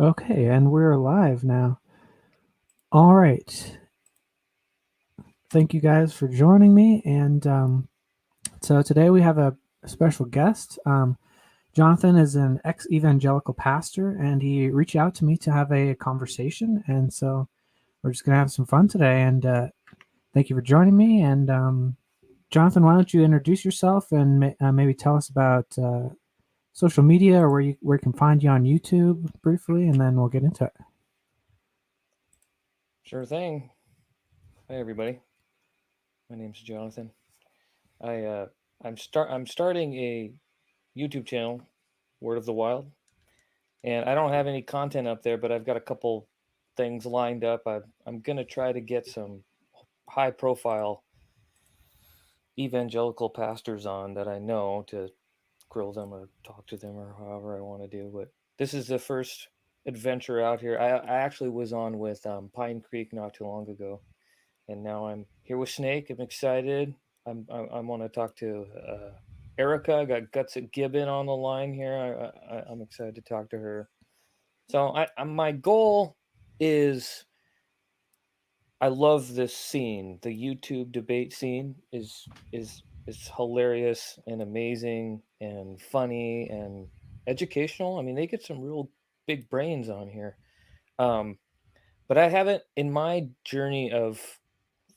Okay, and we're live now. All right. Thank you guys for joining me. And so today we have a special guest. Jonathan is an ex evangelical pastor, and he reached out to me to have a conversation. And so we're just going to have some fun today. And thank you for joining me. And Jonathan, why don't you introduce yourself and maybe tell us about social media or where you can find you on YouTube briefly, and then we'll get into it. Sure thing. Hi everybody. My name's Jonathan. I'm starting a YouTube channel, Word of the Wild, and I don't have any content up there, but I've got a couple things lined up. I'm gonna try to get some high profile evangelical pastors on that I know to grill them or talk to them or however I want to do. But this is the first adventure out here. I actually was on with Pine Creek not too long ago, and now I'm here with Snake. I'm excited. I'm want to talk to Erica. I got Guts at Gibbon on the line here. I'm excited to talk to her. So my goal is I love this scene. The YouTube debate scene is hilarious and amazing and funny and educational. I mean, they get some real big brains on here. Um, but I haven't in my journey of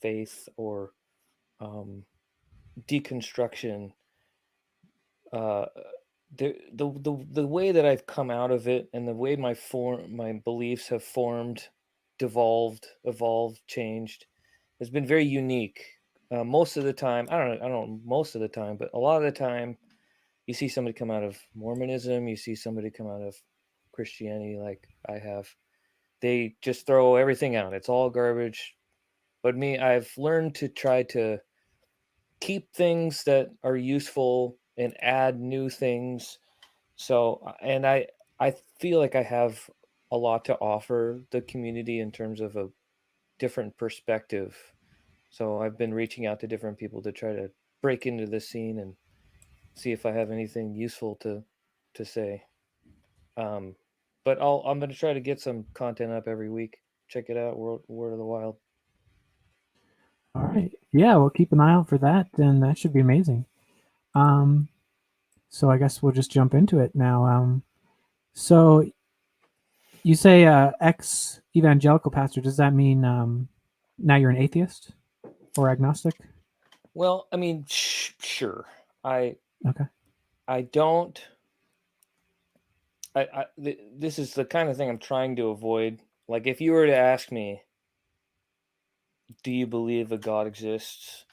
faith or um, deconstruction. Uh, the way that I've come out of it and the way my beliefs have formed, evolved, changed, has been very unique. Most of the time, I don't know most of the time, but a lot of the time, you see somebody come out of Mormonism, you see somebody come out of Christianity, like I have. They just throw everything out. It's all garbage. But me, I've learned to try to keep things that are useful and add new things. So, and I feel like I have a lot to offer the community in terms of a different perspective. So I've been reaching out to different people to try to break into the scene and see if I have anything useful to say. Um, but I'm going to try to get some content up every week. Check it out, Word of the Wild. All right. Yeah, we'll keep an eye out for that, and that should be amazing. Um, so I guess we'll just jump into it now. So you say ex evangelical pastor. Does that mean now you're an atheist or agnostic? Well, I mean, sure. I Okay. I don't. This is the kind of thing I'm trying to avoid. Like, if you were to ask me, do you believe a God exists?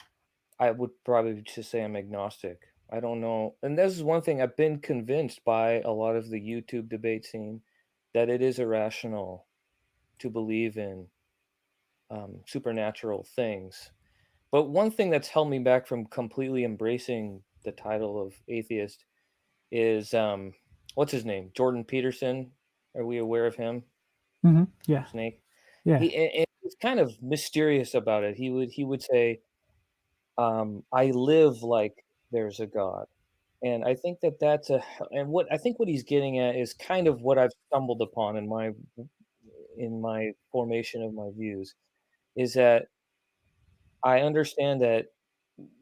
I would probably just say I'm agnostic. I don't know. And this is one thing I've been convinced by a lot of the YouTube debate scene that it is irrational to believe in supernatural things. But one thing that's held me back from completely embracing the title of atheist is what's his name? Jordan Peterson. Are we aware of him? Yeah. Snake. Yeah. And he's kind of mysterious about it. He would say, "I live like there's a God," and I think that that's a and what I think what he's getting at is kind of what I've stumbled upon in my formation of my views is that I understand that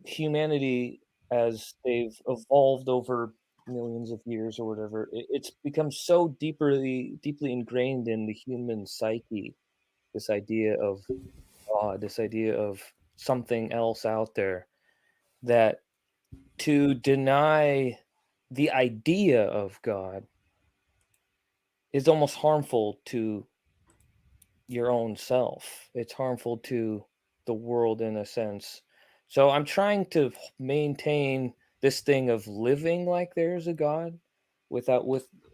humanity, as they've evolved over millions of years or whatever, it's become so deeply ingrained in the human psyche. This idea of God, this idea of something else out there, that to deny the idea of God is almost harmful to your own self. It's harmful to the world in a sense. So I'm trying to maintain this thing of living like there's a God with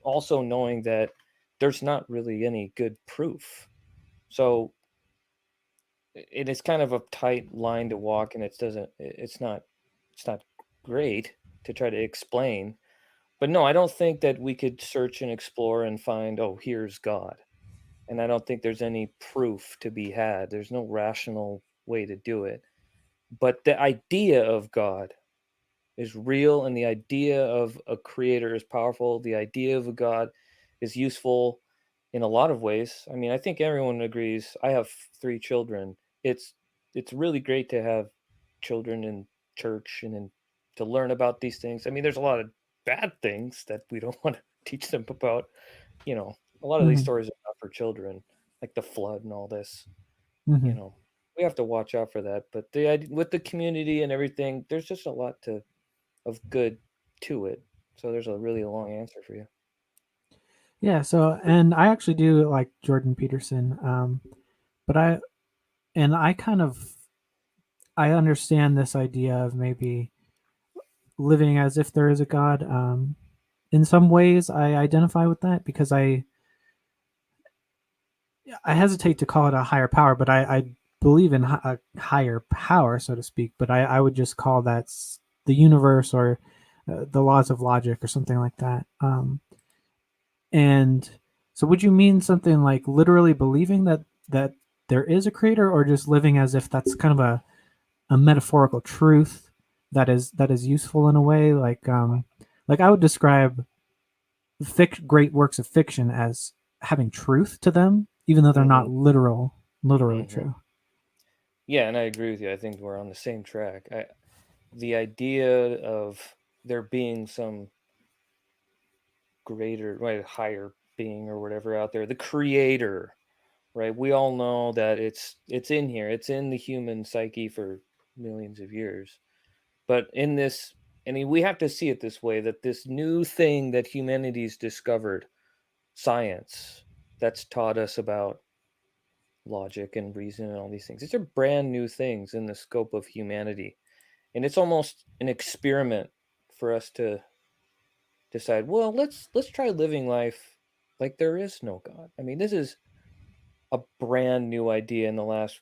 also knowing that there's not really any good proof. So it is kind of a tight line to walk, and it's not great to try to explain. But no, I don't think that we could search and explore and find, oh, here's God. And I don't think there's any proof to be had. There's no rational way to do it. But the idea of God is real, and the idea of a creator is powerful. The idea of a God is useful. in a lot of ways. I mean, I think everyone agrees. I have 3 children. It's it's really great to have children in church and to learn about these things. I mean, there's a lot of bad things that we don't want to teach them about. You know, a lot of these Hmm. stories are not for children, like the flood and all this. You Hmm. know, we have to watch out for that. But with the community and everything, there's just a lot to of good to it. So there's a really long answer for you. Yeah. So, and I actually do like Jordan Peterson, but I kind of I understand this idea of maybe living as if there is a God. In some ways, I identify with that because I hesitate to call it a higher power, but I believe in a higher power, so to speak. But I would just call that the universe or the laws of logic or something like that. And so, would you mean something like literally believing that there is a creator, or just living as if that's kind of a metaphorical truth that is useful in a way? Like I would describe great works of fiction as having truth to them, even though they're Mm-hmm. not literally Mm-hmm. true. Yeah, and I agree with you. I think we're on the same track. The idea of there being some greater, right, higher being or whatever out there, the creator, right? We all know that it's in here. It's in the human psyche for millions of years. But in this, I mean, we have to see it this way, that this new thing that humanity's discovered, science, that's taught us about logic and reason and all these things. These are brand new things in the scope of humanity. And it's almost an experiment for us to decide, well, let's try living life like there is no God. I mean, this is a brand new idea in the last,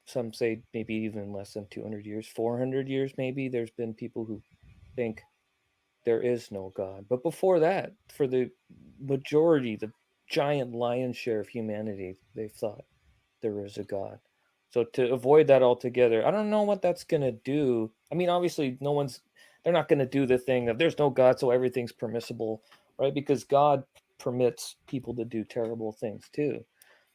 some say maybe even less than 200 years, 400 years maybe. There's been people who think there is no God. But before that, for the majority, the giant lion's share of humanity, they've thought there is a God. So to avoid that altogether, I don't know what that's going to do. I mean, obviously, they're not going to do the thing of there's no God, so everything's permissible, right? Because God permits people to do terrible things too.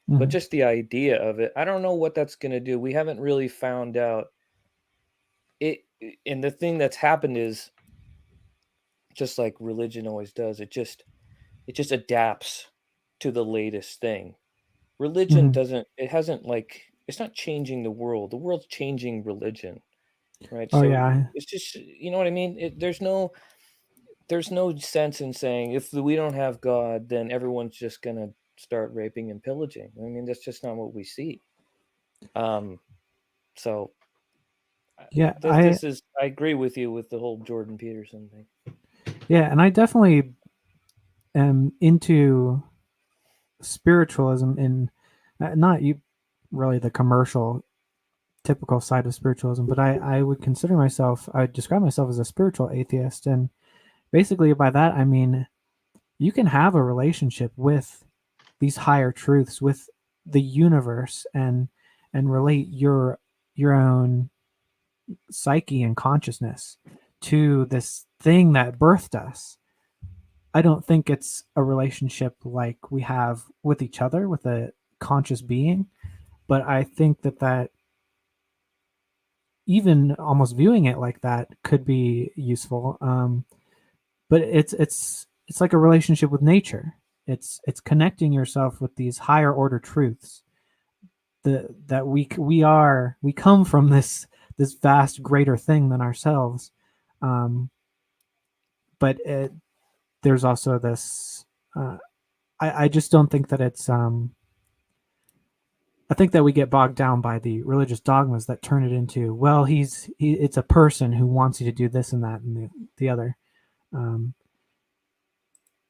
But Mm-hmm. just the idea of it, I don't know what that's going to do. We haven't really found out it. And the thing that's happened is just like religion always does, it just adapts to the latest thing. Religion Mm-hmm. doesn't, it hasn't like, it's not changing the world. The world's changing religion, right? Oh So yeah. it's just, you know what I mean? There's no sense in saying if we don't have God, then everyone's just gonna start raping and pillaging. I mean, that's just not what we see. Um, so Yeah, this is, I agree with you with the whole Jordan Peterson thing. and I definitely am into spiritualism in not you really the commercial typical side of spiritualism, but I would I would describe myself as a spiritual atheist. And basically by that I mean you can have a relationship with these higher truths, with the universe, and relate your own psyche and consciousness to this thing that birthed us. I don't think it's a relationship like we have with each other, with a conscious being, but I think that even almost viewing it like that could be useful. But it's like a relationship with nature. It's connecting yourself with these higher order truths that we come from this vast greater thing than ourselves. Um, but there's also this. Uh, I just don't think that it's. I think that we get bogged down by the religious dogmas that turn it into, well, it's a person who wants you to do this and that and the other. Um,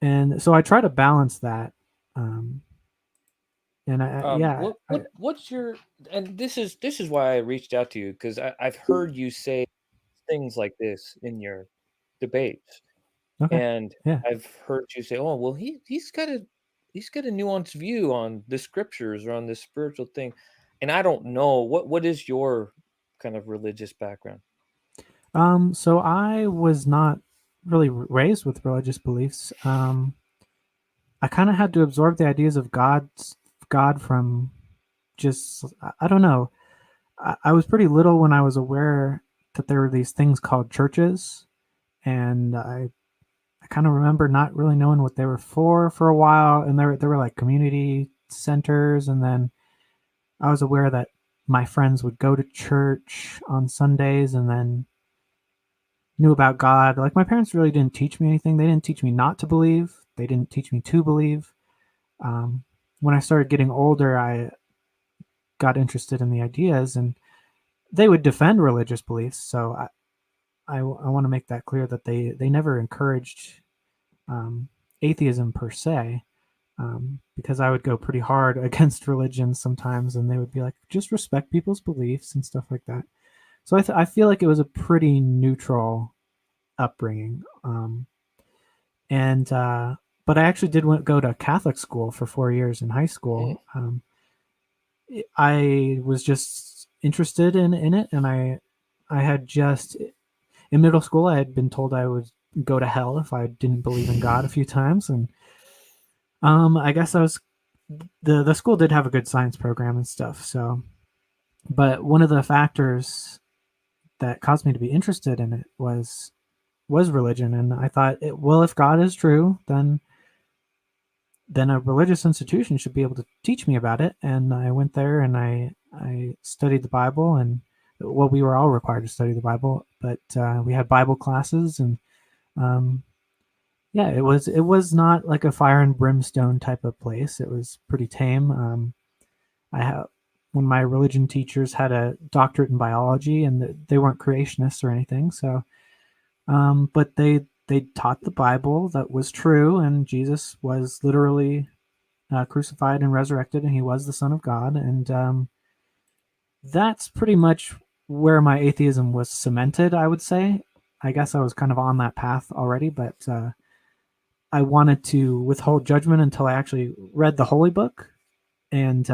and so I try to balance that. Um, and yeah, What's your, and this is why I reached out to you, because I've heard you say things like this in your debates, okay, and yeah. I've heard you say, "Oh, well, he's got a nuanced view on the scriptures or on this spiritual thing," and I don't know what is your kind of religious background. So I was not really raised with religious beliefs. I kind of had to absorb the ideas of God from just, I don't know. I was pretty little when I was aware that there were these things called churches, and I kind of remember not really knowing what they were for a while, and there were like community centers, and then I was aware that my friends would go to church on Sundays, and then knew about God. Like my parents really didn't teach me anything. They didn't teach me not to believe. They didn't teach me to believe. Um, when I started getting older, I got interested in the ideas, and they would defend religious beliefs. So I want to make that clear that they never encouraged um, atheism per se, because I would go pretty hard against religion sometimes, and they would be like, just respect people's beliefs and stuff like that. So I feel like it was a pretty neutral upbringing. And But I actually did go to Catholic school for 4 years in high Hmm. school. I was just interested in it, and I had just in middle school I had been told I would go to hell if I didn't believe in God a few times, and I guess I was the school did have a good science program and stuff. So, but one of the factors that caused me to be interested in it was religion, and I thought, well, if God is true, then a religious institution should be able to teach me about it. And I went there and I studied the Bible, and well, we were all required to study the Bible, but we had Bible classes, and um, yeah, it was not like a fire and brimstone type of place. It was pretty tame. I have One of my religion teachers had a doctorate in biology, and they weren't creationists or anything. So, but they taught the Bible that was true, and Jesus was literally crucified and resurrected, and he was the Son of God. And that's pretty much where my atheism was cemented, I would say. I guess I was kind of on that path already, but I wanted to withhold judgment until I actually read the Holy Book. And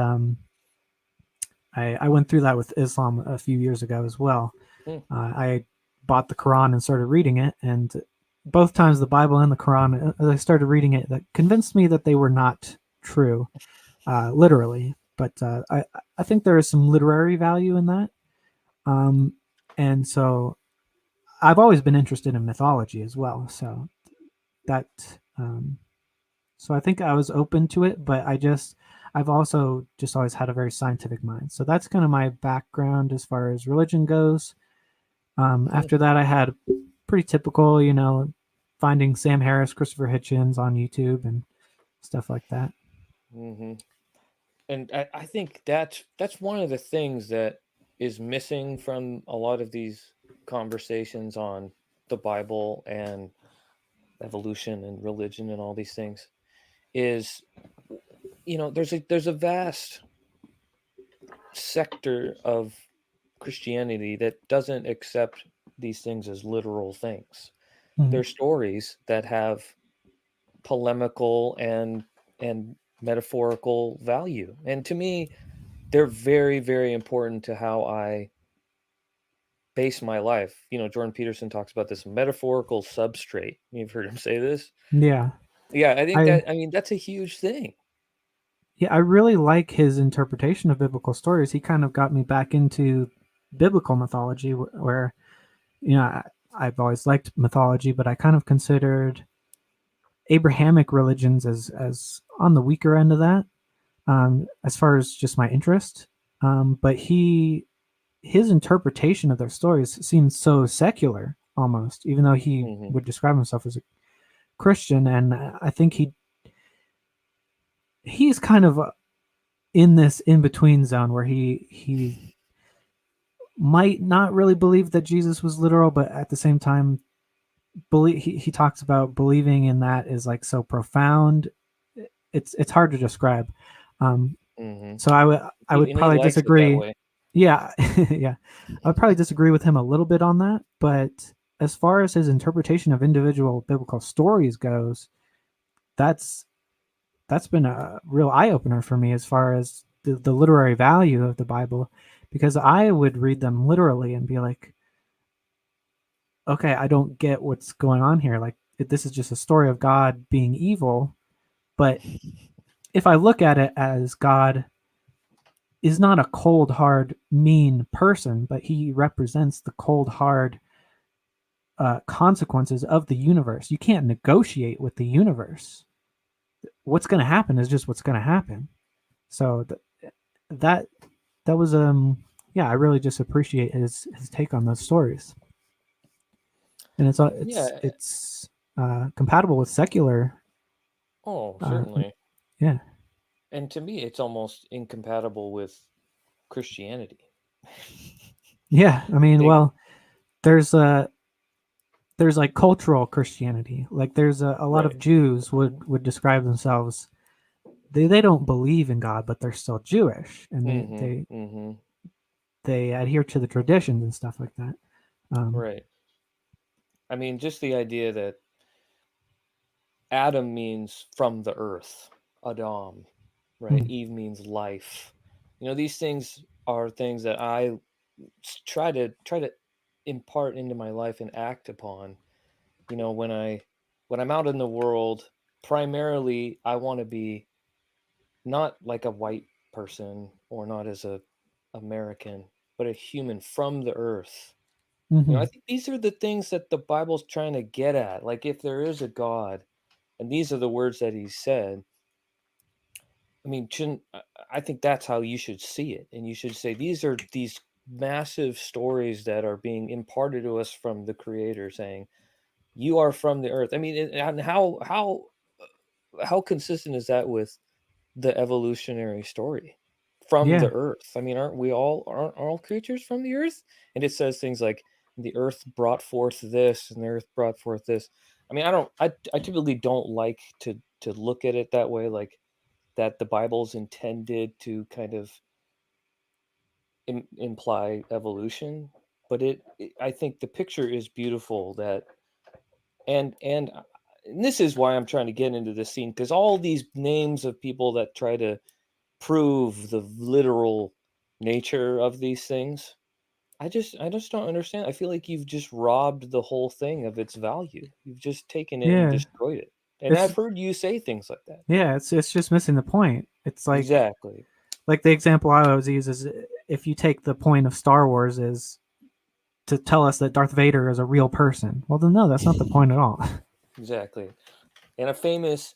I went through that with Islam a few years ago as well. Hmm. I bought the Quran and started reading it, and both times the Bible and the Quran, as I started reading it, that convinced me that they were not true, literally. But I think there is some literary value in that, um, and so I've always been interested in mythology as well. That um, so I think I was open to it, but I've also just always had a very scientific mind. So that's kind of my background as far as religion goes. Hmm. After that, I had pretty typical, finding Sam Harris, Christopher Hitchens on YouTube and stuff like that. Hmm. And I think that's one of the things that is missing from a lot of these conversations on the Bible and evolution and religion and all these things is, there's a vast sector of Christianity that doesn't accept these things as literal things. Mhm. They're stories that have polemical and metaphorical value. And to me, they're very, very important to how I base my life. Jordan Peterson talks about this metaphorical substrate. You've heard him say this? Yeah, Yeah, I think I that, I mean, that's a huge thing. yeah, I really like his interpretation of biblical stories. He kind of got me back into biblical mythology, where I've always liked mythology, but I kind of considered Abrahamic religions as on the weaker end of that, as far as just my interest. But his interpretation of their stories seems so secular almost, even though he Hmm. would describe himself as a Christian. And I think he's kind of in this in between zone where he might not really believe that Jesus was literal, but at the same time, he talks about believing in that is like so profound. It's hard to describe. Um, Hmm. so I would And he probably likes it that disagree. way. Yeah, yeah, I would probably disagree with him a little bit on that. But as far as his interpretation of individual biblical stories goes, that's that's been a real eye opener for me as far as the literary value of the Bible, because I would read them literally and be like, okay, I don't get what's going on here. Like, this is just a story of God being evil, But if I look at it as God is not a cold, hard, mean person, but he represents the cold, hard consequences of the universe. You can't negotiate with the universe. What's going to happen is just what's going to happen. So that that was yeah, I really just appreciate his take on those stories, and Yeah. it's compatible with secular. Oh, Uh, certainly. yeah, And to me, it's almost incompatible with Christianity. yeah. I mean, They, well, there's there's like cultural Christianity. Like there's a lot right. of Jews would describe themselves. They don't believe in God, but they're still Jewish, and Mm-hmm. Mm-hmm. they adhere to the traditions and stuff like that. Um, Right. I mean, just the idea that Adam means from the earth, Adam, right? mm, Eve means life. These things are things that I try to impart into my life and act upon. When I'm out in the world, primarily I want to be not like a white person or not as a American, but a human from the earth. I mm-hmm. think these are the things that the Bible's trying to get at. Like, if there is a God, and these are the words that he said, I mean, I think that's how you should see it. And you should say, these are these massive stories that are being imparted to us from the Creator, saying, you are from the earth. I mean, and how consistent is that with the evolutionary story from the Yeah, earth? I mean, aren't all creatures from the earth? And it says things like the earth brought forth this and the earth brought forth this. I mean, I typically don't like to look at it that way, like that the Bible's intended to kind of imply evolution, but I think the picture is beautiful, that and this is why I'm trying to get into this scene, because all these names of people that try to prove the literal nature of these things, I just don't understand. I feel like you've just robbed the whole thing of its value. You've just taken it and yeah. destroyed it. And It's I've heard you say things like that. yeah. It's just missing the point. It's Exactly. like the example I always use is if you take the point of Star Wars is to tell us that Darth Vader is a real person. Well, then no, that's not the point at all. Exactly. And a famous,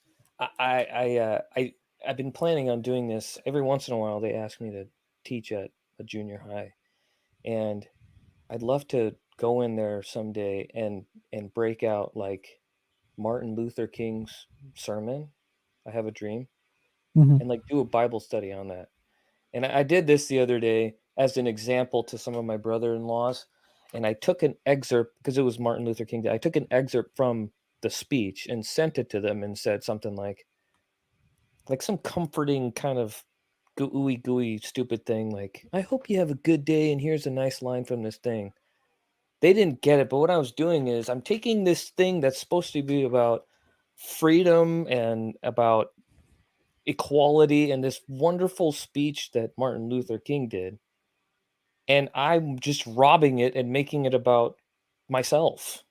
I've been planning on doing this every once in a while. They ask me to teach at a junior high, and I'd love to go in there someday and break out like Martin Luther King's sermon. I have a dream, Mm-hmm. and like do a Bible study on that. And I did this the other day as an example to some of my brother-in-laws, and I took an excerpt because it was Martin Luther King Day. I took an excerpt from the speech and sent it to them and said something like some comforting kind of gooey gooey stupid thing, like, I hope you have a good day and here's a nice line from this thing. They didn't get it, but what I was doing is I'm taking this thing that's supposed to be about freedom and about equality and this wonderful speech that Martin Luther King did, and I'm just robbing it and making it about myself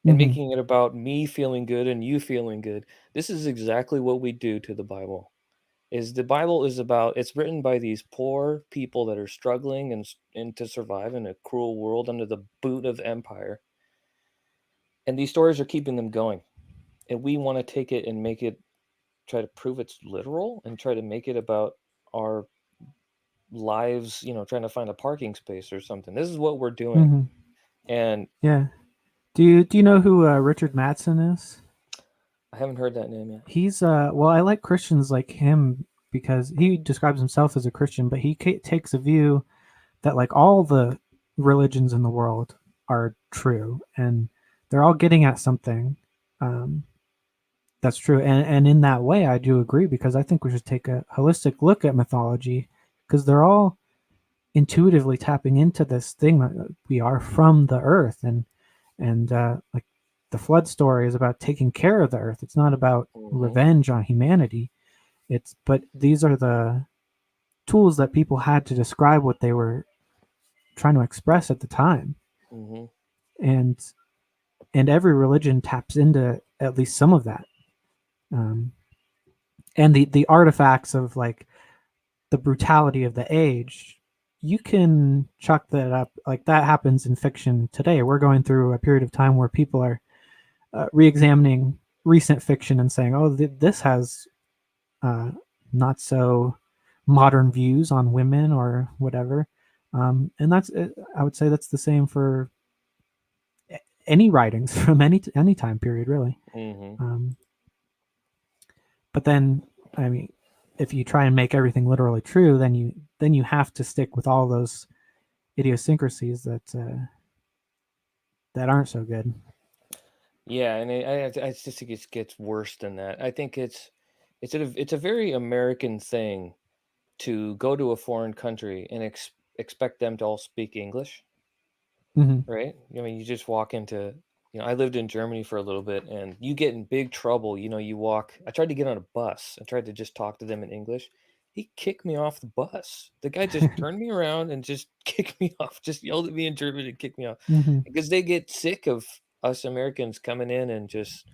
and Mm-hmm. making it about me feeling good and you feeling good. This is exactly what we do to the Bible. Is the Bible is about, it's written by these poor people that are struggling and to survive in a cruel world under the boot of empire. And these stories are keeping them going. And we want to take it and make it, try to prove it's literal and try to make it about our lives, trying to find a parking space or something. This is what we're doing. Mm-hmm. And Yeah. Do you know who Richard Matson is? I haven't heard that name yet. He's well, I like Christians like him because he describes himself as a Christian, but he takes a view that like all the religions in the world are true and they're all getting at something. Um, that's true, and in that way, I do agree because I think we should take a holistic look at mythology because they're all intuitively tapping into this thing that we are from the earth, and like the flood story is about taking care of the earth. It's not about Mm-hmm. revenge on humanity. It's but these are the tools that people had to describe what they were trying to express at the time, Mm-hmm. and every religion taps into at least some of that. Um, and the artifacts of like the brutality of the age, you can chuck that up. Like that happens in fiction today. We're going through a period of time where people are re-examining recent fiction and saying, "Oh, this has uh, not so modern views on women or whatever." And that's I would say that's the same for any writings from any time period, really. Mm-hmm. Um, but then, I mean, if you try and make everything literally true, then you have to stick with all those idiosyncrasies that aren't so good. Yeah, and I just think it gets worse than that. I think it's a very American thing to go to a foreign country and expect them to all speak English, Mm-hmm. right? I mean, you just walk into, I lived in Germany for a little bit, and you get in big trouble. You walk. I tried to get on a bus. I tried to just talk to them in English. He kicked me off the bus. The guy just turned me around and just kicked me off. Just yelled at me in German and kicked me off Mm-hmm. because they get sick of us Americans coming in and just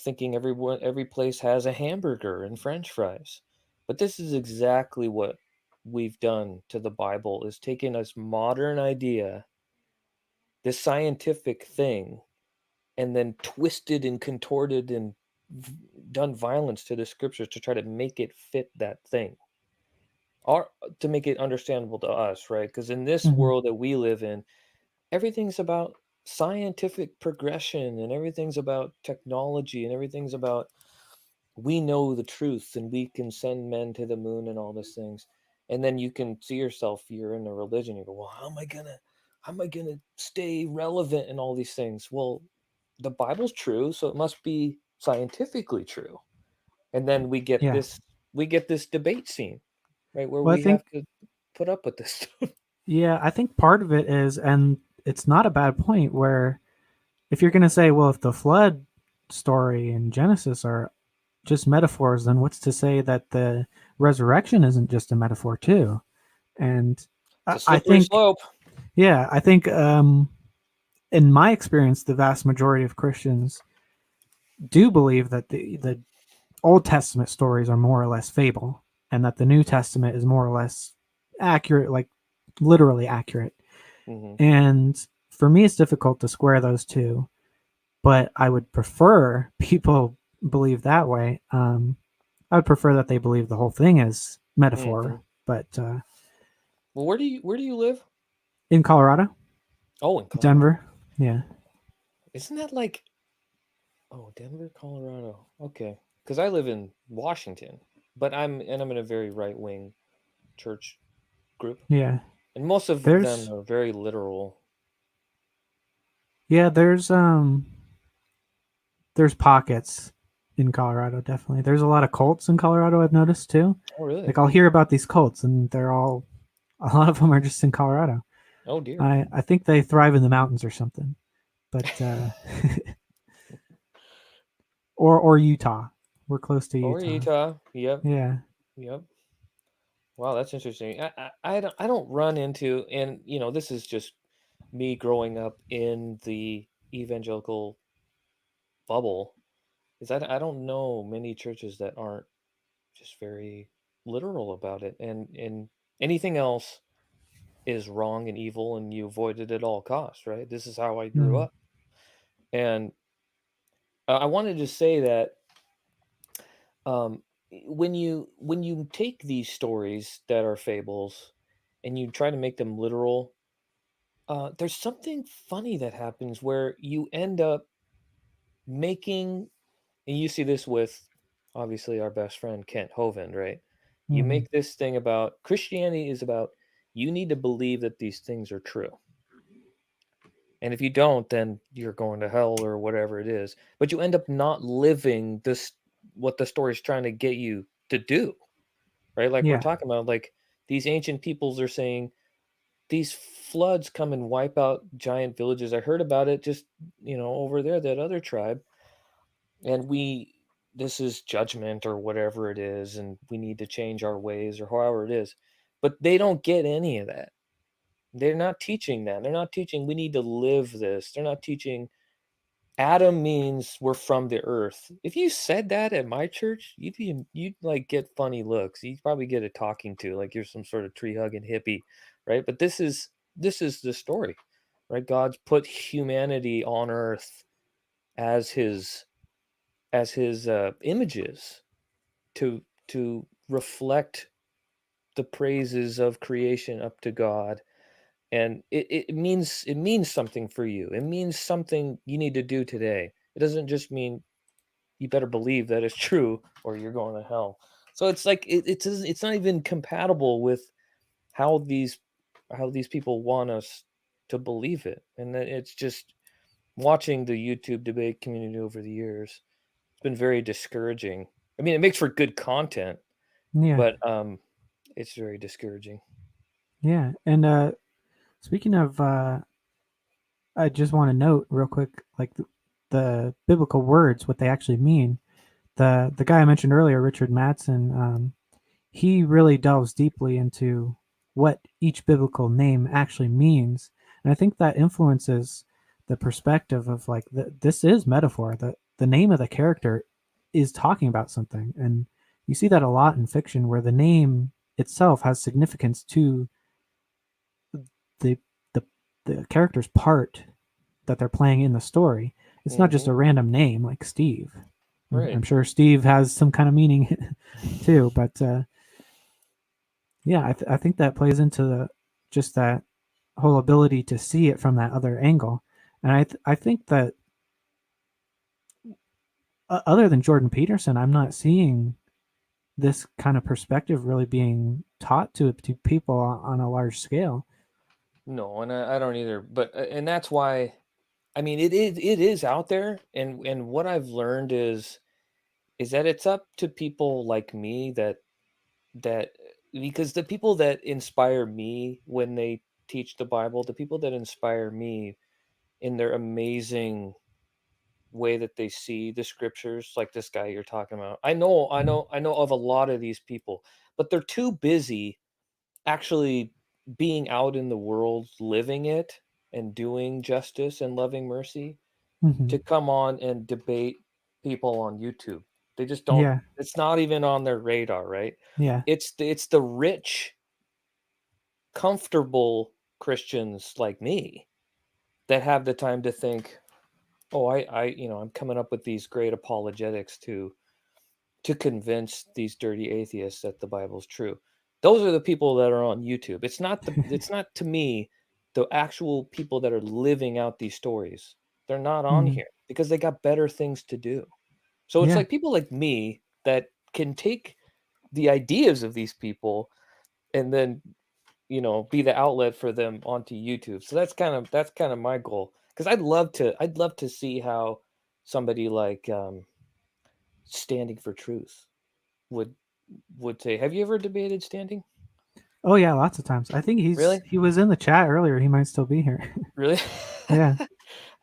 thinking every place has a hamburger and French fries. But this is exactly what we've done to the Bible is taken this modern idea, this scientific thing, and then twisted and contorted and done violence to the scriptures to try to make it fit that thing. Or to make it understandable to us, right? Because in this Mm-hmm. world that we live in, everything's about scientific progression and everything's about technology and everything's about we know the truth and we can send men to the moon and all these things. And then you can see yourself, you're in a religion, you go, well, how am I gonna stay relevant in all these things? Well, the Bible's true, so it must be scientifically true. And then Yeah. we get this debate scene, right, where Well, I we have think to put up with this stuff. yeah, I think part of it is, and it's not a bad point where if you're going to say, well, if the flood story and Genesis are just metaphors, then what's to say that the resurrection isn't just a metaphor too? And It's a I slippery think, slope. yeah, I think in my experience, the vast majority of Christians do believe that the Old Testament stories are more or less fable, and that the New Testament is more or less accurate, like literally accurate. Hmm. And for me, it's difficult to square those two, but I would prefer people believe that way. I would prefer that they believe the whole thing is Hmm. metaphor. But Well, where do you live? in Colorado, Oh, in Colorado. Denver, yeah, Isn't that like, oh, Denver, Colorado? Okay, because I live in Washington, but I'm in a very right wing church group, yeah. and most of them There's are very literal. yeah, there's pockets in Colorado. Definitely, there's a lot of cults in Colorado. I've noticed too. Oh, really? Like I'll hear about these cults, and they're all a lot of them are just in Colorado. Oh dear. I think they thrive in the mountains or something. But or Utah. We're close to Or Utah. Utah. Yep. Yeah. Yep. Wow, that's interesting. I don't run into, and this is just me growing up in the evangelical bubble. Is I don't know many churches that aren't just very literal about it, and anything else is wrong and evil, and you avoid it at all costs, right? This is how I grew Mm. up, and I wanted to say that um, when you take these stories that are fables and you try to make them literal, there's something funny that happens where you end up making, and you see this with obviously our best friend Kent Hovind, right? You Mm. make this thing about Christianity is about you need to believe that these things are true. And if you don't, then you're going to hell or whatever it is. But you end up not living this what the story is trying to get you to do, right? Like we're Yeah. talking about, like these ancient peoples are saying these floods come and wipe out giant villages. I heard about it just over there, that other tribe, and this is judgment or whatever it is, and we need to change our ways or however it is. But they don't get any of that. They're not teaching that. They're not teaching we need to live this. They're not teaching Adam means we're from the earth. If you said that at my church, you'd like get funny looks. You'd probably get a talking to, like you're some sort of tree hugging hippie, right? But this is the story, right? God's put humanity on earth as his images to reflect the praises of creation up to God. And it means something for you. It means something you need to do today. It doesn't just mean you better believe that it's true or you're going to hell. So it's like it's not even compatible with how these people want us to believe it. And that it's just watching the YouTube debate community over the years. It's been very discouraging. I mean, it makes for good content, Yeah, but it's very discouraging. yeah. And speaking of, I just want to note real quick, like the biblical words, what they actually mean. The guy I mentioned earlier, Richard Matson, he really delves deeply into what each biblical name actually means, and I think that influences the perspective of like this is metaphor. The name of the character is talking about something, and you see that a lot in fiction where the name itself has significance to the the, the character's part that they're playing in the story. It's not just Hmm. a random name like Steve. Right. I'm sure Steve has some kind of meaning too, but yeah, I think that plays into just that whole ability to see it from that other angle. And I think that other than Jordan Peterson, I'm not seeing this kind of perspective really being taught to people on a large scale. No, and I don't either. But and that's why I mean it is out there, and what I've learned is that it's up to people like me that because the people that inspire me when they teach the Bible, the people that inspire me in their amazing way that they see the scriptures, like this guy you're talking about. I know of a lot of these people, but they're too busy actually being out in the world living it and doing justice and loving mercy Hmm. to come on and debate people on YouTube. They just don't, Yeah, it's not even on their radar, right? yeah. It's the rich, comfortable Christians like me that have the time to think, oh, I'm coming up with these great apologetics to convince these dirty atheists that the Bible's true. Those are the people that are on YouTube. It's not to me the actual people that are living out these stories. They're not on Hmm. here because they got better things to do. So it's Yeah. like people like me that can take the ideas of these people and then be the outlet for them onto YouTube. So that's kind of my goal because I'd love to see how somebody like Standing for Truth would would say. Have you ever debated Standing? Oh yeah, lots of times. I think Really? he was in the chat earlier. He might still be here. Really? Yeah.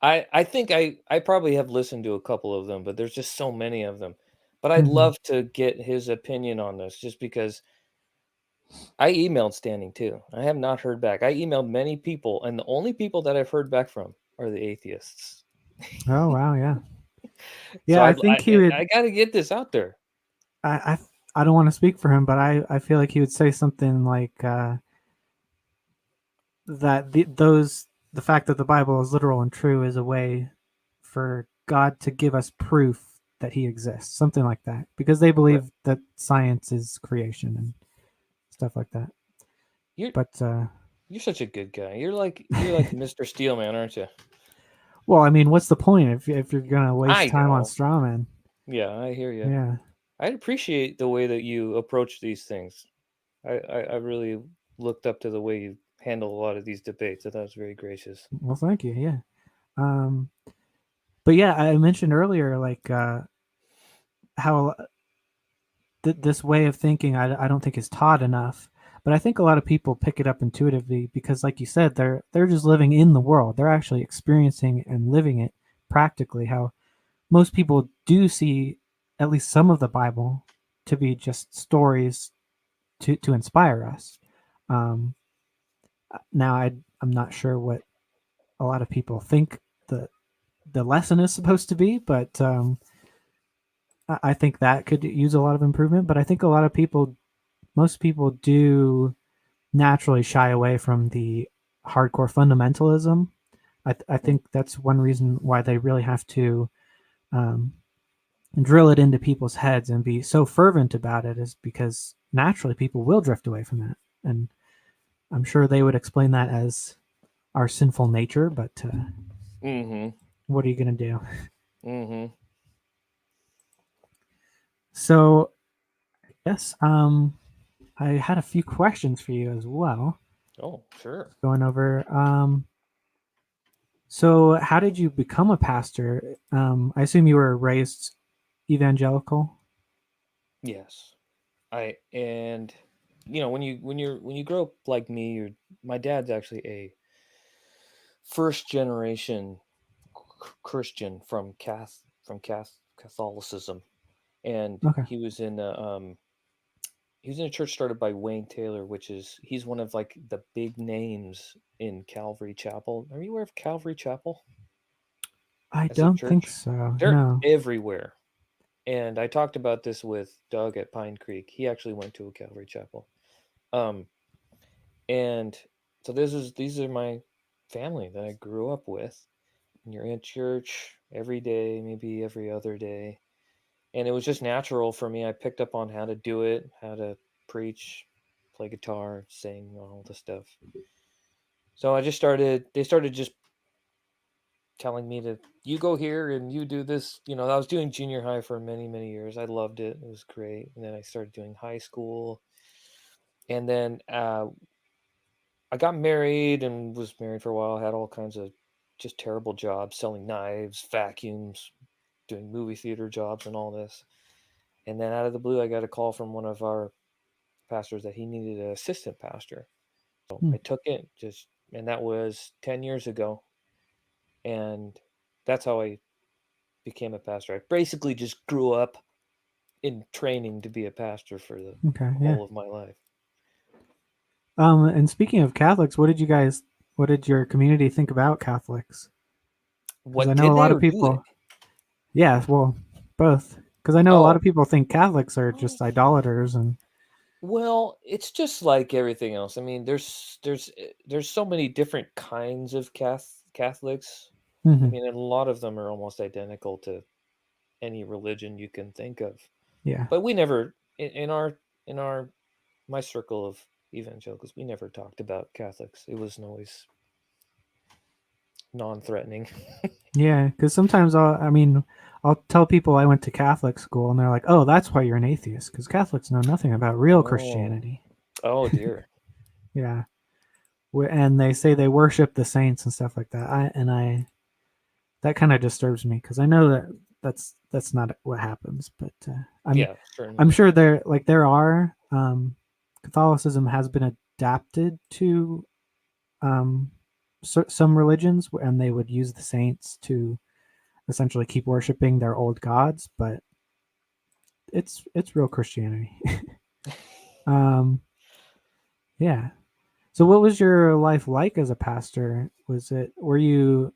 I think I probably have listened to a couple of them, but there's just so many of them. But I'd Hmm. love to get his opinion on this just because I emailed Standing too. I have not heard back. I emailed many people, and the only people that I've heard back from are the atheists. Oh wow, yeah. So Yeah, I think he I would. got to get this out there. I I don't want to speak for him, but I feel like he would say something like that the fact that the Bible is literal and true is a way for God to give us proof that He exists, something like that, because they Right. believe that science is creation and stuff like that. You're But you're such a good guy. You're like Mr. Steelman, aren't you? well, I mean, what's the point if you're gonna waste I time on know. strawman? Yeah, I hear you. Yeah. I appreciate the way that you approach these things. I really looked up to the way you handle a lot of these debates. I thought it was very gracious. Well, thank you. Yeah. Um, but yeah, I mentioned earlier like how this way of thinking I don't think is taught enough, but I think a lot of people pick it up intuitively because like you said they're just living in the world, they're actually experiencing and living it practically. How most people do see at least some of the Bible to be just stories to inspire us. um, Now I'm not sure what a lot of people think the the lesson is supposed to be, but I think that could use a lot of improvement. But I think a lot of people, most people do naturally shy away from the hardcore fundamentalism. I think that's one reason why they really have to um, drill it into people's heads and be so fervent about it, is because naturally people will drift away from that. And I'm sure they would explain that as our sinful nature, but Mm-hmm. what are you going to do? Mm-hmm. So, yes, I had a few questions for you as well. Oh, sure. Going over. So, how did you become a pastor? I assume you were raised evangelical. Yes. And when you grow up like me, my dad's actually a first generation Christian from Catholicism, and Okay. he was in a church started by Wayne Taylor, which is he's one of like the big names in Calvary Chapel. Are you aware of Calvary Chapel I as a don't think church? so. They're No. everywhere. And I talked about this with Doug at Pine Creek. He actually went to a Calvary Chapel. Um, and so these are my family that I grew up with. And you're in church every day, maybe every other day. And it was just natural for me. I picked up on how to do it, how to preach, play guitar, sing, all the stuff. So they started just telling me to, you go here and you do this. I was doing junior high for many, many years. I loved it. It was great. And then I started doing high school. And then I got married and was married for a while. Had all kinds of just terrible jobs, selling knives, vacuums, doing movie theater jobs, and all this. And then out of the blue, I got a call from one of our pastors that he needed an assistant pastor. So Hmm. I took it, and that was 10 years ago. And that's how I became a pastor. I basically just grew up in training to be a pastor for the Okay. Yeah. whole of my life. And speaking of Catholics, what did your community think about Catholics? Because I What know a did they lot of or do they? people. Yeah, well, both. Because I know a lot Oh, of people think Catholics are just idolaters, and well, it's just like everything else. I mean, there's so many different kinds of Catholics. I mm-hmm. mean, and a lot of them are almost identical to any religion you can think of. Yeah, But we never in our my circle of evangelicals, we never talked about Catholics. It was always non-threatening. yeah. Because sometimes I'll tell people I went to Catholic school, and they're like, "Oh, that's why you're an atheist," because Catholics know nothing about real Oh, Christianity. oh dear. Yeah, and they say they worship the saints and stuff like that. I that kind of disturbs me because I know that that's not what happens. But Yeah, I'm certainly. sure there are Catholicism has been adapted to um, some religions, and they would use the saints to essentially keep worshiping their old gods, but it's real Christianity. um, yeah. So, what was your life like as a pastor? Were you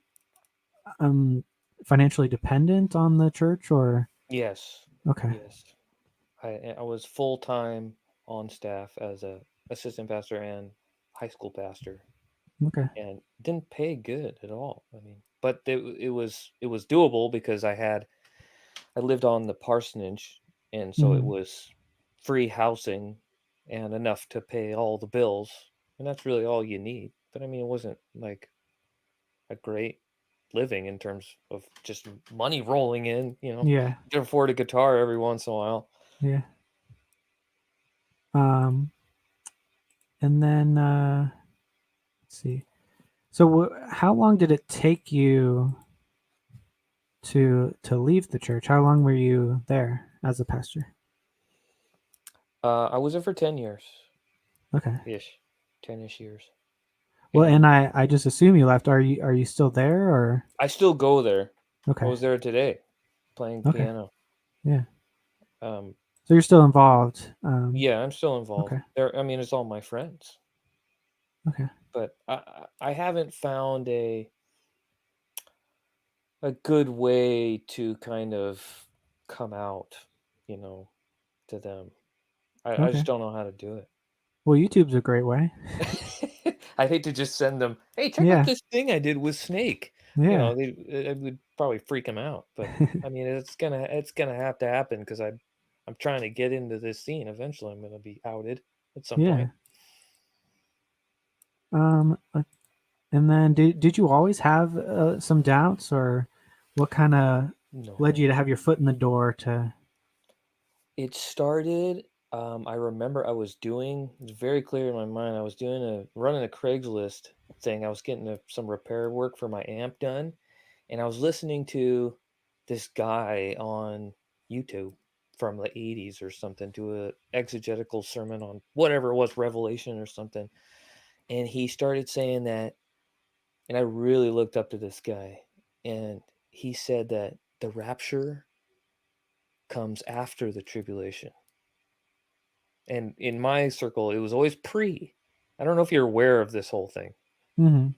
um, financially dependent on the church, or Yes, okay, yes. I was full time on staff as a assistant pastor and high school pastor, okay, and didn't pay good at all. I mean, but it was doable because I lived on the parsonage, and so it mm, was free housing and enough to pay all the bills, and that's really all you need. But I mean, it wasn't like a great living in terms of just money rolling in. yeah, You can afford a guitar every once in a while. yeah. Um, and then let's see. So, how long did it take you to leave the church? How long were you there as a pastor? I was there for 10 years Okay. ish, 10ish years, Well, and and I just assume you left. Are you still there or I still go there. I okay? was there today, playing Okay. piano. Yeah. Um, So you're still involved. yeah, I'm still involved. Okay. There, I mean, it's all my friends, Okay. but I haven't found a good way to kind of come out, you know, to them. I Okay. just don't know how to do Well, YouTube's a great way. it. I'd hate to just send them, "Hey, check out Yeah. this thing I did with Snake." You Yeah. know, it would probably freak them out, but, I mean, it's gonna have to happen because I'm trying to get into this scene. Eventually, I'm gonna be outed at some Yeah. point. Uh, and then did you always have some doubts, or what kind of led you No. to have your foot in the door to? It started, I remember it's very clear in my mind, I was running a Craigslist thing. I was getting some repair work for my amp done, and I was listening to this guy on YouTube from the 80s or something, do a exegetical sermon on whatever it was, Revelation or something. And he started saying that, and I really looked up to this guy, and he said that the rapture comes after the tribulation. And in my circle, it was always pre. I don't know if you're aware of this whole thing. Hmm.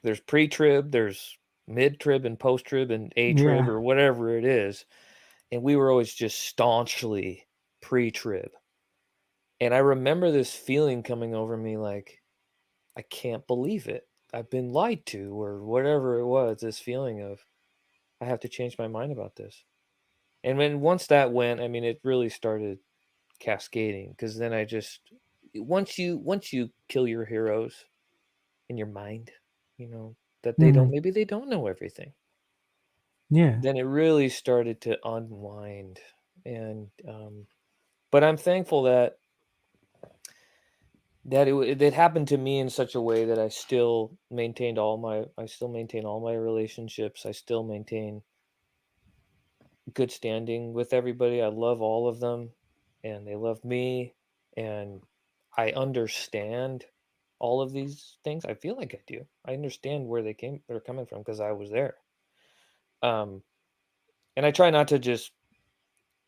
There's pre-trib, there's mid-trib and post-trib and A-trib Yeah. or whatever it is, and we were always just staunchly pre-trib. And I remember this feeling coming over me like, I can't believe it. I've been lied to or whatever it was, this feeling of I have to change my mind about this. And when once that went, I mean, it really started cascading because then I just once you kill your heroes in your mind, you know, that Hmm. they don't know everything. Yeah. Then it really started to unwind, and but I'm thankful that it happened to me in such a way that I still maintain all my relationships. I still maintain good standing with everybody. I love all of them, and they love me, and I understand all of these things. I feel like I do. I understand where they're coming from because I was there. Um, and I try not to just.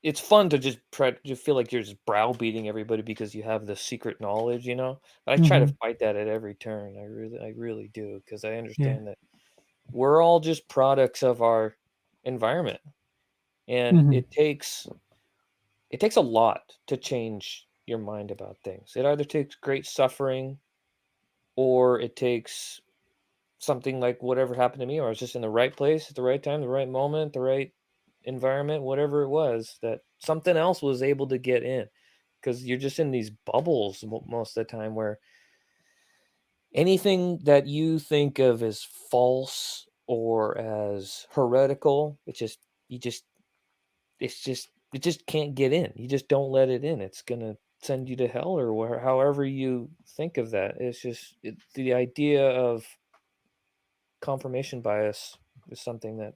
It's fun to just try to feel like you're just browbeating everybody because you have the secret knowledge, you know. But I try to Hmm. fight that at every turn. I really do because I Yeah. understand that we're all just products of our environment, and Hmm. it takes a lot to change your mind about things. It either takes great suffering or it takes something like whatever happened to me, or I was just in the right place at the right time, the right moment, the right environment, whatever it was, that something else was able to get in. Because you're just in these bubbles most of the time where anything that you think of as false or as heretical, you just it just can't get in. You just don't let it in. It's gonna send you to hell or however you think of that. The idea of confirmation bias is something that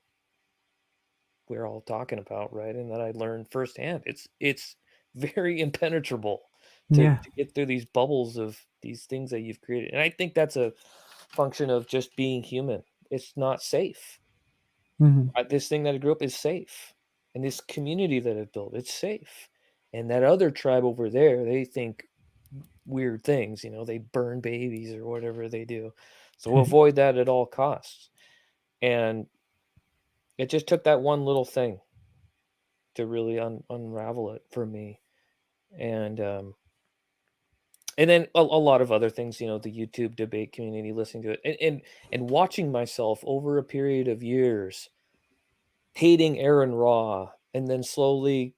we're all talking about, right? And that I learned firsthand. It's very impenetrable to Yeah. get through these bubbles of these things that you've created. And I think that's a function of just being human. It's not safe. Hmm. This thing that I grew up is safe. And this community that I've built, it's safe. And that other tribe over there, they think weird things, they burn babies or whatever they do. So avoid that at all costs. And it just took that one little thing to really unravel it for me. And and then a lot of other things, the YouTube debate community, listening to it, and watching myself over a period of years hating Aaron Raw, and then slowly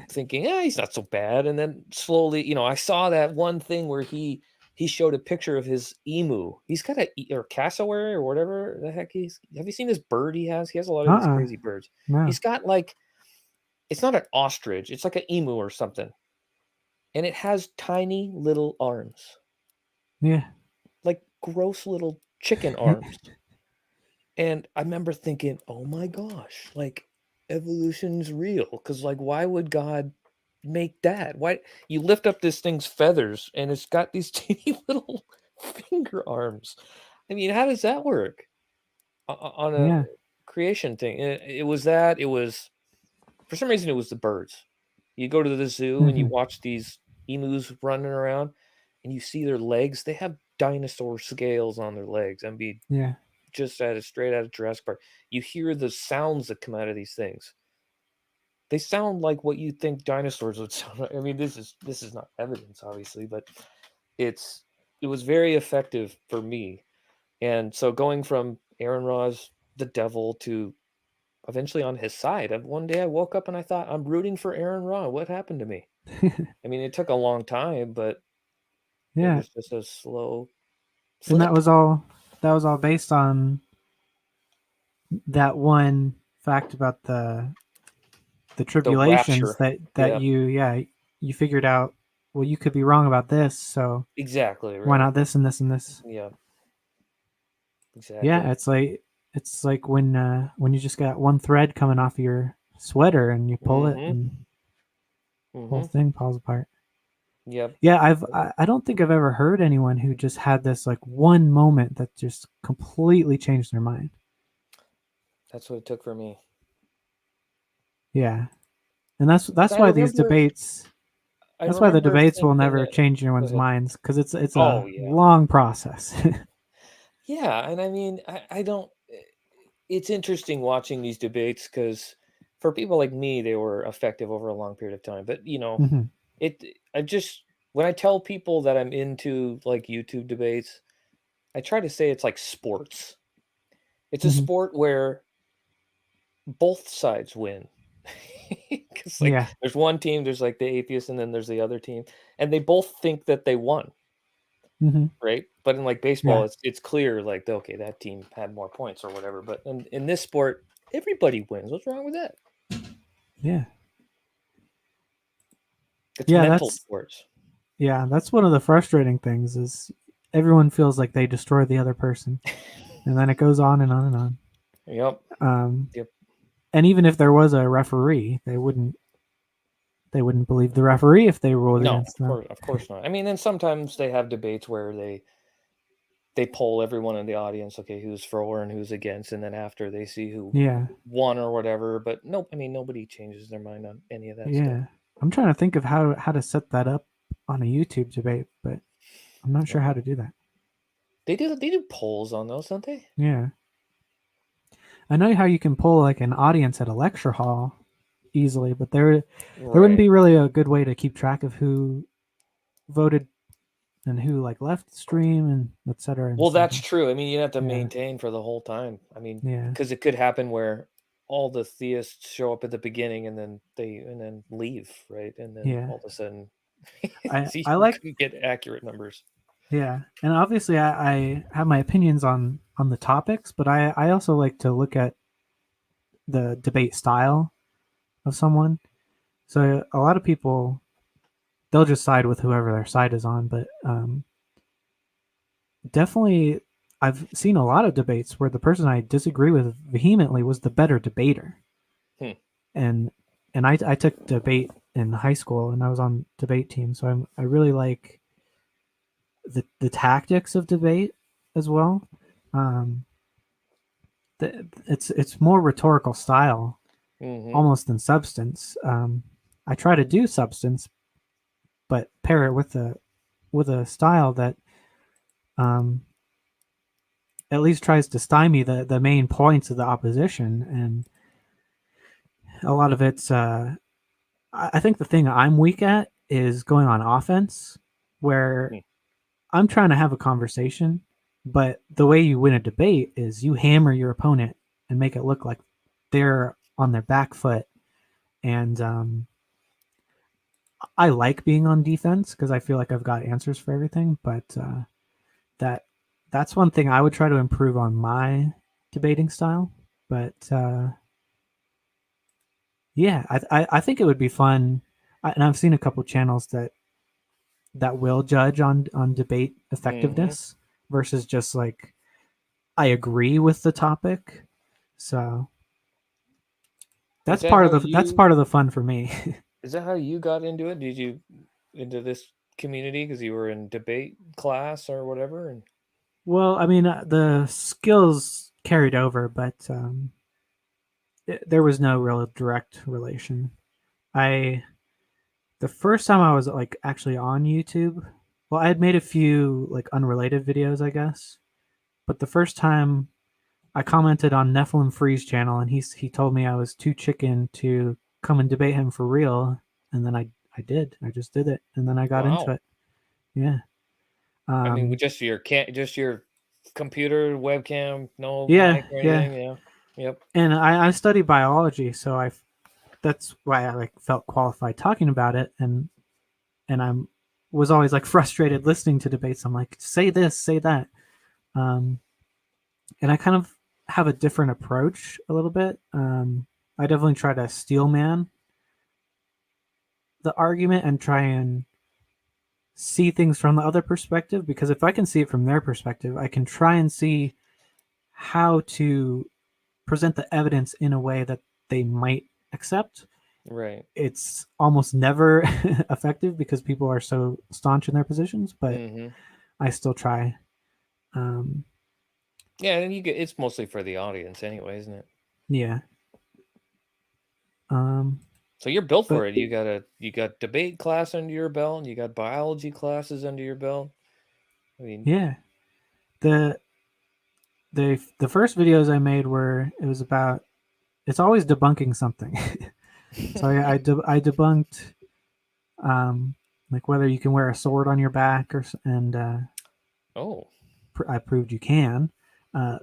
thinking, yeah, he's not so bad. And then slowly, I saw that one thing where he showed a picture of his emu. He's got or cassowary or whatever the heck have you seen this bird he has? He has a lot of these Uh-uh. crazy birds. No. He's got like, it's not an ostrich, it's like an emu or something. And it has tiny little arms, Yeah. like gross little chicken arms. And I remember thinking, oh my gosh, like evolution's real. Cause like, why would God make that? Why you lift up this thing's feathers and it's got these teeny little finger arms? I mean, how does that work on a Yeah. creation thing? It was that. It was, for some reason, it was the birds. You go to the zoo and you Hmm. watch these emus running around and you see their legs. They have dinosaur scales on their legs. I mean, Yeah. just straight out of Jurassic Park. You hear the sounds that come out of these things. They sound like what you think dinosaurs would sound like. I mean, this is not evidence, obviously, but it was very effective for me. And so going from Aaron Ra's the devil to eventually on his side, one day I woke up and I thought, I'm rooting for Aaron Ra. What happened to me? I mean, it took a long time, but it Yeah, was just a slow and flip. that was all based on that one fact about the The tribulations rapture. that Yeah, you figured out. Well, you could be wrong about this, so exactly. why Right. not this and this and this? Yeah, exactly. Yeah, it's like when you just got one thread coming off of your sweater and you pull it Mm-hmm. and the whole Mm-hmm. thing falls apart. Yep. Yeah, I don't think I've ever heard anyone who just had this like one moment that just completely changed their mind. That's what it took for me. Yeah, and But that's why these debates. I That's why the remember debates will thinking never that. change Go anyone's ahead. minds because it's Oh a yeah. long process. Yeah, and I mean, I don't. It's interesting watching these debates because for people like me, they were effective over a long period of time. But Hmm. it. I just when I tell people that I'm into like YouTube debates, I try to say it's like sports. It's a Hmm. sport where both sides win. Because like Yeah. there's one team, there's like the atheist, and then there's the other team, and they both think that they won, Hmm. right? But in like baseball, Yeah. it's clear like okay, that team had more points or whatever. But in this sport, everybody wins. What's wrong with that? Yeah. It's Yeah. mental sports. That's one of the frustrating things is everyone feels like they destroy the other person, and then it goes on and on and on. Yep. Um, Yep. and even if there was a referee, they wouldn't believe the referee if they ruled No, against them. of course not. I mean, then sometimes they have debates where they poll everyone in the audience, okay, who's for and who's against, and then after they see who Yeah. won or whatever. But nope, I mean nobody changes their mind on any of that stuff. Yeah. I'm trying to think of how to set that up on a YouTube debate, but I'm not sure how Uh-huh. to do that. They do polls on those, don't they? Yeah. I know how you can pull like an audience at a lecture hall easily, but there wouldn't Right. be really a good way to keep track of who voted and who like left the stream and et cetera and Well, so that's forth. true. I mean, you have to Yeah. maintain for the whole time. I mean, Yeah. because it could happen where all the theists show up at the beginning and then leave, right? And then Yeah. all of a sudden, see, I you like couldn't get accurate numbers. yeah. And obviously I have my opinions on the topics, but I also like to look at the debate style of someone. So a lot of people they'll just side with whoever their side is on, but definitely I've seen a lot of debates where the person I disagree with vehemently was the better debater. Hmm. And I took debate in high school and I was on debate team, so I really like the tactics of debate as well. Um, it's more rhetorical style Mm-hmm. almost than substance. I try to do substance, but pair it with a style that um, at least tries to stymie the main points of the opposition. And a lot of it's I think the thing I'm weak at is going on offense, where I'm trying to have a conversation, but the way you win a debate is you hammer your opponent and make it look like they're on their back foot. And I like being on defense because I feel like I've got answers for everything. But that that's one thing I would try to improve on my debating style. But yeah, I think it would be fun, and I've seen a couple channels that will judge on debate Mm-hmm. effectiveness versus just like I agree with the topic. So Is that how that's you part of the fun for me. is that how you got into it? Did you into this community because you were in debate class or whatever? And Well, I mean, the skills carried over, but there was no real direct relation. I the first time I was like actually on YouTube, well, I had made a few like unrelated videos, I guess, but the first time I commented on Nephilim Free's channel, and he told me I was too chicken to come and debate him for real, and then I did. I just did it, and then I got into Wow. it. Yeah. I mean, with Um, just your computer webcam, no yeah, mic or yeah. anything. Yeah. Yep. And I study biology, so that's why I like felt qualified talking about it, and I'm was always like frustrated listening to debates. I'm like, say this, say that, um, and I kind of have a different approach a little bit. I definitely try to steel man the argument and try and see things from the other perspective, because if I can see it from their perspective, I can try and see how to present the evidence in a way that they might accept. Right. It's almost never effective because people are so staunch in their positions, but Mm-hmm. I still try. Um, Yeah, and it's mostly for the audience anyway, isn't it? yeah. Um, So you're built but for it. You got debate class under your belt, and you got biology classes under your belt. I mean, yeah, the the first videos I made were it was about it's always debunking something. So I debunked um, like whether you can wear a sword on your back and oh, I proved you can. Uh,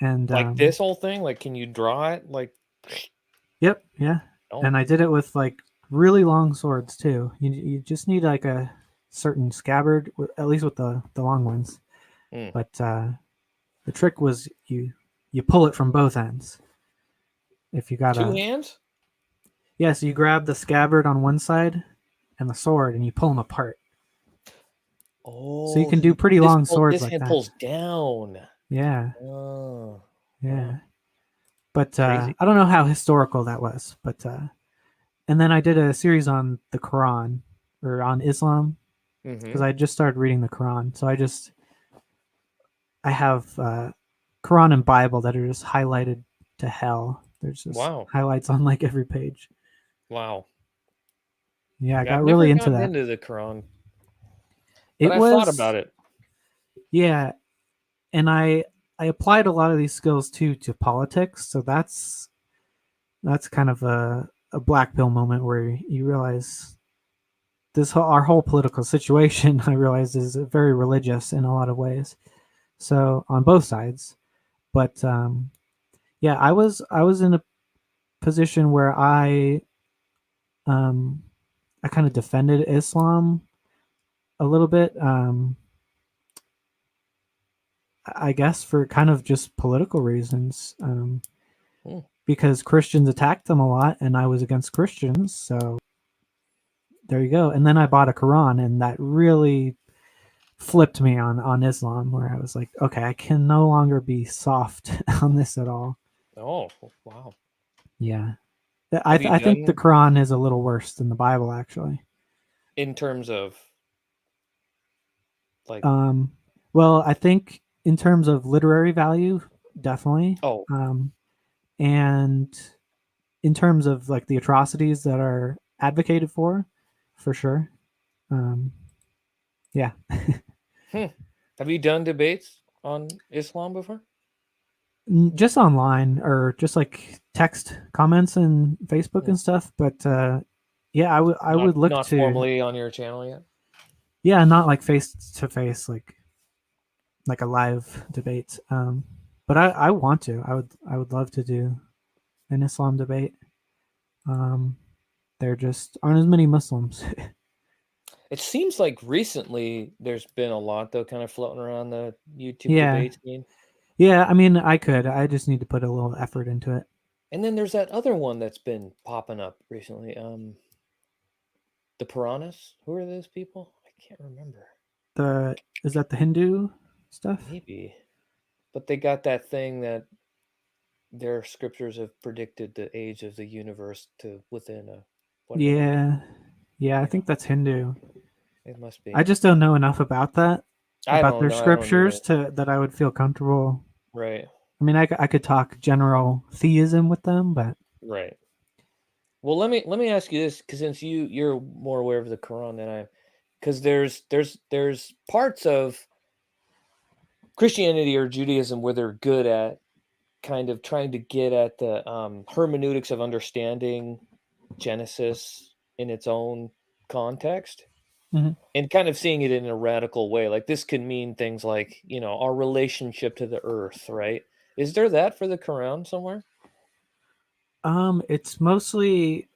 and like this whole thing, like can you draw it? Like, Yep, yeah, oh, and I did it with like really long swords too. You just need like a certain scabbard, at least with the long ones. mm. But the trick was you pull it from both ends. If you got Two a hands? yeah, so you grab the scabbard on one side and the sword, and you pull them apart. So you Oh, can do pretty long swords this like hand that. pulls down. Yeah, Oh, wow, yeah. But crazy. I don't know how historical that was. But and then I did a series on the Quran or on Islam because Mm-hmm. I just started reading the Quran. So I have Quran and Bible that are just highlighted to hell. There's just Wow, highlights on like every page. wow. Yeah, I Yeah, I've got never really into gotten that. into the Quran, but It I've thought was about it. yeah, and I applied a lot of these skills too to politics. So that's kind of a black pill moment where you realize our whole political situation I realize is very religious in a lot of ways. So on both sides, but yeah, I was in a position where um, I kind of defended Islam a little bit. I guess for kind of just political reasons, Hmm. because Christians attacked them a lot, and I was against Christians. So there you go. And then I bought a Quran, and that really flipped me on Islam, where I was like, okay, I can no longer be soft on this at all. Oh, wow. Yeah, Have you I think the done Quran is a little worse than the Bible, actually. in terms of like? Um, well, I think in terms of literary value, definitely, Oh, and in terms of like the atrocities that are advocated for sure. Um, yeah, hmm. Have you done debates on Islam before? just online or just like text comments and Facebook Hmm. and stuff. But yeah, I would look Not to formally on your channel yet. yeah, not like face to face like a live debate. But I want to. I would love to do an Islam debate. Um, there just aren't as many Muslims. It seems like recently there's been a lot though, kind of floating around the YouTube Yeah, debate scene. yeah. I mean, I could. I just need to put a little effort into it. And then there's that other one that's been popping up recently. The Piranhas. Who are those people? I can't remember. The is that the Hindu stuff? Maybe, but they got that thing that their scriptures have predicted the age of the universe to within a whatever. Yeah, yeah. I Yeah, think that's Hindu. it must I be. just don't know enough about that, I about don't their know. I don't scriptures either. to that I would feel comfortable. Right. I mean, I could talk general theism with them, but Right. Well, let me ask you this, because since you're more aware of the Quran than I am, because there's parts of Christianity or Judaism where they're good at kind of trying to get at the hermeneutics of understanding Genesis in its own context, Mhm. and kind of seeing it in a radical way. Like this can mean things like, our relationship to the earth, right? Is there that for the Quran somewhere? It's mostly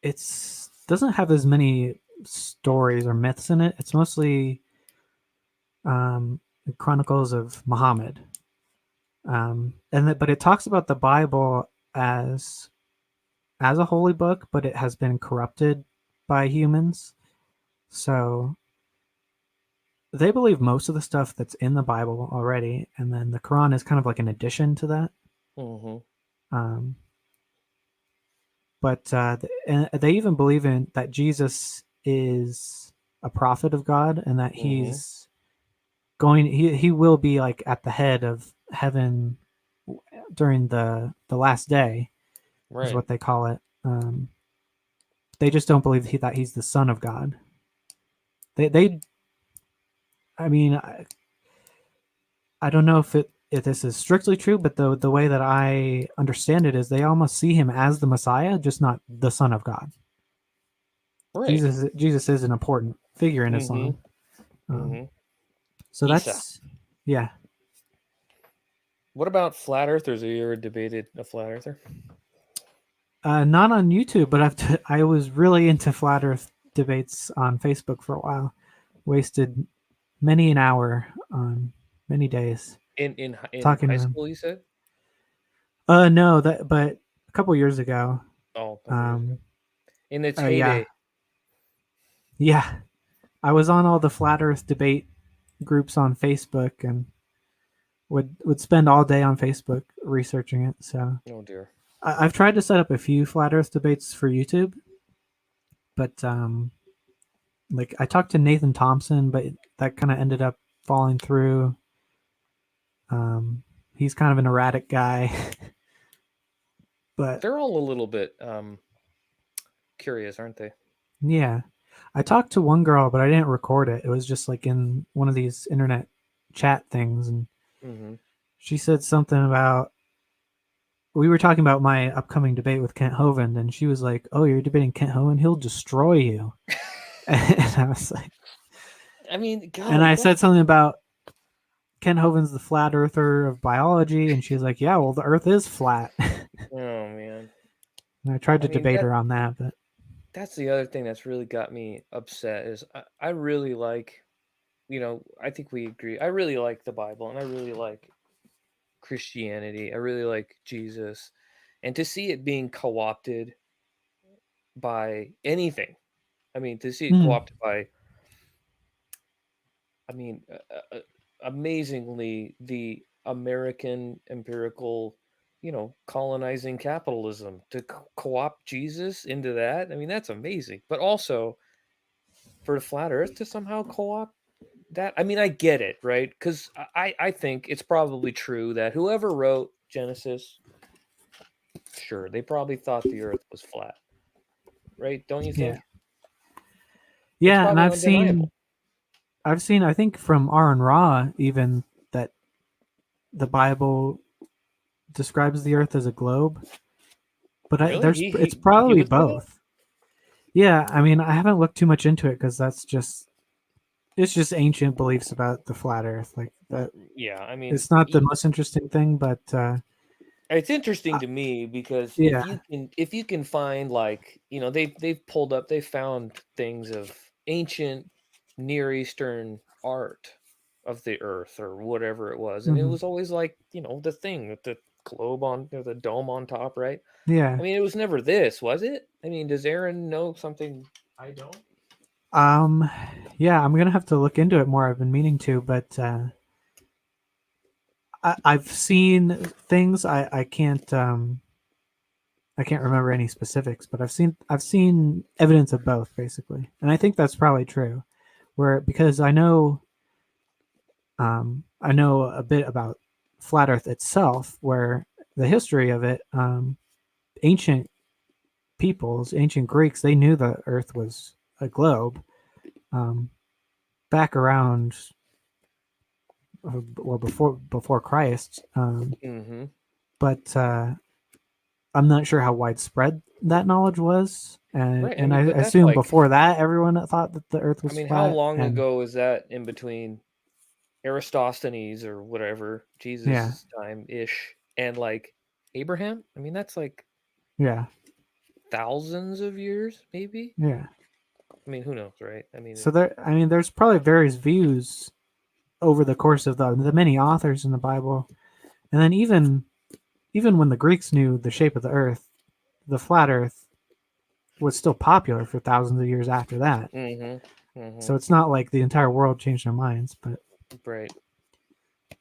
it's doesn't have as many stories or myths in it. It's mostly um, chronicles of Muhammad, but it talks about the Bible as a holy book, but it has been corrupted by humans. So they believe most of the stuff that's in the Bible already, and then the Quran is kind of like an addition to that. Mm-hmm. Um, but and they even believe in that Jesus is a prophet of God, and that Mm-hmm. he will be like at the head of heaven during the last day, is Right. what they call it. They just don't believe that he's the son of God. They I mean, I don't know if this is strictly true, but the way that I understand it is they almost see him as the Messiah, just not the Son of God. Right. Jesus is an important figure in Mm-hmm. Islam. Um, Mm-hmm. so Isa. that's yeah. What about flat earthers? Have you ever debated a flat earther? Not on YouTube, but I was really into flat Earth debates on Facebook for a while. Wasted many an hour on many days In talking high to them. school, you said? No, that but a couple years ago. Oh, a couple years ago. Um, In its yeah, heyday. yeah. I was on all the flat Earth debate groups on Facebook and would spend all day on Facebook researching it. So Oh dear. I've tried to set up a few flat Earth debates for YouTube, but like I talked to Nathan Thompson, but that kind of ended up falling through. He's kind of an erratic guy, but They're all a little bit curious, aren't they? yeah, I talked to one girl, but I didn't record it. It was just like in one of these internet chat things, and Mm-hmm. she said something about we were talking about my upcoming debate with Kent Hovind, and she was like, "Oh, you're debating Kent Hovind? He'll destroy you." And I was like, I mean, and golly, I what? said something about Kent Hovind's the flat earther of biology, and she was like, "Yeah, well, the Earth is flat." Oh man. And I tried I to mean debate her on that, but that's the other thing that's really got me upset is I really like, I think we agree. I really like the Bible and I really like Christianity. I really like Jesus. And to see it being co-opted by anything. I mean, to see it mm, co-opted by, I mean, amazingly, the American empirical, colonizing capitalism to co-opt Jesus into that. I mean, that's amazing. But also for the flat Earth to somehow co-opt that. I mean, I get it, right? Because I think it's probably true that whoever wrote Genesis, sure, they probably thought the Earth was flat, right? Don't you yeah, think? It's yeah, and probably undeniable. I've seen I think from Aaron Ra even that the Bible describes the Earth as a globe, but Really? it's He probably would say that? both. Yeah, I mean, I haven't looked too much into it because it's just ancient beliefs about the flat Earth. Like that, Yeah, I mean, it's not the most interesting thing, but it's interesting to me because yeah, if you can find like, they've pulled up, they found things of ancient Near Eastern art of the earth or whatever it was, and it hmm was always like, the thing with the globe on, the dome on top, right? I yeah. mean, it was never this, was it? I mean, does Aaron know something I don't? Um, yeah, I'm gonna have to look into it more. I've been meaning to, but I've seen things. I can't remember any specifics, but I've seen evidence of both basically, and I think that's probably true. Where because I know a bit about flat Earth itself, where the history of it, ancient peoples, ancient Greeks, they knew the Earth was a globe. Um, back around well, before Christ. Mm-hmm. But I'm not sure how widespread that knowledge was, Right. I and I mean, but that's assume like, before that everyone thought that the Earth I was mean, how flat. long And ago is that in between Aristophanes or whatever, yeah, Jesus' time ish, and like Abraham? I mean, that's like yeah, thousands of years, maybe. yeah. I mean, who knows, right? I mean, So there, I mean, there's probably various views over the course of the many authors in the Bible, and then even when the Greeks knew the shape of the Earth, the flat Earth was still popular for thousands of years after that. mm-hmm, mm-hmm, So it's not like the entire world changed their minds, but right.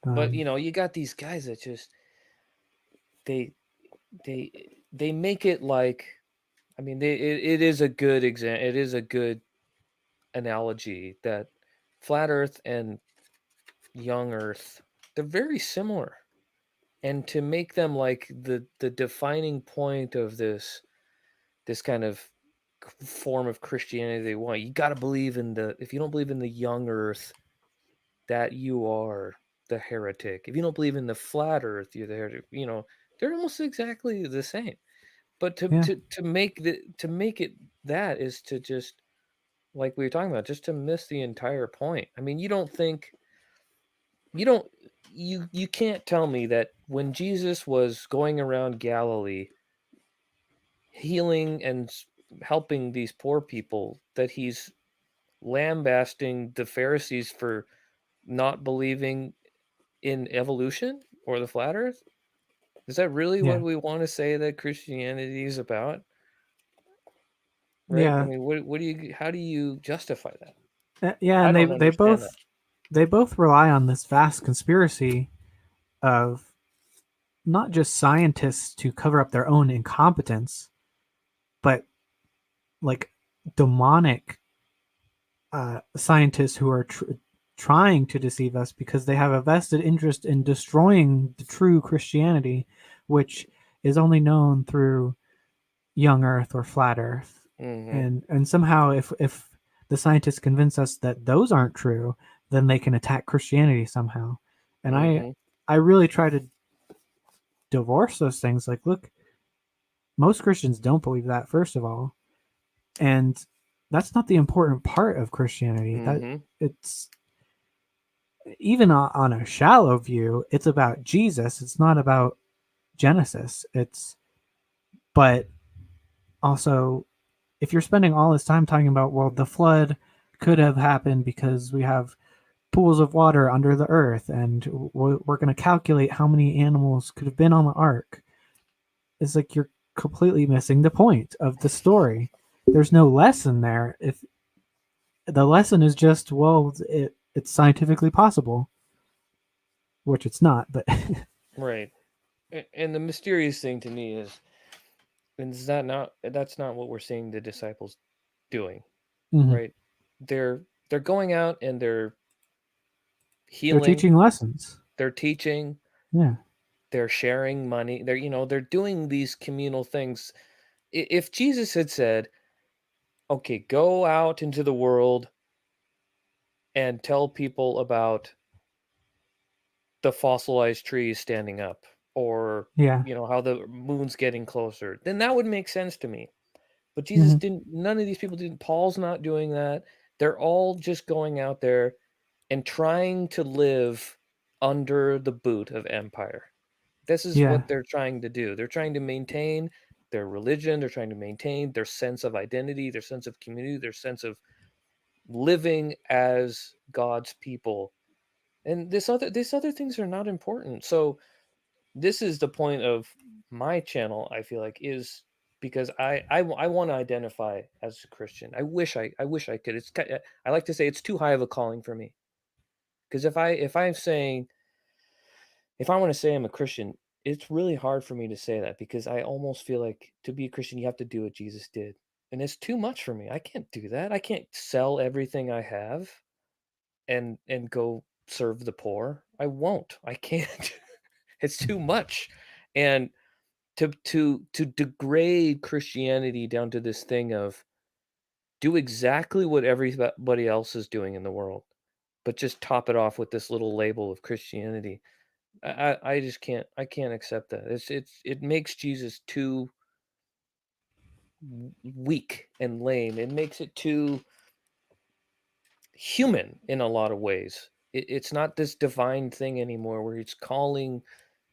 But um, you got these guys that just they they they make it like, I mean, it is a good example. It is a good analogy that flat Earth and young Earth, they're very similar, and to make them like the defining point of this kind of form of Christianity they want. You got to believe in the, if you don't believe in the young Earth, that you are the heretic. If you don't believe in the flat Earth, you're the heretic. They're almost exactly the same. But yeah, to make it, that is to just, like we were talking about, just to miss the entire point. I mean, you don't you can't tell me that when Jesus was going around Galilee healing and helping these poor people, that he's lambasting the Pharisees for not believing in evolution or the flat earth? Is that really what yeah, we want to say that Christianity is about? Right? I yeah, mean, what do you, how do you justify that? yeah. I And don't understand that. they both rely on this vast conspiracy of not just scientists to cover up their own incompetence, but like demonic scientists who are trying to deceive us because they have a vested interest in destroying the true Christianity, which is only known through young Earth or flat Earth. Mhm. And somehow, if the scientists convince us that those aren't true, then they can attack Christianity somehow. And Mhm. I really try to divorce those things. Like, look, most Christians don't believe that, first of all, and that's not the important part of Christianity. That Mhm. it's even on a shallow view, it's about Jesus. It's not about Genesis. It's but also if you're spending all this time talking about, well, the flood could have happened because we have pools of water under the earth and we're going to calculate how many animals could have been on the ark, it's like you're completely missing the point of the story. There's no lesson there. If the lesson is just, well, it's scientifically possible, which it's not, but Right. And the mysterious thing to me is that not, that's not what we're seeing the disciples doing, mhm. right? They're going out and they're They're healing, teaching lessons. they're teaching, Yeah, they're sharing money. They're doing these communal things. If Jesus had said, "Okay, go out into the world and tell people about the fossilized trees standing up, or yeah, how the moon's getting closer," then that would make sense to me. But Jesus hmm, didn't, none of these people didn't. Paul's not doing that. They're all just going out there and trying to live under the boot of empire. This is yeah, what they're trying to do. They're trying to maintain their religion, they're trying to maintain their sense of identity, their sense of community, their sense of living as God's people. And these other things are not important. So this is the point of my channel, I feel like, is because I want to identify as a Christian. I wish I could. I like to say it's too high of a calling for me. Because if I want to say I'm a Christian, it's really hard for me to say that, because I almost feel like to be a Christian you have to do what Jesus did. And it's too much for me. I can't do that. I can't sell everything I have and go serve the poor. I won't. I can't. It's too much. And to degrade Christianity down to this thing of do exactly what everybody else is doing in the world. but just top it off with this little label of Christianity. I just can't accept that. It makes Jesus too weak and lame. It makes it too human in a lot of ways. It's not this divine thing anymore where he's calling.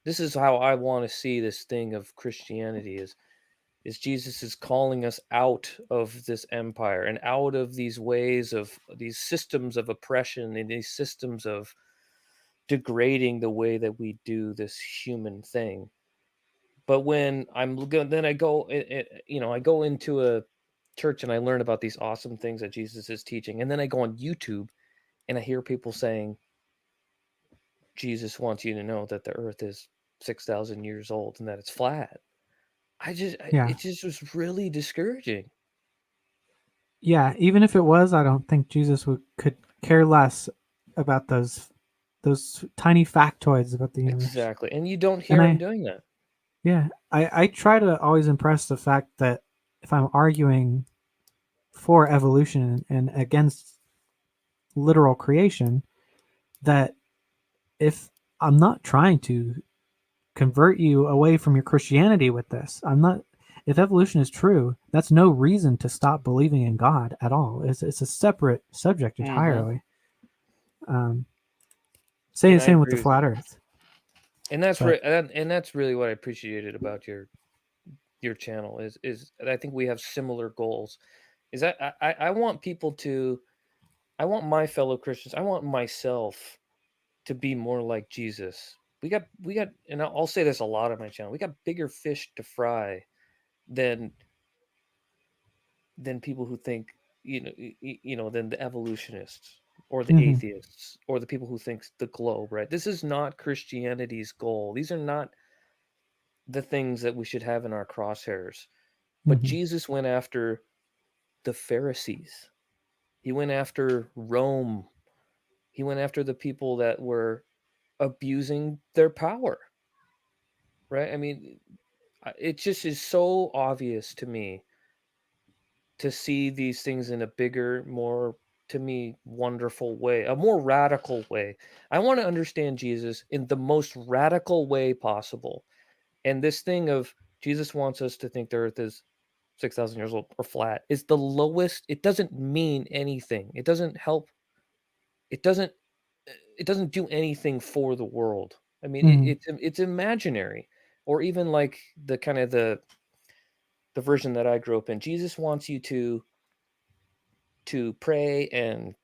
This is how I want to see this thing of Christianity is Jesus is calling us out of this empire and out of these ways of these systems of oppression and these systems of degrading the way that we do this human thing. But when then I go, I go into a church and I learn about these awesome things that Jesus is teaching, and then I go on YouTube and I hear people saying Jesus wants you to know that the Earth is 6,000 years old and that it's flat. Yeah. It just was really discouraging. Yeah, even if it was, I don't think Jesus could care less about those tiny factoids about the universe. Exactly, and you don't And hear him doing that. I try to always impress the fact that if I'm arguing for evolution and against literal creation, that if I'm not trying to convert you away from your Christianity with this, I'm not. If evolution is true, that's no reason to stop believing in God at all. It's a separate subject Hmm. entirely. Um, And I same with the agree with you. flat Earth. And that's But and that's really what I appreciated about your channel is I think we have similar goals. Is that I want people to I want my fellow Christians, I want myself to be more like Jesus. We got and I'll say this a lot on my channel. We got bigger fish to fry than people who think, than the evolutionists or the mm-hmm, atheists or the people who think the globe, right? This is not Christianity's goal. These are not the things that we should have in our crosshairs. But mm-hmm, Jesus went after the Pharisees. He went after Rome. He went after the people that were abusing their power, right? I mean, it just is so obvious to me to see these things in a bigger, more, to me, wonderful way, a more radical way. I want to understand Jesus in the most radical way possible. And this thing of Jesus wants us to think the earth is 6,000 years old or flat is the lowest. It doesn't mean anything. It doesn't help. It doesn't it doesn't do anything for the world. I mean, mm-hmm. it's imaginary, or even like the kind of the version that I grew up in. Jesus wants you to pray and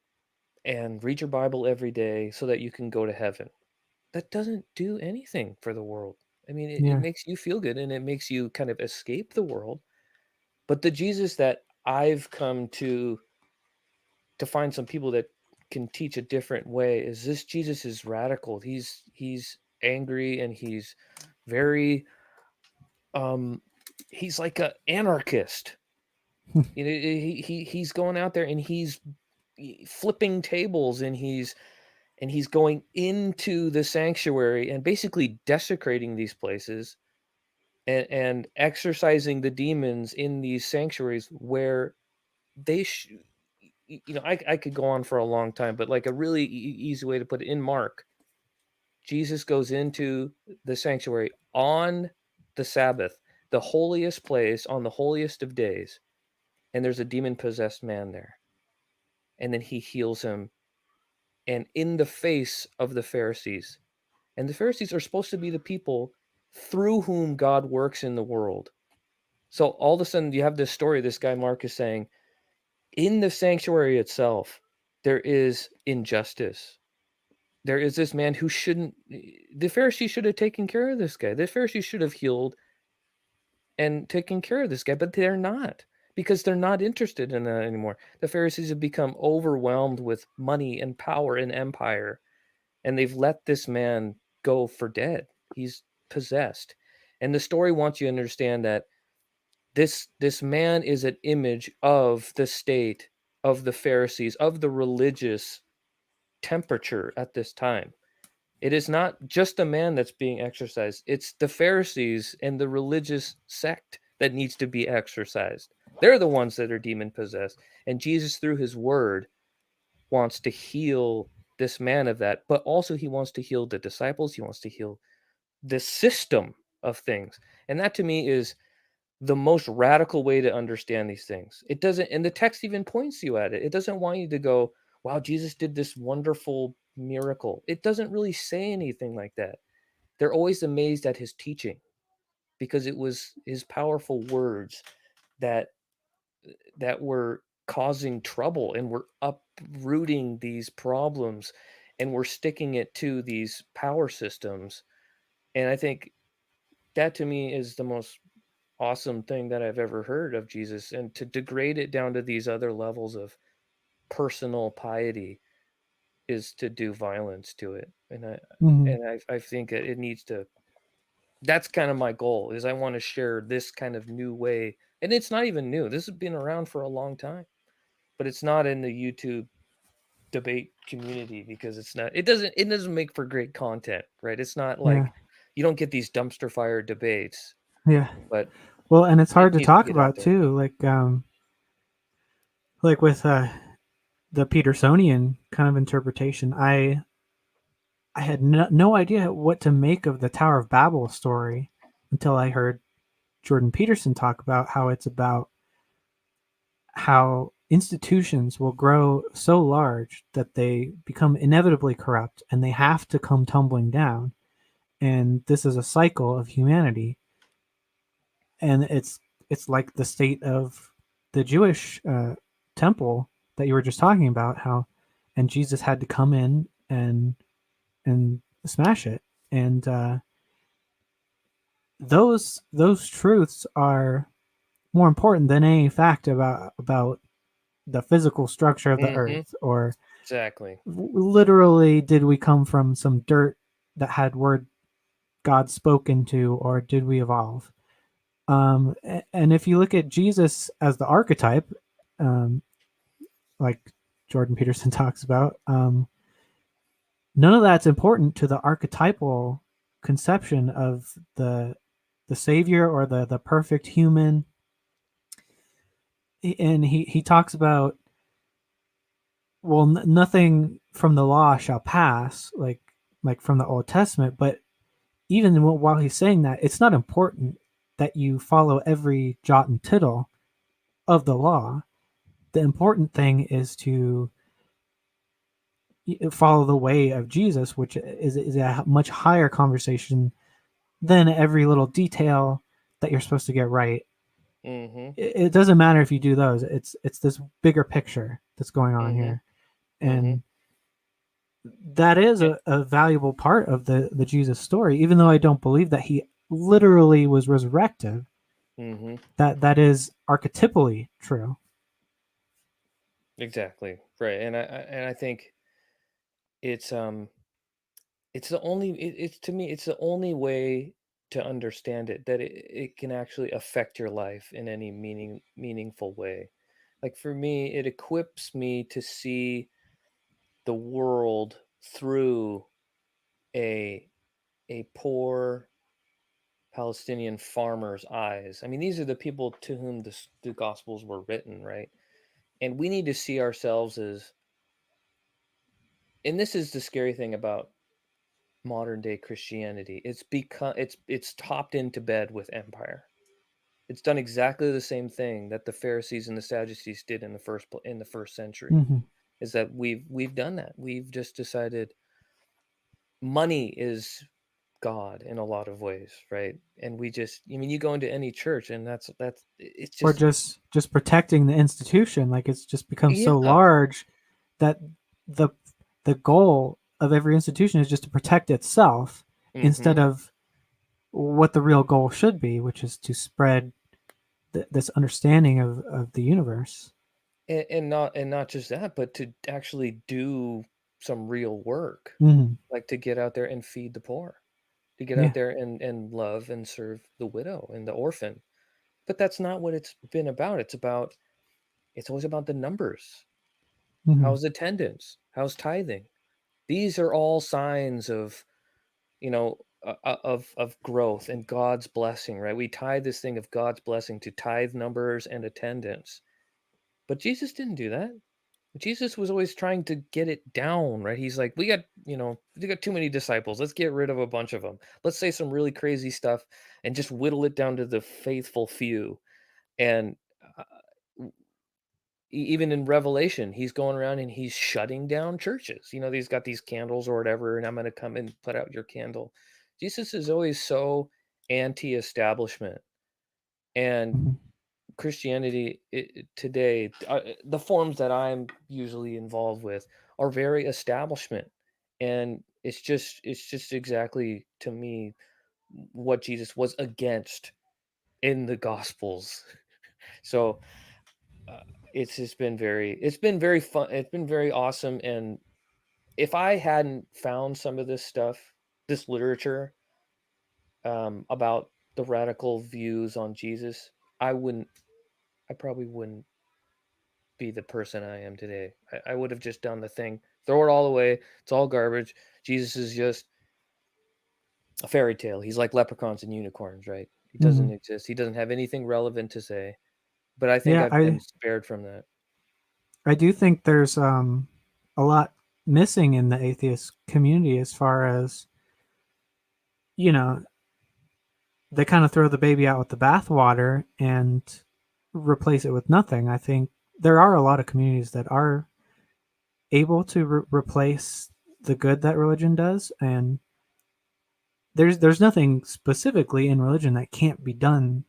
read your Bible every day so that you can go to heaven. That doesn't do anything for the world. I mean, it Yeah. makes you feel good and it makes you kind of escape the world. But the Jesus that I've come to find some people that can teach a different way is this Jesus is radical. He's angry and he's very um he's like a anarchist. He's going out there and he's flipping tables and he's going into the sanctuary and basically desecrating these places and exorcising the demons in these sanctuaries where they I could go on for a long time, but like a really easy way to put it, in Mark, Jesus goes into the sanctuary on the Sabbath, the holiest place on the holiest of days, and there's a demon possessed man there. And then he heals him, and in the face of the Pharisees. And the Pharisees are supposed to be the people through whom God works in the world. So all of a sudden, you have this story. This guy, Mark, is saying, in the sanctuary itself, there is injustice. There is this man who shouldn't, the Pharisees should have taken care of this guy. The Pharisees should have healed and taken care of this guy, but they're not because they're not interested in that anymore. The Pharisees have become overwhelmed with money and power and empire, and they've let this man go for dead. He's possessed. And the story wants you to understand that this man is an image of the state, of the Pharisees, of the religious temperature at this time. It is not just a man that's being exorcised, it's the Pharisees and the religious sect that needs to be exorcised. They're the ones that are demon possessed. And Jesus, through his word, wants to heal this man of that, but also he wants to heal the disciples. He wants to heal the system of things. And that to me is the most radical way to understand these things. It doesn't, and the text even points you at it. It doesn't want you to go, wow, Jesus did this wonderful miracle. It doesn't really say anything like that. They're always amazed at his teaching because it was his powerful words that were causing trouble and were uprooting these problems and we're sticking it to these power systems. And I think that to me is the most awesome thing that I've ever heard of Jesus. And to degrade it down to these other levels of personal piety is to do violence to it. And Mhm. I think it needs to. That's kind of my goal. Is I want to share this kind of new way, and it's not even new. This has been around for a long time, but it's not in the YouTube debate community because it doesn't make for great content, right? It's not Yeah. like you don't get these dumpster fire debates, Yeah. but Well, and it's it hard to needs to talk get out about there. too, like with the Petersonian kind of interpretation. I had no idea what to make of the Tower of Babel story until I heard Jordan Peterson talk about how it's about how institutions will grow so large that they become inevitably corrupt and they have to come tumbling down. And this is a cycle of humanity. And it's like the state of the Jewish temple that you were just talking about, how and Jesus had to come in and smash it. And those truths are more important than any fact about the physical structure of the Mm-hmm. earth, or Exactly. literally did we come from some dirt that had word God spoken to, or did we evolve? And if you look at Jesus as the archetype, um, like Jordan Peterson talks about, none of that's important to the archetypal conception of the savior or the perfect human. And he talks about, well, nothing from the law shall pass, like from the Old Testament. But even while he's saying that, it's not important that you follow every jot and tittle of the law. The important thing is to follow the way of Jesus, which is a much higher conversation than every little detail that you're supposed to get right. Mm-hmm. It doesn't matter if you do those. It's this bigger picture that's going on Mm-hmm. here, Mm-hmm. and that is Eh, a valuable part of the Jesus story. Even though I don't believe that he literally was resurrected, mm-hmm. that is archetypally true. Exactly. Right. And I think it's it's the only it's to me it's the only way to understand it that it can actually affect your life in any meaningful way. Like for me, it equips me to see the world through a poor Palestinian farmer's eyes. I mean, these are the people to whom the Gospels were written, right? And we need to see ourselves as, and this is the scary thing about modern day Christianity. It's topped into bed with empire. It's done exactly the same thing that the Pharisees and the Sadducees did in the first century. Mm-hmm. Is that we've done that. We've just decided money is God in a lot of ways, right? And we just, I mean, you go into any church and that's it's Or just, just protecting the institution, like it's just become so yeah. large that the the goal of every institution is just to protect itself Mm-hmm. instead of what the real goal should be, which is to spread this understanding of the universe. And not just that, but to actually do some real work, Mm-hmm. like to get out there and feed the poor, to get out Yeah. there and love and serve the widow and the orphan. But that's not what it's been about. It's always about the numbers. Mm-hmm. How's attendance? How's tithing? These are all signs of, of growth and God's blessing, right? We tie this thing of God's blessing to tithe numbers and attendance. But Jesus didn't do that. Jesus was always trying to get it down, right? He's like, we got too many disciples. Let's get rid of a bunch of them. Let's say some really crazy stuff and just whittle it down to the faithful few. And uh, even in Revelation, he's going around and he's shutting down churches. He's got these candles or whatever, and I'm going to come and put out your candle. Jesus is always so anti-establishment, and Mhm. Christianity today, the forms that I'm usually involved with are very establishment, and it's just exactly to me what Jesus was against in the Gospels. So uh, it's been very fun. It's been very awesome, and if I hadn't found some of this stuff, this literature about the radical views on Jesus, I wouldn't. I probably wouldn't be the person I am today. I would have just done the thing, throw it all away. It's all garbage. Jesus is just a fairy tale. He's like leprechauns and unicorns, right? He doesn't Mhm. exist. He doesn't have anything relevant to say. But I think Yeah, I've been spared from that. I do think there's a lot missing in the atheist community as far as, you know, they kind of throw the baby out with the bathwater and replace it with nothing. I think there are a lot of communities that are able to replace the good that religion does, and there's nothing specifically in religion that can't be done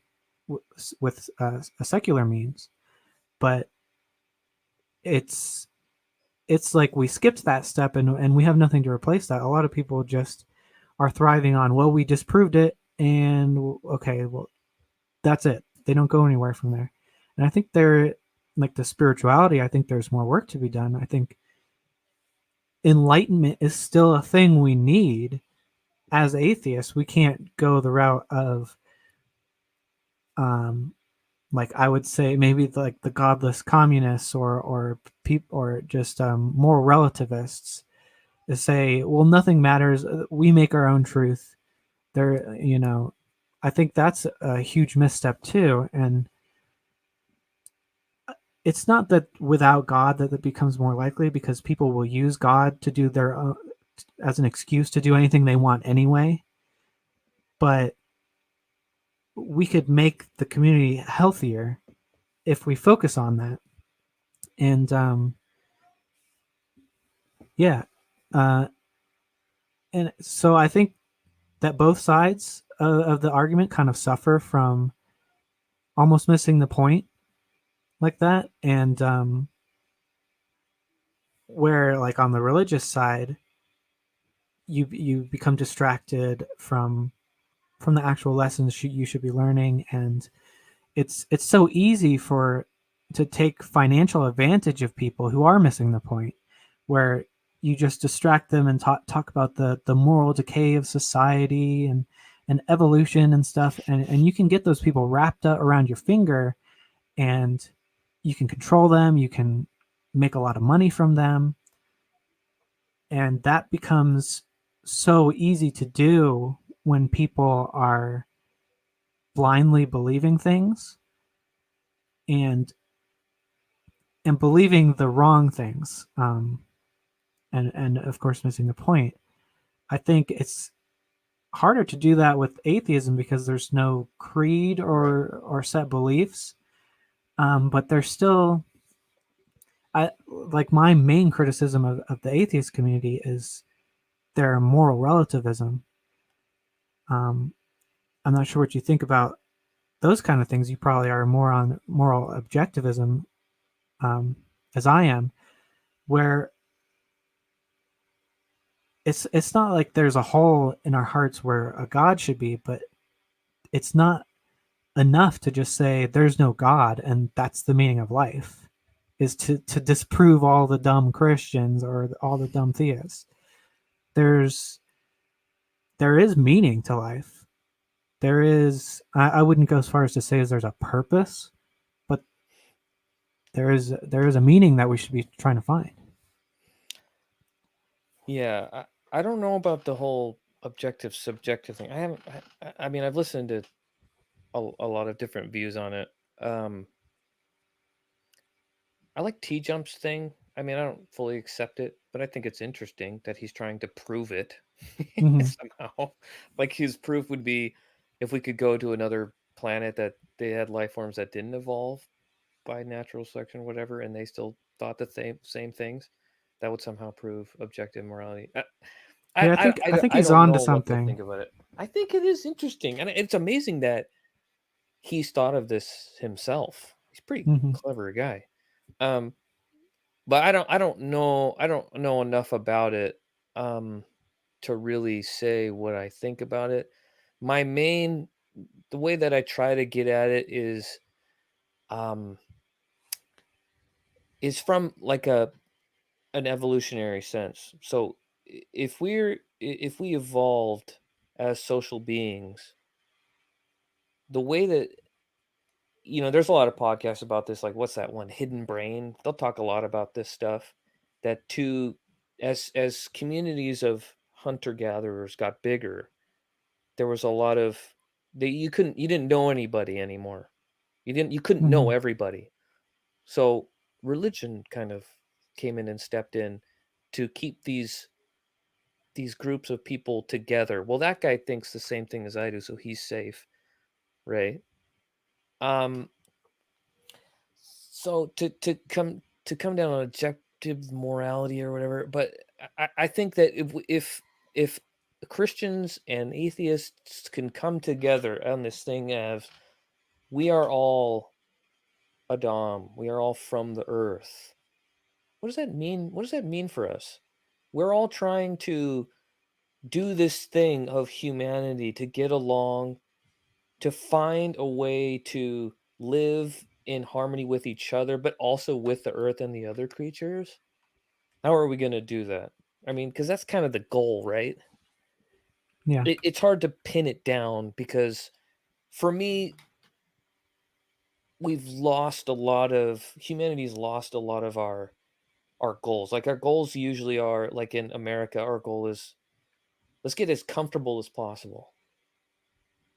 with a secular means, but it's it's like we skipped that step, and we have nothing to replace that. A lot of people just are thriving on, well, we disproved it, and okay, well, that's it. They don't go anywhere from there. And I think there, like the spirituality, I think there's more work to be done. I think enlightenment is still a thing we need as atheists. We can't go the route of, um, like I would say, maybe like the godless communists or people or just moral relativists to say, well, nothing matters. We make our own truth. There, I think that's a huge misstep too. And it's not that without God that it becomes more likely, because people will use God to do their own, as an excuse to do anything they want anyway. But we could make the community healthier if we focus on that. And yeah, uh, and so I think that both sides of the argument kind of suffer from almost missing the point like that. And where like on the religious side, you become distracted from the actual lessons you should be learning, and it's so easy for to take financial advantage of people who are missing the point, where you just distract them and talk about the moral decay of society and evolution and stuff, and you can get those people wrapped up around your finger, and you can control them, you can make a lot of money from them, and that becomes so easy to do when people are blindly believing things and believing the wrong things, and of course missing the point. I think it's harder to do that with atheism because there's no creed or set beliefs, but there's still, I like my main criticism of the atheist community is their moral relativism. um, I'm not sure what you think about those kind of things. You probably are more on moral objectivism, um, as I am, where it's not like there's a hole in our hearts where a God should be, but it's not enough to just say there's no God and that's the meaning of life. Is to disprove all the dumb Christians or all the dumb theists. There's there is meaning to life. There is, I wouldn't go as far as to say as there's a purpose, but there is a meaning that we should be trying to find. Yeah, I don't know about the whole objective subjective thing. I haven't. I mean, I've listened to a lot of different views on it. Um, I like T Jump's thing. I mean, I don't fully accept it, but I think it's interesting that he's trying to prove it Hmm. somehow. Like his proof would be if we could go to another planet that they had life forms that didn't evolve by natural selection or whatever, and they still thought the same things, that would somehow prove objective morality. Yeah, I think I he's don't on to know what to something. think about it. I think it is interesting, and it's amazing that he's thought of this himself. He's a pretty Hmm. clever guy. Um, but I don't know enough about it um, to really say what I think about it. My main the way that I try to get at it um, is from like a an evolutionary sense. So if we evolved as social beings, the way that there's a lot of podcasts about this, like what's that one, Hidden Brain? They'll talk a lot about this stuff. That as communities of hunter gatherers got bigger, there was a lot of that you didn't know anybody anymore. You couldn't know Hmm. everybody. So religion kind of came in and stepped in to keep these groups of people together. Well, that guy thinks the same thing as I do, so he's safe, right? Um, so to come down on objective morality or whatever, but I think that if Christians and atheists can come together on this thing as we are all Adam, we are all from the earth. What does that mean? What does that mean for us? We're all trying to do this thing of humanity to get along, to find a way to live in harmony with each other, but also with the earth and the other creatures. How are we going to do that? I mean, because that's kind of the goal, right? Yeah. It's hard to pin it down because for me, humanity's lost a lot of our goals. Like our goals usually are like in America, our goal is let's get as comfortable as possible.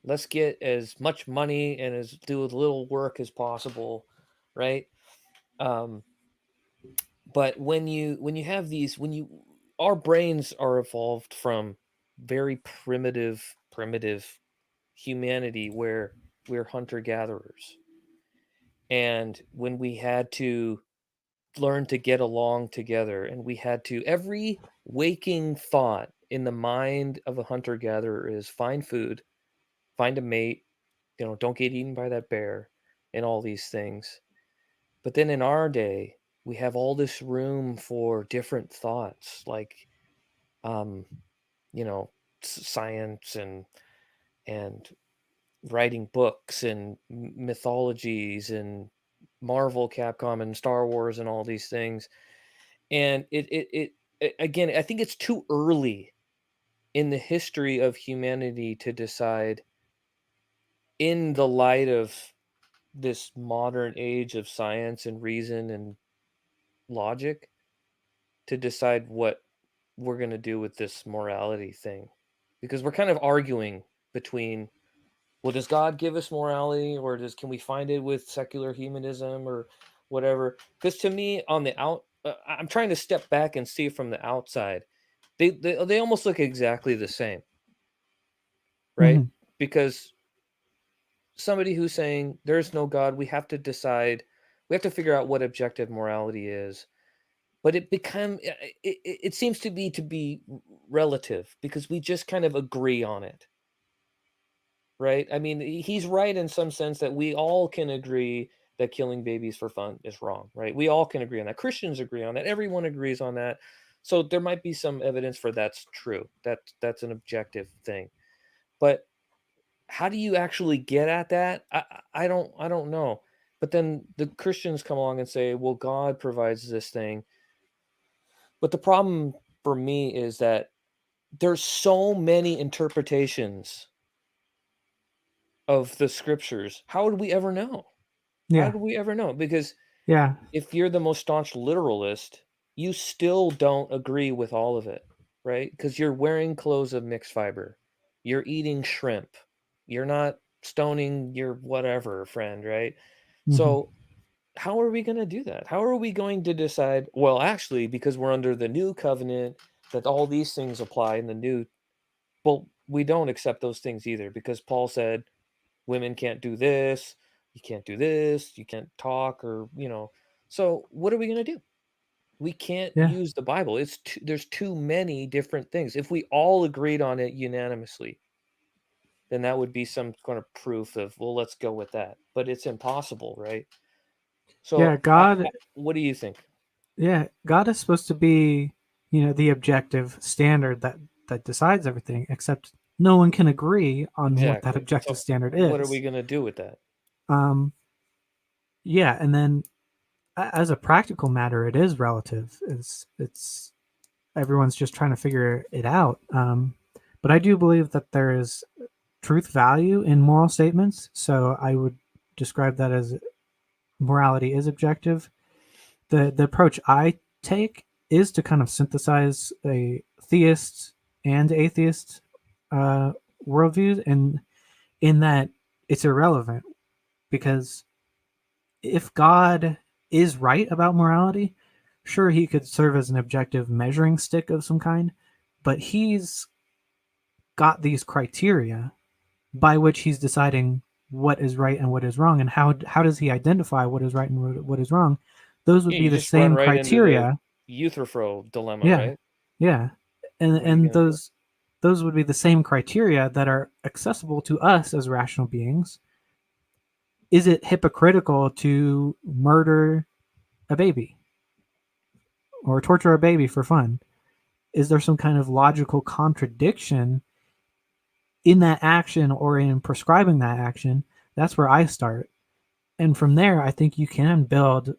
Let's get as much money and as do as little work as possible, right? Um, but when you have these when you our brains are evolved from very primitive humanity where we're hunter gatherers, and when we had to learn to get along together, and we had to every waking thought in the mind of a hunter gatherer is find food, find a mate, don't get eaten by that bear, and all these things. But then in our day, we have all this room for different thoughts, like um, you know, science and writing books and mythologies and Marvel, Capcom, and Star Wars and all these things. And again, I think it's too early in the history of humanity to decide in the light of this modern age of science and reason and logic to decide what we're going to do with this morality thing, because we're kind of arguing between, well, does God give us morality, or can we find it with secular humanism or whatever? Because to me, I'm trying to step back and see from the outside. They almost look exactly the same, right? Hmm. Because somebody who's saying there's no God, we have to figure out what objective morality is. But it seems to be relative because we just kind of agree on it, right? I mean, he's right in some sense that we all can agree that killing babies for fun is wrong, right? We all can agree on that. Christians agree on that. Everyone agrees on that. So there might be some evidence for that's true. That's an objective thing. But how do you actually get at that? I don't know. But then the Christians come along and say, well, God provides this thing. But the problem for me is that there's so many interpretations of the scriptures. How would we ever know? How Yeah. do we ever know? Because Yeah. if you're the most staunch literalist, you still don't agree with all of it, right? Because you're wearing clothes of mixed fiber. You're eating shrimp. You're not stoning your whatever friend, right? Hmm. So how are we going to do that? How are we going to decide, well, actually, because we're under the new covenant, that all these things apply in the new? Well, we don't accept those things either, because Paul said women can't do this, you can't do this, you can't talk, or, so what are we going to do? We can't Yeah. use the Bible. There's too many different things. If we all agreed on it unanimously, then that would be some kind of proof of, well, let's go with that. But it's impossible, right? Yeah, So, God, what do you think? yeah, God is supposed to be, the objective standard that decides everything, except no one can agree on what that Exactly. objective So, standard what are we is. going to do with that? Um, yeah, and then as a practical matter, it is relative. It's everyone's just trying to figure it out. But I do believe that there is truth value in moral statements. So I would describe that as morality is objective. The approach I take is to kind of synthesize a theist and atheist uh, worldviews, and in that it's irrelevant because if God is right about morality, sure, he could serve as an objective measuring stick of some kind, but he's got these criteria by which he's deciding what is right and what is wrong, and how does he identify what is right and what is wrong? Those would Yeah, be you the just run same right into the criteria. Euthyphro dilemma, Yeah, right? yeah, and What are you and going to do? those would be the same criteria that are accessible to us as rational beings. Is it hypocritical to murder a baby or torture a baby for fun? Is there some kind of logical contradiction in that action or in prescribing that action? That's where I start. And from there, I think you can build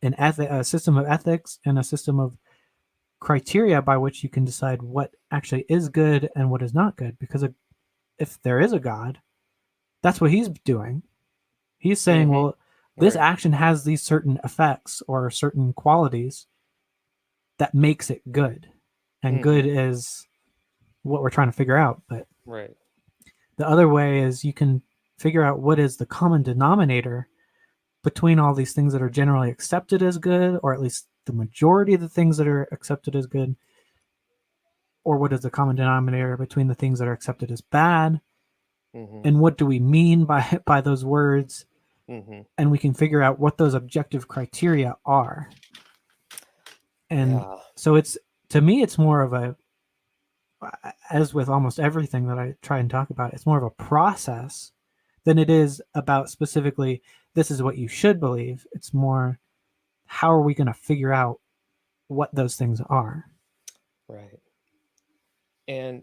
a system of ethics and a system of criteria by which you can decide what actually is good and what is not good. Because if there is a God, that's what he's doing. He's saying, Mm-hmm. well, this Right. action has these certain effects or certain qualities that makes it good. And Mm-hmm. good is what we're trying to figure out. But Right. the other way is you can figure out what is the common denominator between all these things that are generally accepted as good, or at least the majority of the things that are accepted as good, or what is the common denominator between the things that are accepted as bad, Mm-hmm. and what do we mean by those words, Mm-hmm. and we can figure out what those objective criteria are. And Yeah. so it's to me it's more of a, as with almost everything that I try and talk about, it's more of a process than it is about specifically this is what you should believe. It's more how are we going to figure out what those things are. Right. And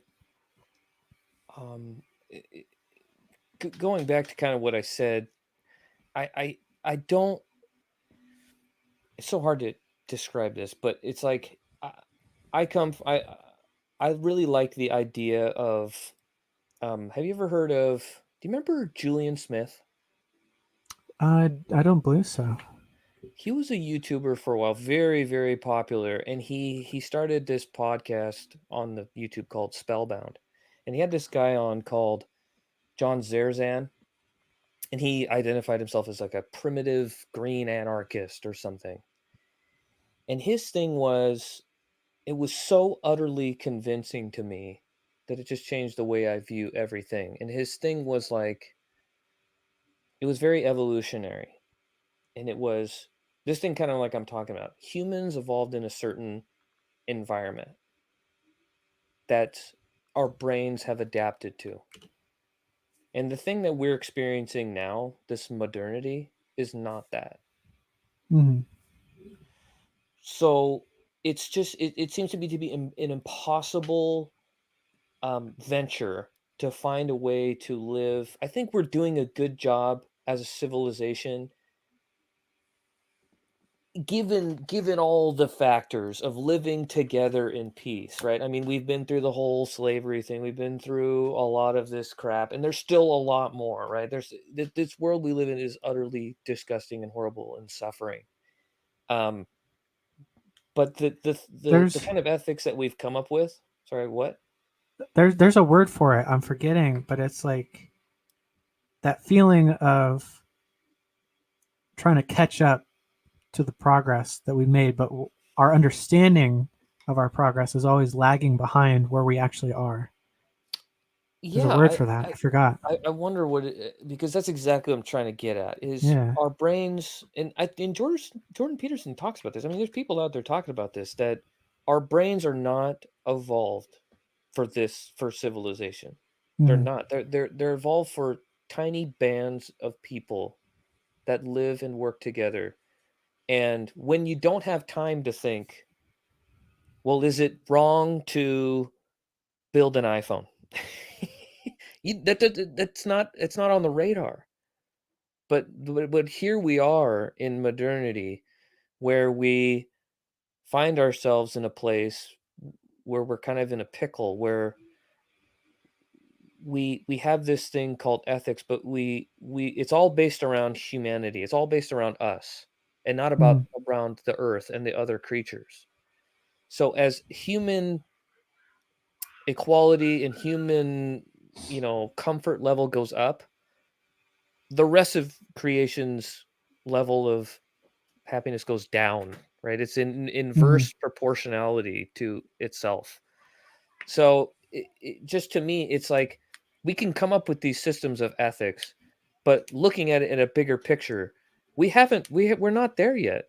um, i- i- going back to kind of what I said, I don't. It's so hard to describe this, but it's like I come. I really like the idea of. Have you ever heard of? Do you remember Julian Smith? I don't believe so. He was a YouTuber for a while, very very popular, and he started this podcast on the YouTube called Spellbound, and he had this guy on called John Zerzan, and he identified himself as like a primitive green anarchist or something. And his thing was, it was so utterly convincing to me that it just changed the way I view everything. And his thing was like, it was very evolutionary. And it was this thing kind of like I'm talking about. Humans evolved in a certain environment that our brains have adapted to. And the thing that we're experiencing now, this modernity, is not that. Mm-hmm. So it's just it seems to be an impossible venture to find a way to live. I think we're doing a good job as a civilization, given all the factors of living together in peace, right? I mean, we've been through the whole slavery thing. We've been through a lot of this crap, and there's still a lot more, right? This world we live in is utterly disgusting and horrible and suffering. Um, but the There's kind of ethics that we've come up with. Sorry, what? there's a word for it. I'm forgetting, but it's like that feeling of trying to catch up to the progress that we made, but our understanding of our progress is always lagging behind where we actually are. There's a Yeah, word for that. I forgot. I wonder what because that's exactly what I'm trying to get at is Yeah. our brains, and Jordan Peterson talks about this. I mean, there's people out there talking about this, that our brains are not evolved for civilization. They're Mm, not. They're evolved for tiny bands of people that live and work together. And when you don't have time to think, well, is it wrong to build an iPhone? That's not, it's not on the radar. But here we are in modernity, where we find ourselves in a place where we're kind of in a pickle, where we have this thing called ethics, but we it's all based around humanity. It's all based around us, and not about mm, around the earth and the other creatures. So as human equality and human, comfort level goes up, the rest of creation's level of happiness goes down, right? It's in mm, inverse proportionality to itself. So just to me, it's like we can come up with these systems of ethics, but looking at it in a bigger picture, we're not there yet,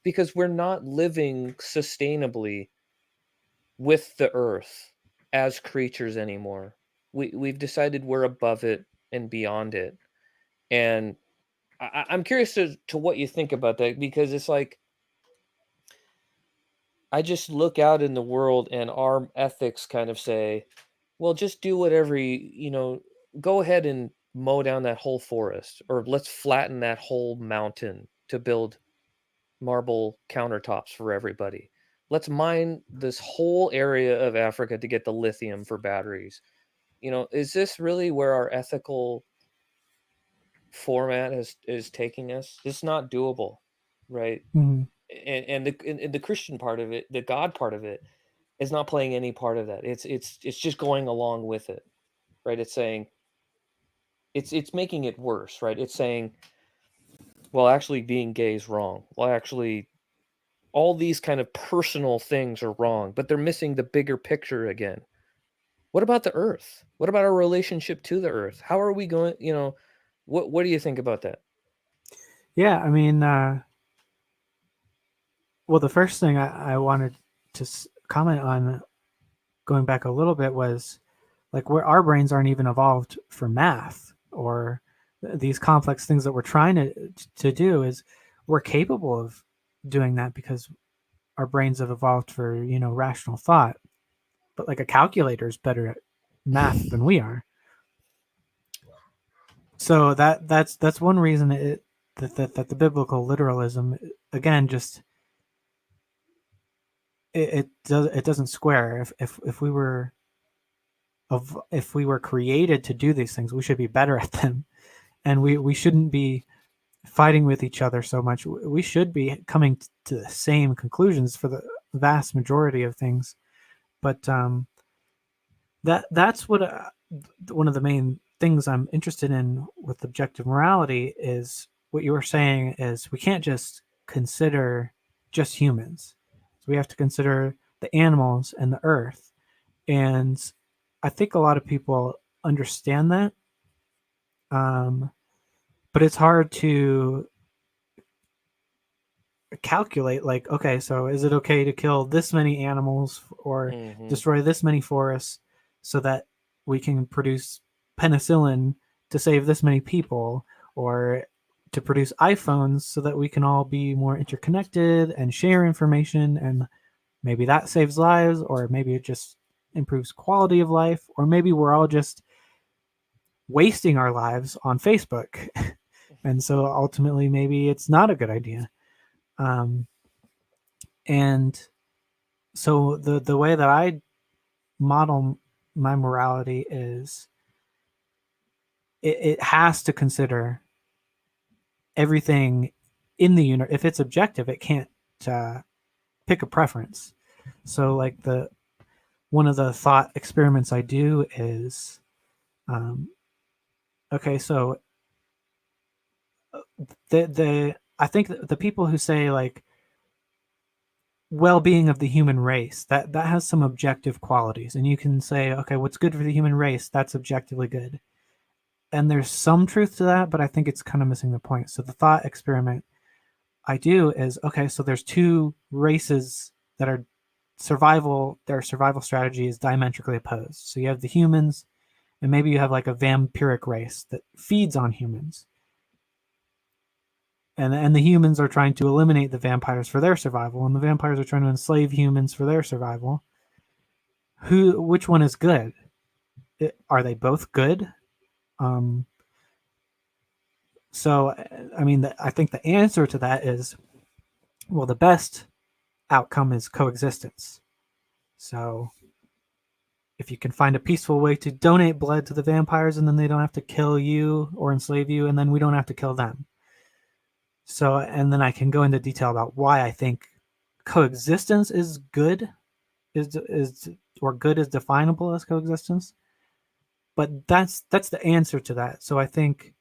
because we're not living sustainably with the earth as creatures anymore. We've decided we're above it and beyond it. And I'm curious to what you think about that, because it's like I just look out in the world and our ethics kind of say, well, just do whatever go ahead and mow down that whole forest, or let's flatten that whole mountain to build marble countertops for everybody. Let's mine this whole area of Africa to get the lithium for batteries. Is this really where our ethical format is taking us? It's not doable, right? mm. And the Christian part of it, the God part of it, is not playing any part of that. It's just going along with it, right? It's saying it's making it worse, right? It's saying, well, actually being gay is wrong. Well, actually all these kind of personal things are wrong, but they're missing the bigger picture again. What about the earth? What about our relationship to the earth? How are we going, what do you think about that? Yeah, I mean, well, the first thing I wanted to comment on, going back a little bit, was like where our brains aren't even evolved for math or these complex things that we're trying to do. Is we're capable of doing that because our brains have evolved for rational thought. But like a calculator is better at math than we are. So that's one reason that the biblical literalism, again, just it doesn't square. If we were created to do these things, we should be better at them, and we shouldn't be fighting with each other so much. We should be coming to the same conclusions for the vast majority of things. But that's what one of the main things I'm interested in with objective morality is what you were saying is we can't just consider just humans. So we have to consider the animals and the earth. And I think a lot of people understand that. Um, but it's hard to calculate, like, okay, so is it okay to kill this many animals or Hmm. destroy this many forests so that we can produce penicillin to save this many people, or to produce iPhones so that we can all be more interconnected and share information, and maybe that saves lives, or maybe it just improves quality of life, or maybe we're all just wasting our lives on Facebook. And so ultimately maybe it's not a good idea. um, and so the way that I model my morality is it has to consider everything in the universe. If it's objective, it can't uh, pick a preference. So like the one of the thought experiments I do is, um, okay, so I think the people who say like well-being of the human race, that has some objective qualities, and you can say, okay, what's good for the human race, that's objectively good, and there's some truth to that, but I think it's kind of missing the point. So the thought experiment I do is, okay, so there's two races that are their survival strategy is diametrically opposed. So you have the humans, and maybe you have like a vampiric race that feeds on humans, and the humans are trying to eliminate the vampires for their survival, and the vampires are trying to enslave humans for their survival. Which one is good? Are they both good? Um, so, I mean, I think the answer to that is, well, the best outcome is coexistence. So, if you can find a peaceful way to donate blood to the vampires, and then they don't have to kill you or enslave you, and then we don't have to kill them. So, and then I can go into detail about why I think coexistence is good, is or good is definable as coexistence. But that's the answer to that. So I think,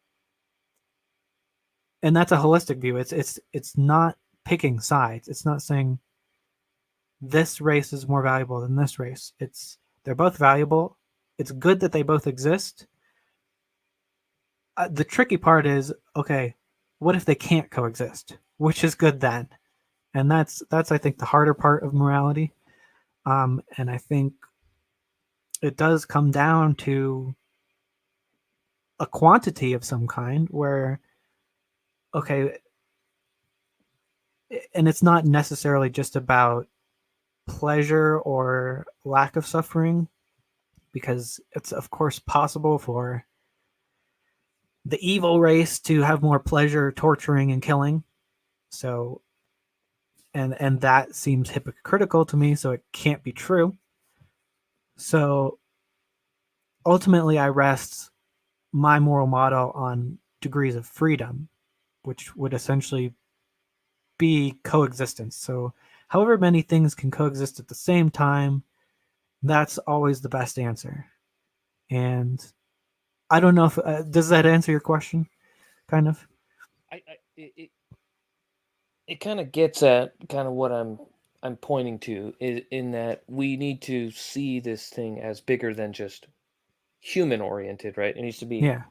and that's a holistic view. It's not picking sides. It's not saying this race is more valuable than this race. They're both valuable. It's good that they both exist. The tricky part is, okay, what if they can't coexist? Which is good then? And that's I think the harder part of morality. And I think it does come down to a quantity of some kind where, okay, and it's not necessarily just about pleasure or lack of suffering, because it's of course possible for the evil race to have more pleasure torturing and killing. So, and that seems hypocritical to me, so it can't be true. So ultimately I rest my moral model on degrees of freedom, which would essentially be coexistence. So however many things can coexist at the same time, that's always the best answer. And I don't know if does that answer your question, kind of. It kind of gets at kind of what I'm pointing to, in that we need to see this thing as bigger than just human oriented, right? It needs to be Yeah,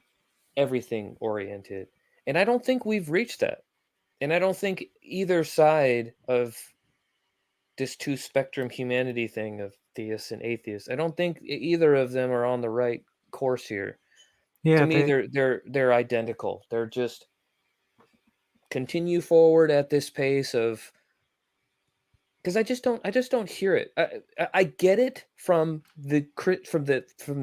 everything oriented. And I don't think we've reached that. And I don't think either side of this two spectrum humanity thing of theists and atheists, I don't think either of them are on the right course here. To yeah, me, they're identical. They're just continue forward at this pace of, because I just don't hear it. I get it from the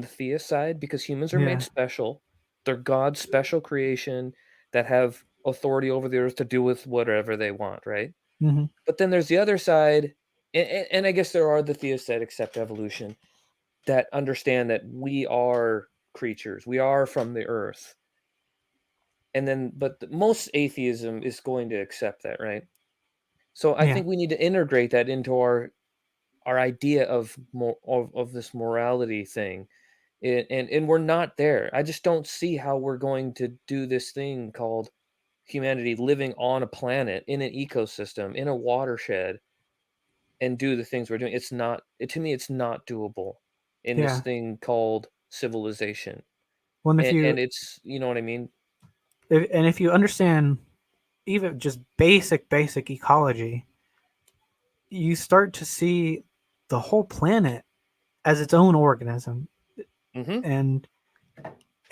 theist side, because humans are made yeah, special. They're God's special creation that have authority over the earth to do with whatever they want, right? mm-hmm. But then there's the other side, and I guess there are the theists that accept evolution, that understand that we are creatures, we are from the earth, and then most atheism is going to accept that, right? So I Yeah, think we need to integrate that into our idea of of this morality thing, and we're not there. I just don't see how we're going to do this thing called humanity, living on a planet in an ecosystem in a watershed, and do the things we're doing. To me, it's not doable in this yeah. thing called civilization. Well, and And it's, you know what I mean? if you understand even just basic ecology, you start to see the whole planet as its own organism, Mm-hmm. and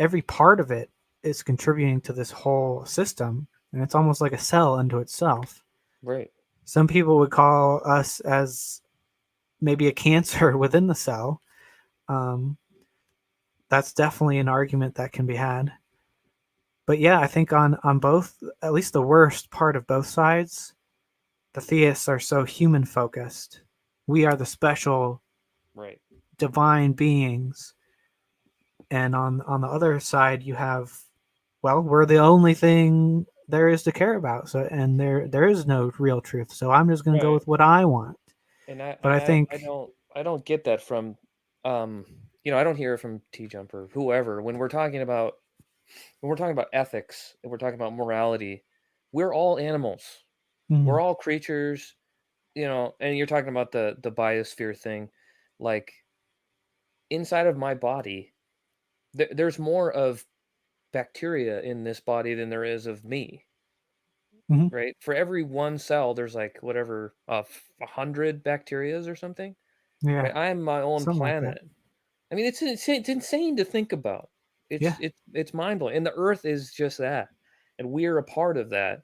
every part of it is contributing to this whole system, and it's almost like a cell unto itself. Right. Some people would call us as maybe a cancer within the cell. Um, that's definitely an argument that can be had. But yeah, I think on both, at least the worst part of both sides, the theists are so human focused. We are the special Right. divine beings, and on the other side, you have, well, we're the only thing there is to care about. So, and there is no real truth. So I'm just going to go Right. with what I want. And I But and I I think, I don't get that from, I don't hear it from T Jumper, whoever, when we're talking about when we're talking about ethics and we're talking about morality, we're all animals. Mm-hmm. We're all creatures, and you're talking about the biosphere thing. Like, inside of my body, there's more of bacteria in this body than there is of me, Mm-hmm. right? For every one cell, there's like whatever, 100 bacterias or something, Yeah, right? I am my own something like that. planet. I mean, it's insane to think about. Yeah. It's mind blowing, and the Earth is just that, and we're a part of that.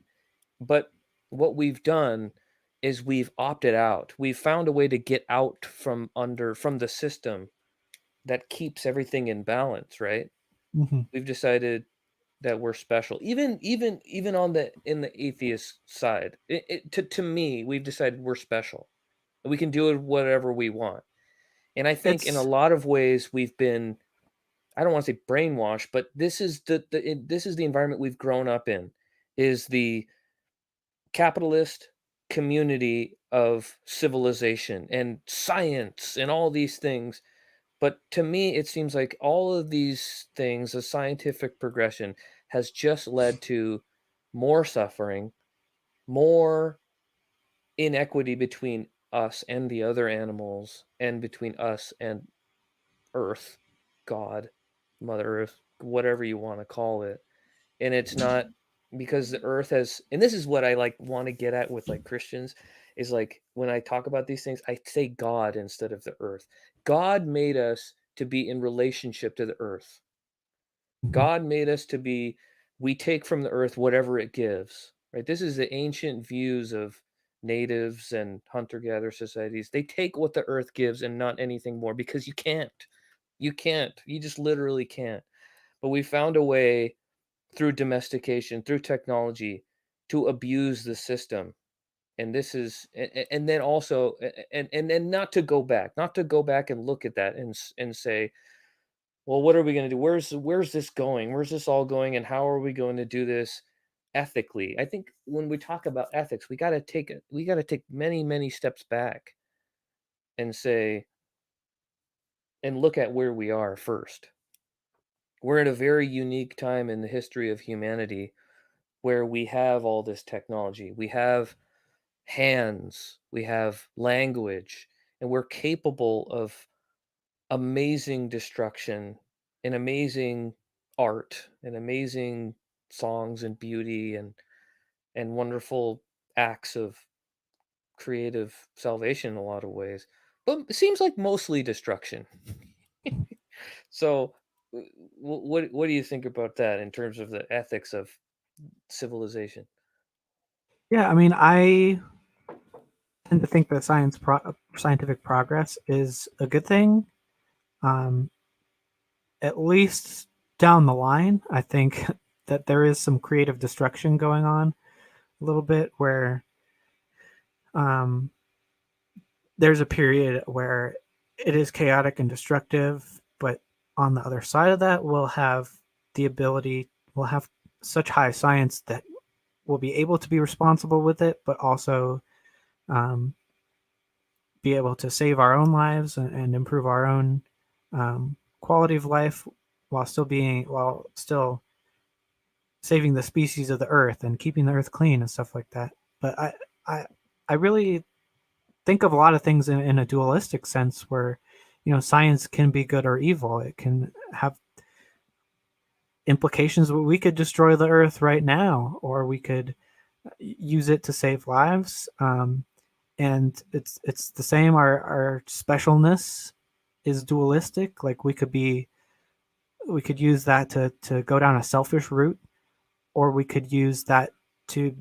But what we've done is we've opted out. We've found a way to get out from the system that keeps everything in balance, right? Mm-hmm. We've decided that we're special. Even on the in the atheist side, to me, we've decided we're special. We can do it whatever we want. And I think in a It's lot of ways we've been, I don't want to say brainwashed, but this is this is the environment we've grown up in, is the capitalist community of civilization and science and all these things. But to me, it seems like all of these things, the scientific progression, has just led to more suffering, more inequity between us and the other animals, and between us and Earth, God, Mother Earth, whatever you want to call it. And it's not because the Earth has, and this is what I like want to get at with like Christians, is like when I talk about these things, I say God instead of the Earth. God made us to be in relationship to the Earth. Mhm. God made us to be, we take from the Earth whatever it gives, right? This is the ancient views of natives and hunter gatherer societies. They take what the Earth gives and not anything more, because you can't. You can't. You just literally can't. But we found a way through domestication, through technology, to abuse the system. And this is, and then also, and then not to go back and look at that and say, well, what are we going to do? Where's this going? Where's this all going? And how are we going to do this ethically? I think when we talk about ethics, we got to take many steps back and say, and look at where we are first. We're at a very unique time in the history of humanity where we have all this technology. We have hands, we have language, and we're capable of amazing destruction and amazing art and amazing songs and beauty and wonderful acts of creative salvation in a lot of ways. But it seems like mostly destruction. So what do you think about that in terms of the ethics of civilization? Yeah, I mean, I tend to think that scientific progress is a good thing. Um, at least down the line, I think that there is some creative destruction going on a little bit, where um, there's a period where it is chaotic and destructive, but on the other side of that, we'll have such high science that we'll be able to be responsible with it, but also um, be able to save our own lives and improve our own quality of life while still saving the species of the earth and keeping the earth clean and stuff like that. But I, I really think of a lot of things in a dualistic sense, where science can be good or evil. It can have implications where we could destroy the earth right now, or we could use it to save lives. And it's the same. Our specialness is dualistic. Like we could use that to go down a selfish route, or we could use that to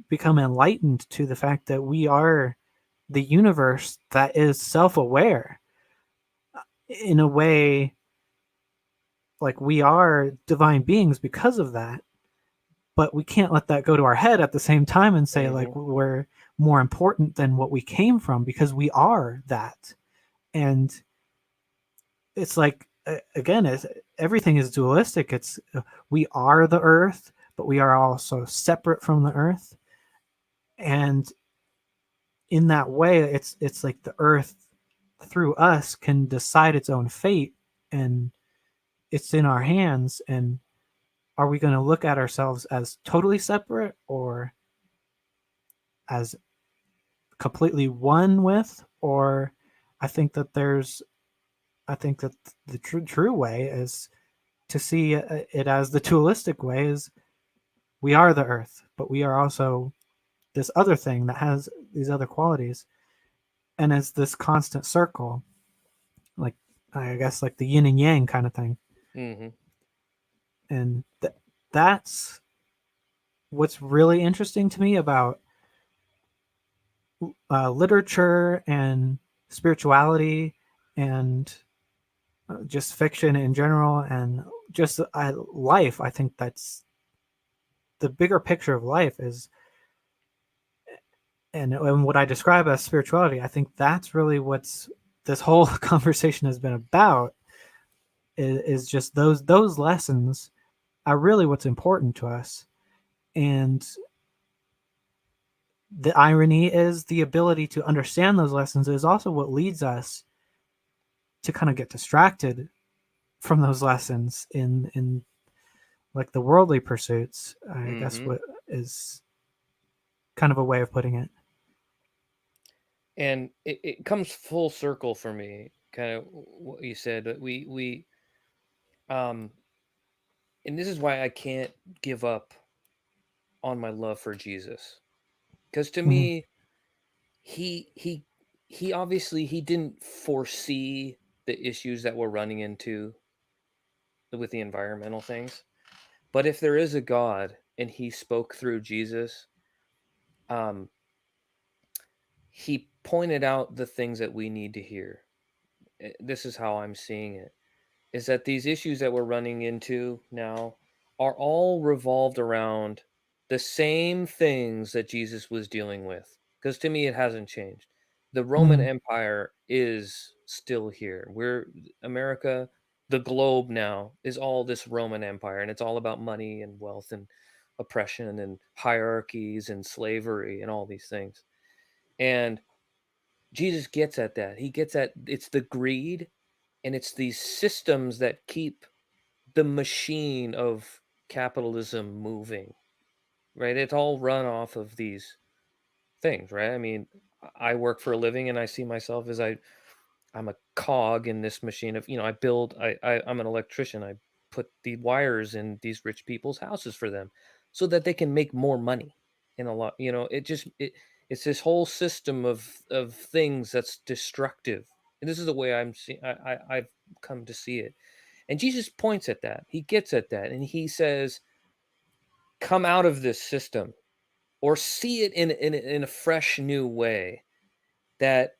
become enlightened to the fact that we are the universe that is self-aware in a way. Like, we are divine beings because of that, but we can't let that go to our head at the same time and say like Hmm. we're more important than what we came from, because we are that. And it's like, again, everything is dualistic. It's we are the earth, but we are also separate from the earth. And in that way, it's like the earth through us can decide its own fate, and it's in our hands. And are we going to look at ourselves as totally separate or as completely one with? Or I think that there's, I think that the true way is to see it as the dualistic way is we are the earth, but we are also this other thing that has these other qualities, and it's this constant circle, like I guess like the yin and yang kind of thing. Mm-hmm. And that's what's really interesting to me about literature and spirituality and just fiction in general and just life. I think that's the bigger picture of life is, and what I describe as spirituality. I think that's really what's this whole conversation has been about. Is just those lessons are really what's important to us, and the irony is the ability to understand those lessons is also what leads us to kind of get distracted from those lessons in like the worldly pursuits. I guess Mm-hmm. what is kind of a way of putting it. And it comes full circle for me, kind of what you said. But um, and this is why I can't give up on my love for Jesus, because to Mm-hmm. me, he he he obviously he didn't foresee the issues that we're running into with the environmental things. But if there is a God and he spoke through Jesus, um, he pointed out the things that we need to hear. This is how I'm seeing it, is that these issues that we're running into now are all revolved around the same things that Jesus was dealing with. Because to me, it hasn't changed. The Roman Mm-hmm. Empire is still here. We're America, the globe now is all this Roman Empire, and it's all about money and wealth and oppression and hierarchies and slavery and all these things. And Jesus gets at that. He gets at it's the greed and it's these systems that keep the machine of capitalism moving, right? It's all run off of these things, right? I mean, I work for a living and I see myself as I'm a cog in this machine of, I build, I'm an electrician. I put the wires in these rich people's houses for them so that they can make more money in a lot, it's this whole system of things that's destructive. And this is the way I've come to see it. And Jesus points at that. He gets at that and he says, come out of this system or see it in a fresh new way. That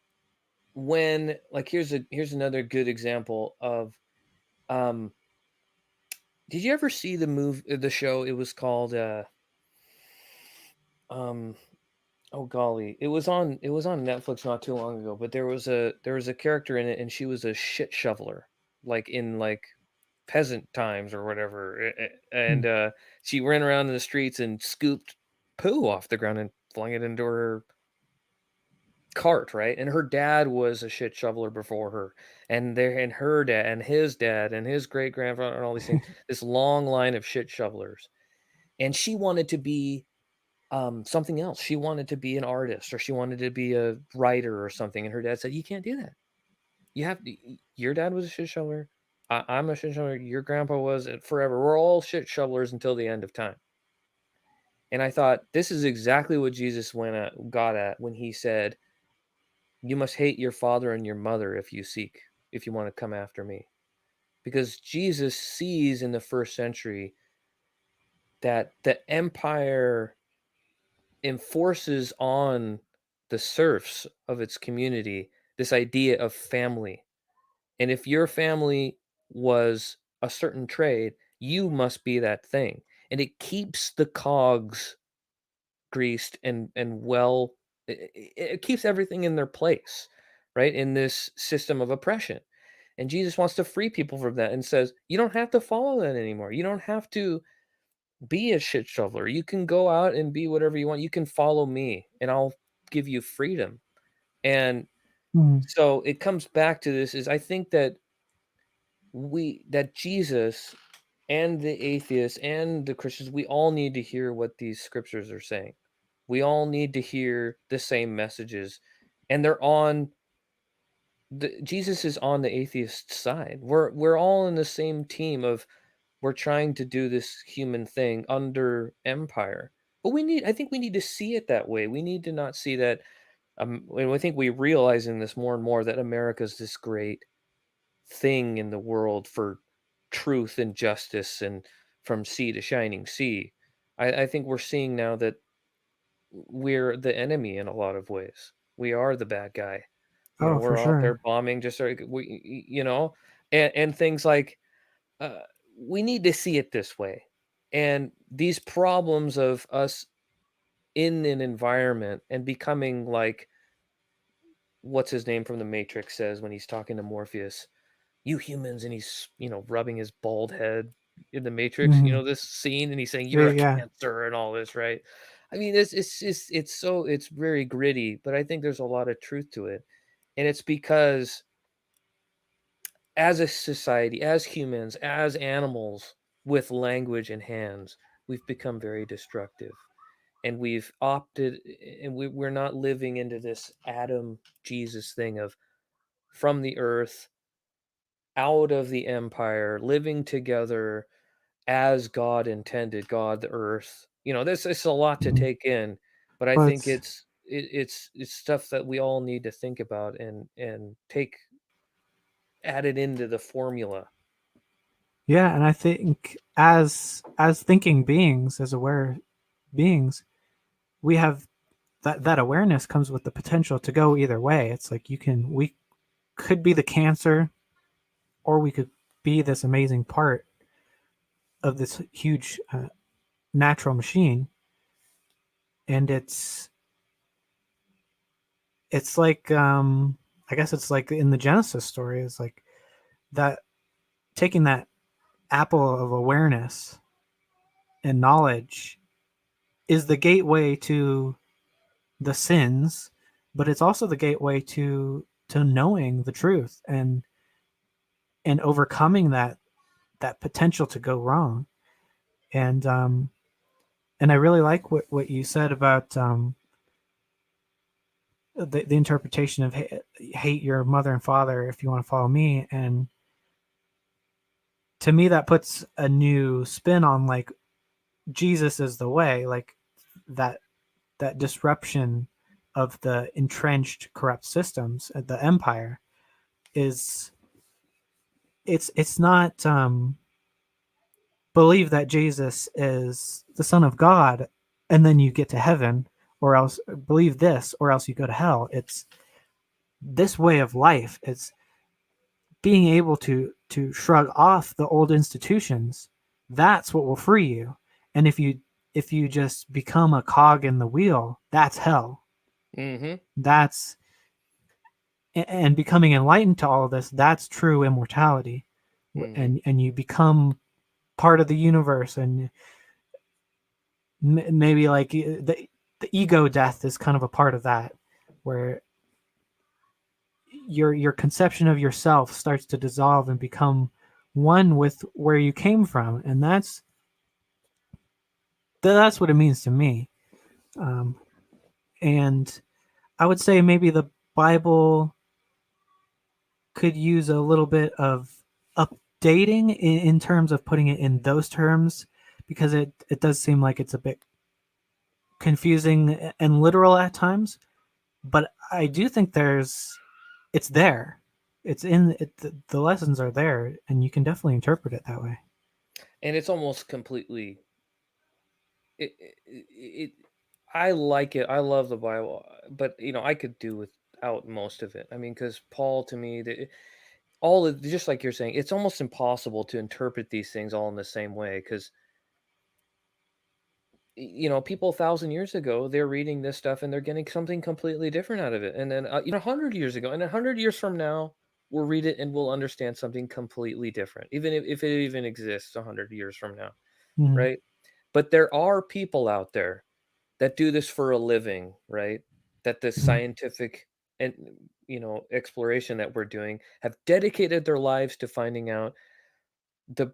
when, like, here's another good example of, um did you ever see the show? It was called um oh golly, it was on Netflix not too long ago, but there was a character in it and she was a shit shoveler, like in like peasant times or whatever. And she ran around in the streets and scooped poo off the ground and flung it into her cart, right? And her dad was a shit shoveler before her, and her dad and his great grandfather and all these things. This long line of shit shovelers, and she wanted to be something else. She wanted to be an artist, or she wanted to be a writer or something. And her dad said, "You can't do that. You have to. Your dad was a shit shoveler. I'm a shit shoveler. Your grandpa was forever. We're all shit shovelers until the end of time." And I thought this is exactly what Jesus got at when he said, you must hate your father and your mother if you want to come after me. Because Jesus sees in the first century that the empire enforces on the serfs of its community this idea of family. And if your family was a certain trade, you must be that thing. And it keeps the cogs greased and well, it keeps everything in their place, right? In this system of oppression. And Jesus wants to free people from that and says, you don't have to follow that anymore. You don't have to be a shit shoveler. You can go out and be whatever you want. You can follow me and I'll give you freedom. And Mm-hmm. so it comes back to this is I think that Jesus and the atheists and the Christians, we all need to hear what these scriptures are saying. We all need to hear the same messages, and they're on Jesus is on the atheist side. We're all in the same team of we're trying to do this human thing under empire. But I think we need to see it that way. We need to not see that and I think we're realizing this more and more that America's this great thing in the world for truth and justice and from sea to shining sea. I think we're seeing now that we're the enemy in a lot of ways. We are the bad guy. Oh, for We're out there sure. bombing just like and things like uh, we need to see it this way. And these problems of us in an environment and becoming like what's his name from the Matrix says when he's talking to Morpheus, you humans, and he's rubbing his bald head in the Matrix, Hmm. this scene, and he's saying you're Yeah, a yeah. cancer and all this, right? I mean, it's just it's very gritty, but I think there's a lot of truth to it. And it's because as a society, as humans, as animals with language and hands, we've become very destructive. And we've opted, and we're not living into this Adam Jesus thing of from the earth, out of the empire, living together as God intended, God, the earth. This it's a lot to Mhm. take in, but I Well, think it's stuff that we all need to think about and take added into the formula. yeah, and I think as thinking beings, as aware beings, we have that awareness comes with the potential to go either way. It's like we could be the cancer, or we could be this amazing part of this huge natural machine. And it's like I guess it's like in the Genesis story, it's like that taking that apple of awareness and knowledge is the gateway to the sins, but it's also the gateway to knowing the truth and overcoming that potential to go wrong. And and I really like what you said about the interpretation of hate your mother and father if you want to follow me. And to me, that puts a new spin on like Jesus is the way, like that that disruption of the entrenched corrupt systems at the empire is it's not believe that Jesus is the Son of God and then you get to heaven, or else believe this or else you go to hell. It's this way of life. It's being able to shrug off the old institutions. That's what will free you. And if you just become a cog in the wheel, that's hell. Mm-hmm. That's and becoming enlightened to all of this, that's true immortality. Mm-hmm. And you become part of the universe. And maybe like the ego death is kind of a part of that, where your conception of yourself starts to dissolve and become one with where you came from. And that's what it means to me. um, and I would say maybe the Bible could use a little bit of updating in terms of putting it in those terms, because it does seem like it's a bit confusing and literal at times. But I do think it's there. It's in it, the lessons are there, and you can definitely interpret it that way. And it's almost completely it I like it. I love the Bible, but I could do without most of it. I mean, because Paul, to me, all of, just like you're saying, it's almost impossible to interpret these things all in the same way. Because people 1,000 years ago, they're reading this stuff and they're getting something completely different out of it. And then 100 years ago, and 100 years from now, we'll read it and we'll understand something completely different, even if it even exists 100 years from now, Mm-hmm. right? But there are people out there that do this for a living, right? That the Mm-hmm. scientific and exploration that we're doing have dedicated their lives to finding out the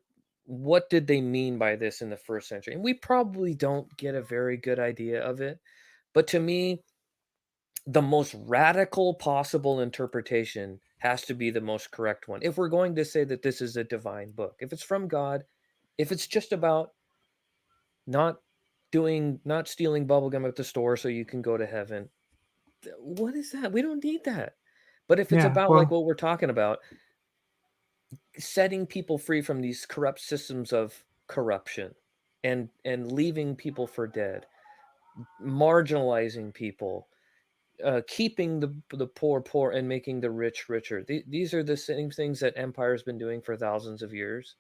what did they mean by this in the first century? And we probably don't get a very good idea of it. But to me, the most radical possible interpretation has to be the most correct one. If we're going to say that this is a divine book, if it's from God, if it's just about not not stealing bubblegum at the store so you can go to heaven, what is that? We don't need that. But if it's Yeah, about like well, what we're talking about, setting people free from these corrupt systems of corruption and leaving people for dead, marginalizing people, keeping the poor poor and making the rich richer. These are the same things that empire's been doing for thousands of years,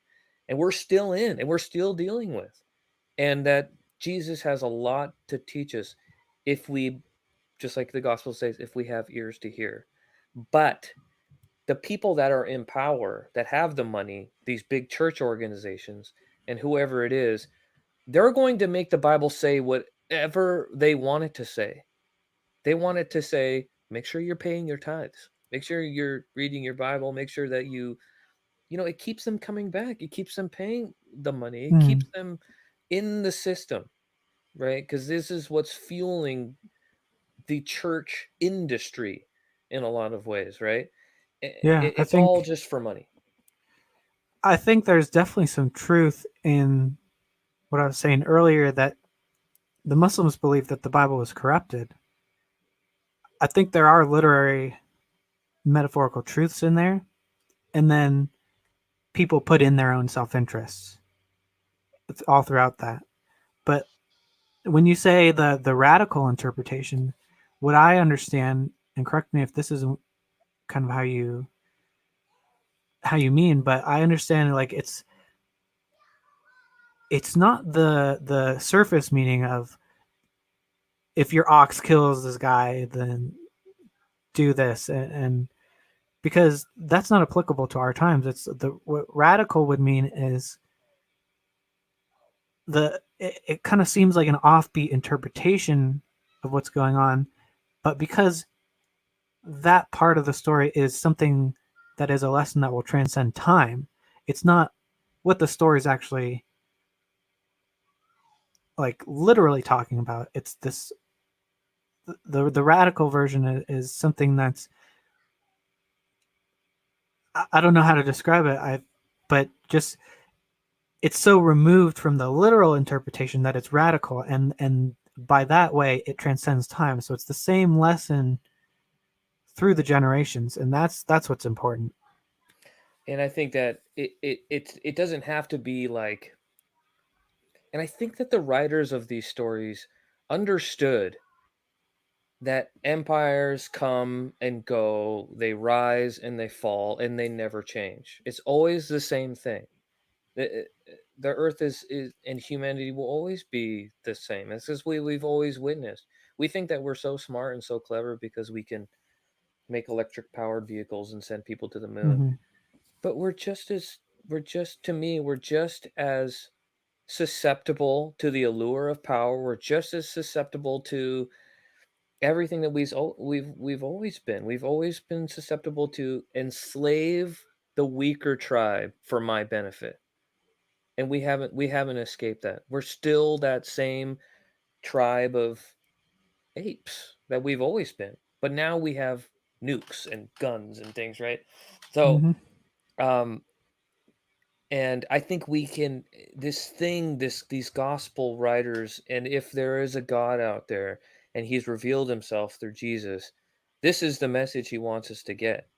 and we're still in, and we're still dealing with. And that Jesus has a lot to teach us if we, just like the gospel says, if we have ears to hear. But the people that are in power, that have the money, these big church organizations, and whoever it is, they're going to make the Bible say whatever they want it to say. They want it to say, make sure you're paying your tithes. Make sure you're reading your Bible. Make sure that it keeps them coming back. It keeps them paying the money. It keeps mm, them in the system, right? Because this is what's fueling the church industry in a lot of ways, right? yeah, It's all just for money. I think there's definitely some truth in what I was saying earlier that the Muslims believe that the Bible was corrupted. I think there are literary metaphorical truths in there, and then people put in their own self interests all throughout that. But when you say the radical interpretation, what I understand, and correct me if this isn't kind of how you mean, but I understand like it's not the surface meaning of if your ox kills this guy, then do this, and because that's not applicable to our times. It's what radical would mean is it kind of seems like an offbeat interpretation of what's going on, but because that part of the story is something that is a lesson that will transcend time, it's not what the story is actually like literally talking about. It's this the radical version is something that's I don't know how to describe it. But just it's so removed from the literal interpretation that it's radical, and by that way it transcends time. So it's the same lesson through the generations, and that's what's important. And I think that it doesn't have to be like, and I think that the writers of these stories understood that empires come and go, they rise and they fall, and they never change. It's always the same thing. The earth is and humanity will always be the same. It's just we've always witnessed. We think that we're so smart and so clever because we can make electric powered vehicles and send people to the moon. Mm-hmm. But we're just as susceptible to the allure of power. We're just as susceptible to everything that we've always been. We've always been susceptible to enslave the weaker tribe for my benefit. And we haven't escaped that. We're still that same tribe of apes that we've always been. But now we have nukes and guns and things, right? So Mm-hmm. um and I think we can these gospel writers, and if there is a God out there and he's revealed himself through Jesus, this is the message he wants us to get.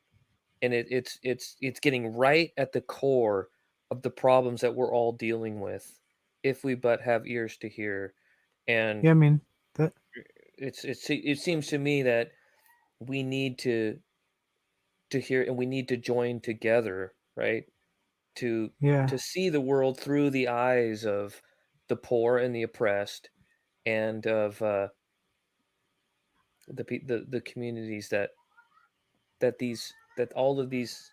And it's getting right at the core of the problems that we're all dealing with if we but have ears to hear. And Yeah, I mean that. it seems to me that we need to hear, and we need to join together, right? to Yeah, to see the world through the eyes of the poor and the oppressed, and of the communities that all of these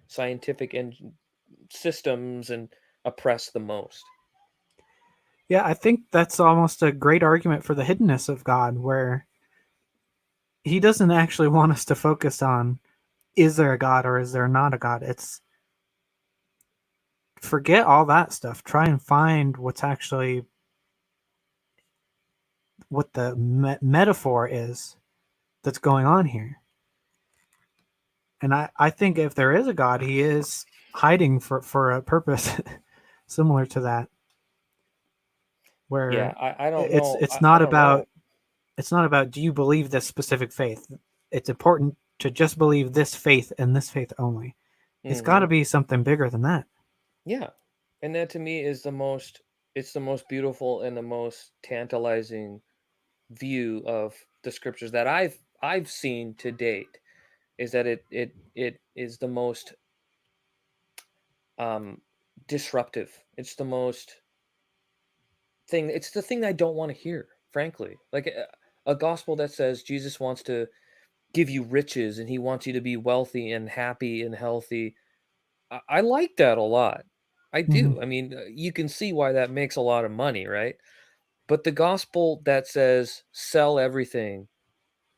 scientific and systems and oppress the most. yeah. I think that's almost a great argument for the hiddenness of God, where He doesn't actually want us to focus on is there a God or is there not a God. It's forget all that stuff. Try and find what's actually what the metaphor is that's going on here. And I think if there is a God, he is hiding for a purpose similar to that, Yeah, where I don't it's know. it's I not don't about know. it's not about do you believe this specific faith. It's important to just believe this faith and this faith only. It's got to Hmm. be something bigger than that. Yeah, and that to me is the most. It's the most beautiful and the most tantalizing view of the scriptures that I've seen to date. Is that it is the most um, disruptive. It's the most thing. It's the thing I don't want to hear, frankly. Like a gospel that says Jesus wants to give you riches and he wants you to be wealthy and happy and healthy. I like that a lot. I Mm-hmm. do. I mean, you can see why that makes a lot of money, right? But the gospel that says sell everything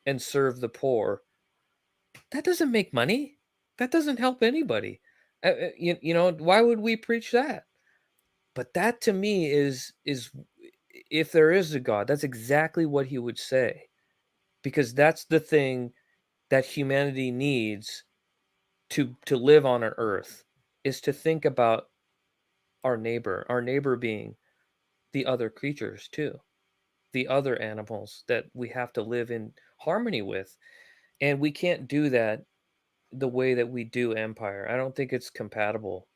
and serve the poor, that doesn't make money. That doesn't help anybody. You know, why would we preach that? But that to me is if there is a God, that's exactly what he would say, because that's the thing that humanity needs to live on an earth, is to think about our neighbor being the other creatures too, the other animals that we have to live in harmony with. And we can't do that the way that we do empire. I don't think it's compatible.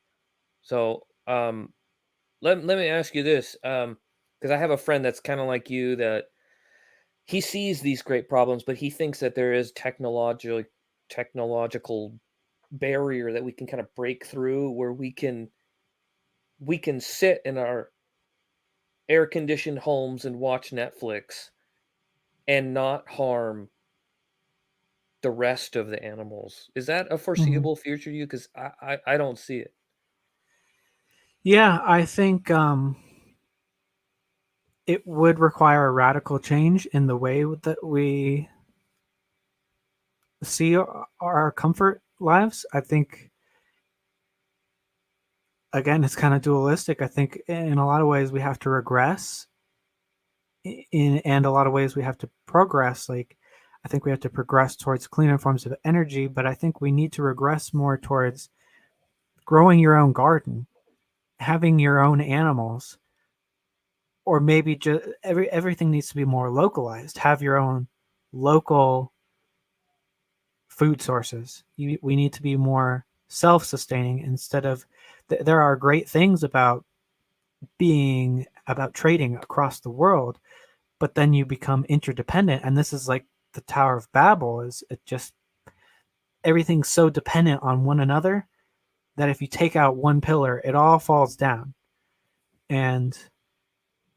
So let me ask you this, because I have a friend that's kind of like you, that he sees these great problems, but he thinks that there is technological barrier that we can kind of break through, where we can sit in our air conditioned homes and watch Netflix and not harm the rest of the animals. Is that a Mm-hmm. foreseeable future to you? Because I don't see it. Yeah, I think it would require a radical change in the way that we see our comfort lives. I think again, it's kind of dualistic. I think in a lot of ways we have to regress, in and a lot of ways we have to progress. Like I think we have to progress towards cleaner forms of energy, but I think we need to regress more towards growing your own garden, having your own animals, or maybe just everything needs to be more localized. Have your own local food sources. We need to be more self-sustaining instead of. There are great things about trading across the world, but then you become interdependent, and this is like the Tower of Babel. Is it just everything's so dependent on one another that if you take out one pillar, it all falls down. And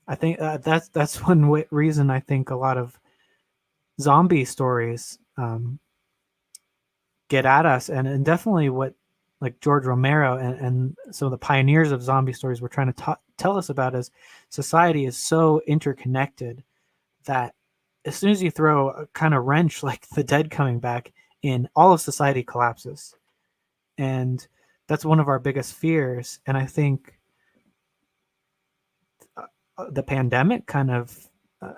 I think that's one reason I think a lot of zombie stories get at us, and definitely what like George Romero and some of the pioneers of zombie stories were trying to tell us about is society is so interconnected that as soon as you throw a kind of wrench like the dead coming back in, all of society collapses. And that's one of our biggest fears. And I think the pandemic kind of, uh,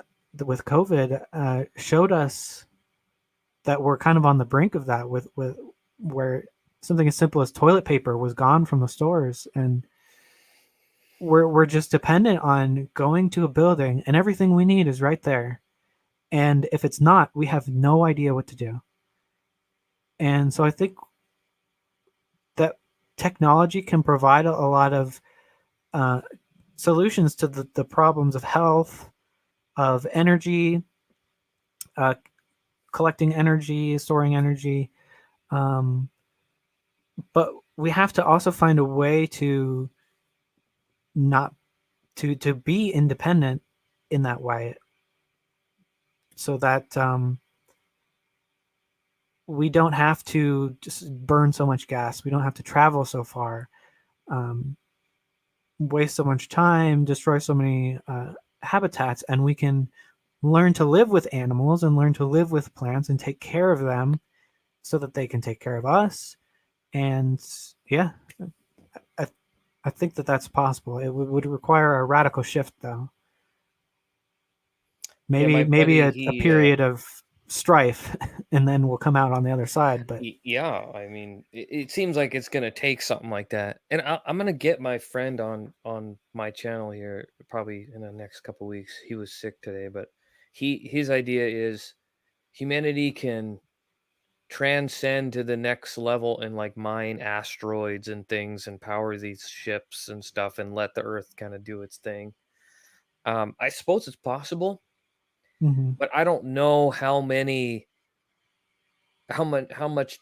with COVID, showed us that we're kind of on the brink of that with where something as simple as toilet paper was gone from the stores, and we're just dependent on going to a building and everything we need is right there. And if it's not, we have no idea what to do. And so I think that technology can provide a lot of uh, solutions to the problems of health, of energy, uh, collecting energy, storing energy. Um, but we have to also find a way to not to be independent in that way, so that we don't have to just burn so much gas. We don't have to travel so far, um, waste so much time, destroy so many habitats, and we can learn to live with animals and learn to live with plants and take care of them so that they can take care of us. And yeah, I, I think that that's possible. It would require a radical shift, though. Yeah, my Maybe buddy, a period of strife, and then we'll come out on the other side. But yeah, I mean, it seems like it's gonna take something like that, and I'm gonna get my friend on my channel here probably in the next couple weeks. He was sick today, but his idea is humanity can transcend to the next level and like mine asteroids and things and power these ships and stuff and let the Earth kind of do its thing. I suppose it's possible, mhm. but I don't know how much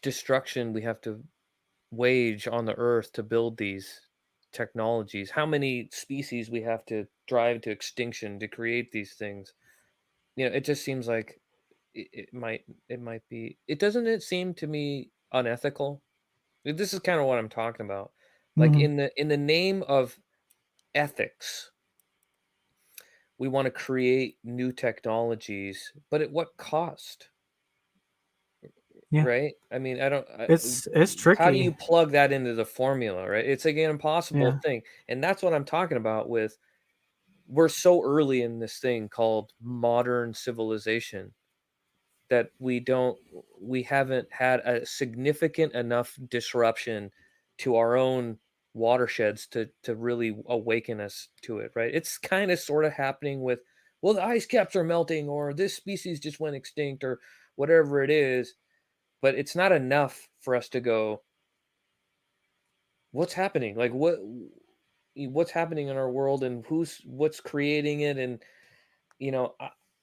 destruction we have to wage on the earth to build these technologies, how many species we have to drive to extinction to create these things. It just seems like it might be, it seem to me unethical. This is kind of what I'm talking about. Like Mhm. in the name of ethics, we want to create new technologies, but at what cost? Yeah, Right? I mean, I don't it's how do you tricky. plug that into the formula, right? It's like an impossible Yeah. thing. And that's what I'm talking about with we're so early in this thing called modern civilization that we haven't had a significant enough disruption to our own watersheds to really awaken us to it, right? It's kind of sort of happening with, well, the ice caps are melting or this species just went extinct or whatever it is, but it's not enough for us to go, what's happening? Like what's happening in our world and what's creating it? And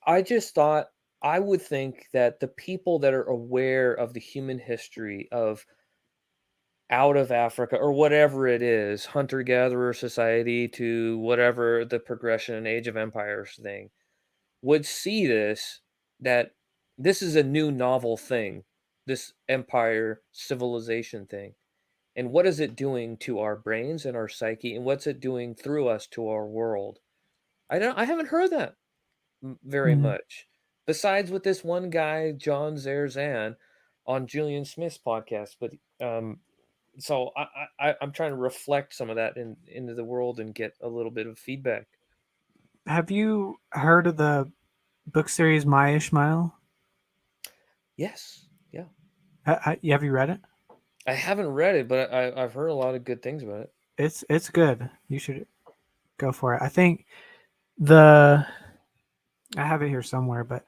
I just thought, I would think that the people that are aware of the human history of out of Africa or whatever it is, hunter gatherer society to whatever the progression and age of empires thing, would see this, that this is a new novel thing, this empire civilization thing. And what is it doing to our brains and our psyche, and what's it doing through us to our world? I haven't heard that very Mhm. much. Besides with this one guy, John Zerzan, on Julian Smith's podcast. But so I'm trying to reflect some of that into the world and get a little bit of feedback. Have you heard of the book series My Ishmael? Yes, yeah. Have you read it? I haven't read it, but I've heard a lot of good things about it. It's good. You should go for it. I think the I have it here somewhere, but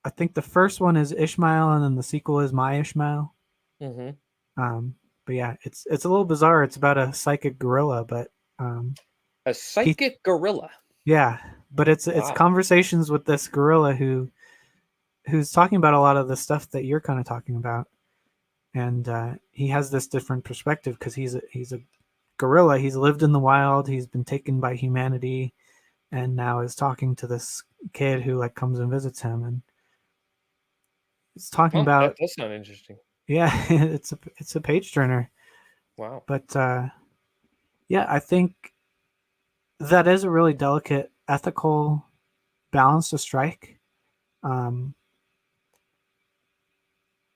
I think the first one is Ishmael, and then the sequel is My Ishmael. Hmm. Um, but yeah, it's a little bizarre. It's about a psychic gorilla, but um, A he psychic gorilla. yeah, but it's Wow. conversations with this gorilla who's talking about a lot of the stuff that you're kind of talking about, and he has this different perspective because he's a gorilla. He's lived in the wild. He's been taken by humanity, and now is talking to this kid who like comes and visits him, and it's talking Oh, that about does sound interesting. yeah, it's a page turner. Wow. But yeah, I think that is a really delicate ethical balance to strike. Um,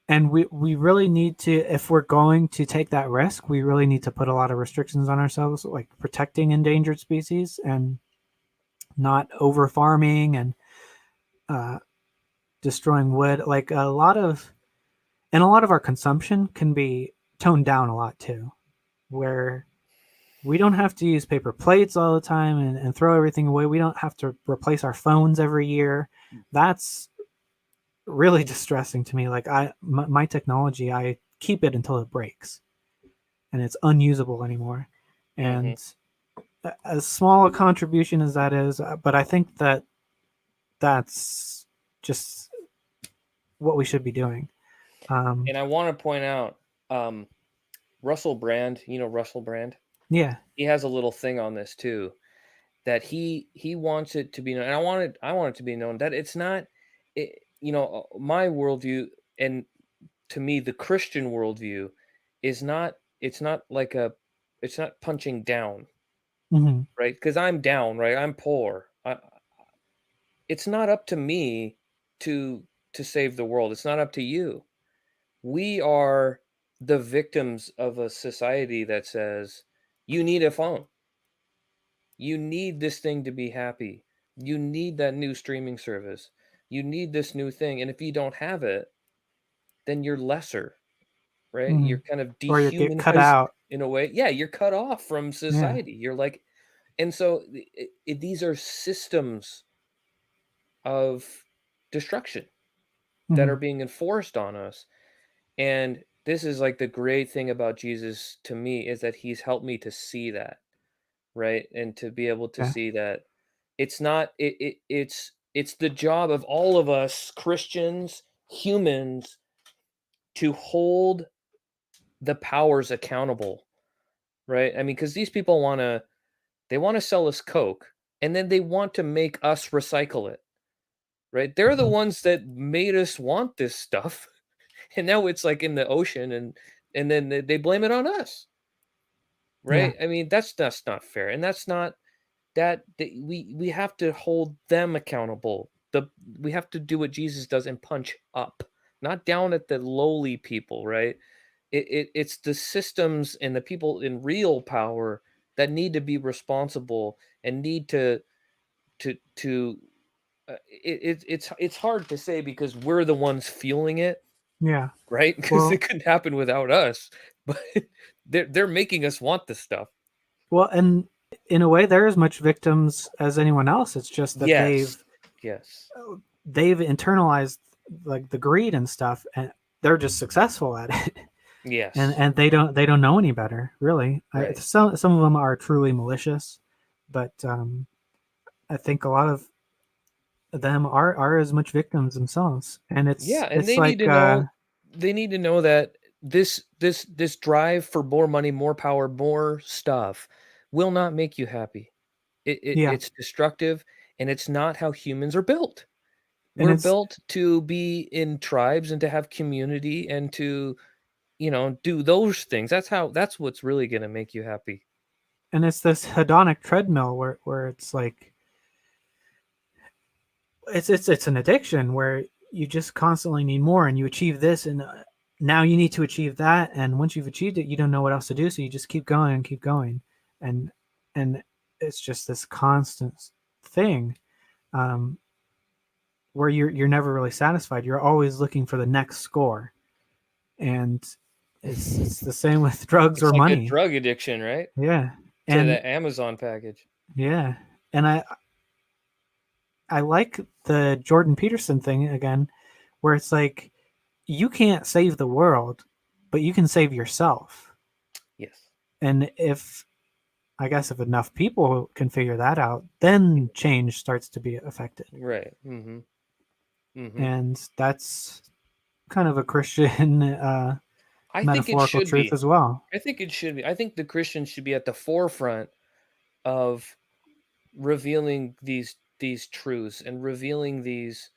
and we really need to, if we're going to take that risk, we really need to put a lot of restrictions on ourselves, like protecting endangered species and not over farming and uh, destroying wood. Like a lot of our consumption can be toned down a lot too, where we don't have to use paper plates all the time and throw everything away. We don't have to replace our phones every year. That's really distressing to me. Like my technology, I keep it until it breaks and it's unusable anymore. Hmm. And as small a contribution as that is, but I think that that's just what we should be doing. And I want to point out, um, Russell Brand. You know Russell Brand. Yeah. He has a little thing on this too, that he wants it to be known, and I want it to be known that it's not, my worldview, and to me the Christian worldview is not, it's not like a, it's not punching down, Hmm. right? Because I'm down, right? I'm poor. It's not up to me to save the world. It's not up to you. We are the victims of a society that says, You need a phone. You need this thing to be happy. You need that new streaming service. You need this new thing. And if you don't have it, then you're lesser, right? Hmm. You're kind of Or you get cut dehumanized out. in a way. Yeah, you're cut off from Yeah. society. You're like, and so these are systems of destruction that Hmm. are being enforced on us. And this is like the great thing about Jesus to me is that he's helped me to see that, right? And to be able to Yeah. see that it's not it's the job of all of us Christians, humans, to hold the powers accountable, right? I mean, because these people they want to sell us Coke, and then they want to make us recycle it, right? They're the Mhm. ones that made us want this stuff, and now it's like in the ocean, and then they blame it on us, Yeah. right? I mean, that's not fair, and that's not we have to hold them accountable. We have to do what Jesus does and punch up, not down at the lowly people, right? It's the systems and the people in real power that need to be responsible and need to it's hard to say because we're the ones feeling it, Yeah. right? Because it Well, couldn't happen without us, but they're making us want this stuff. and in a way, they're as much victims as anyone else. It's just that Yes, yes, they've internalized like the greed and stuff, and they're just successful at it. And yes, they don't know any better, really. right. Some of them are truly malicious, but I think a lot of them are as much victims themselves. And Yeah, and it's like they need to know that this drive for more money, more power, more stuff will not make you happy. yeah, It's destructive and it's not how humans are built. and We're built to be in tribes and to have community and to, do those things. That's what's really going to make you happy. it's this hedonic treadmill where it's like it's an addiction where you just constantly need more, and you achieve this, and now you need to achieve that, and once you've achieved it, you don't know what else to do, so you just keep going and keep going, and and it's just this constant thing, um, where you're never really satisfied. You're always looking for the next score, and it's the same with drugs It's or like a money. drug addiction, right? Yeah, To and the Amazon package. yeah, and I like the Jordan Peterson thing again, where it's like you can't save the world, but you can save yourself. Yes. And if I guess if enough people can figure that out, then change starts to be affected. Right. Mhm. Mhm. And that's kind of a Christian I think it metaphorical should truth be. as well. I think it should be. I think the Christians should be at the forefront of revealing these truths and revealing these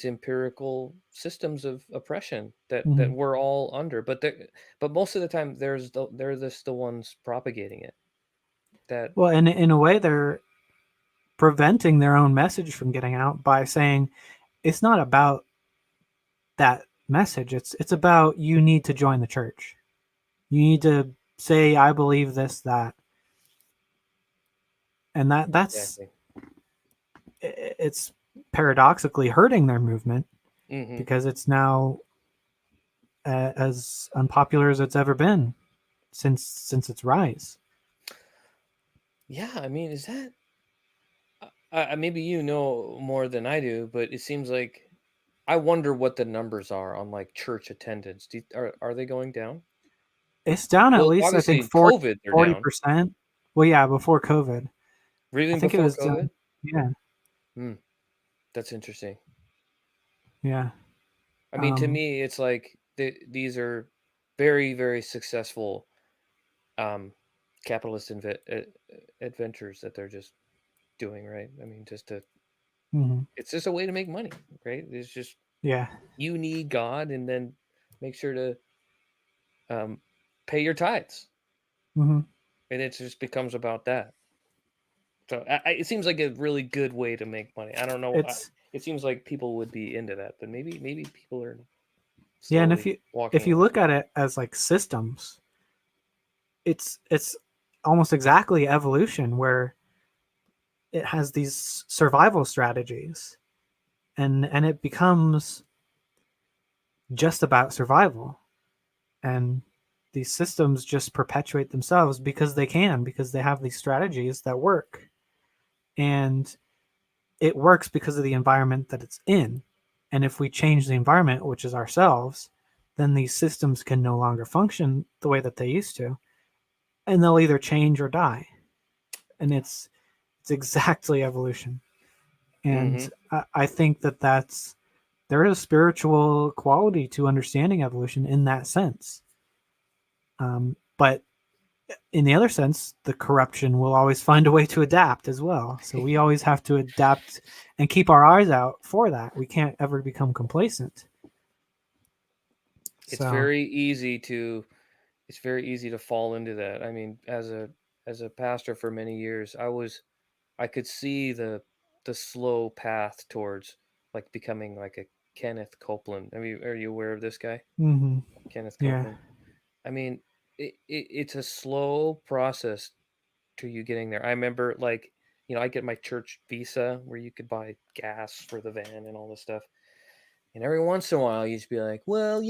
empirical systems of oppression that Hmm. we're all under. But most of the time, they're just the ones propagating it. That Well, and in a way, they're preventing their own message from getting out by saying it's not about that message. It's about you need to join the church. You need to say I believe this that, and that's exactly. it's paradoxically hurting their movement Hmm. because it's now as unpopular as it's ever been since its rise. Yeah, I mean, is that maybe you know more than I do, but it seems like I wonder what the numbers are on like church attendance. Are they going down? It's down at Well, least I obviously think in COVID they're forty down. percent. Well, yeah, before COVID, I Even think it before was COVID? yeah, Hmm, that's interesting. yeah, I mean, to um, me, it's like these are very, very successful um, capitalist adventures that they're just doing, right? I mean, mhm, it's just a way to make money, right? It's just yeah, you need God, and then make sure to um, pay your tithes, hmm. and it just becomes about that. So it seems like a really good way to make money. I don't know. It's It seems like people would be into that, but maybe people are yeah, and slowly if walking you away. look at it as like systems, it's almost exactly evolution, where it has these survival strategies, and it becomes just about survival. And these systems just perpetuate themselves because they can, because they have these strategies that work. And it works because of the environment that it's in. And if we change the environment, which is ourselves, then these systems can no longer function the way that they used to, and they'll either change or die. And it's exactly evolution. And Mm-hmm. I think that there is a spiritual quality to understanding evolution in that sense. But in the other sense, the corruption will always find a way to adapt as well. So we always have to adapt and keep our eyes out for that. We can't ever become complacent. It's So, very easy to it's very easy to fall into that. I mean, as a pastor for many years, I could see the slow path towards like becoming like a Kenneth Copeland. I mean, are you aware of this guy? mm-hmm, Kenneth yeah, Copeland. I mean, it's a slow process to you getting there. I remember like, I get my church visa where you could buy gas for the van and all this stuff. And every once in a while, you'd be like, well,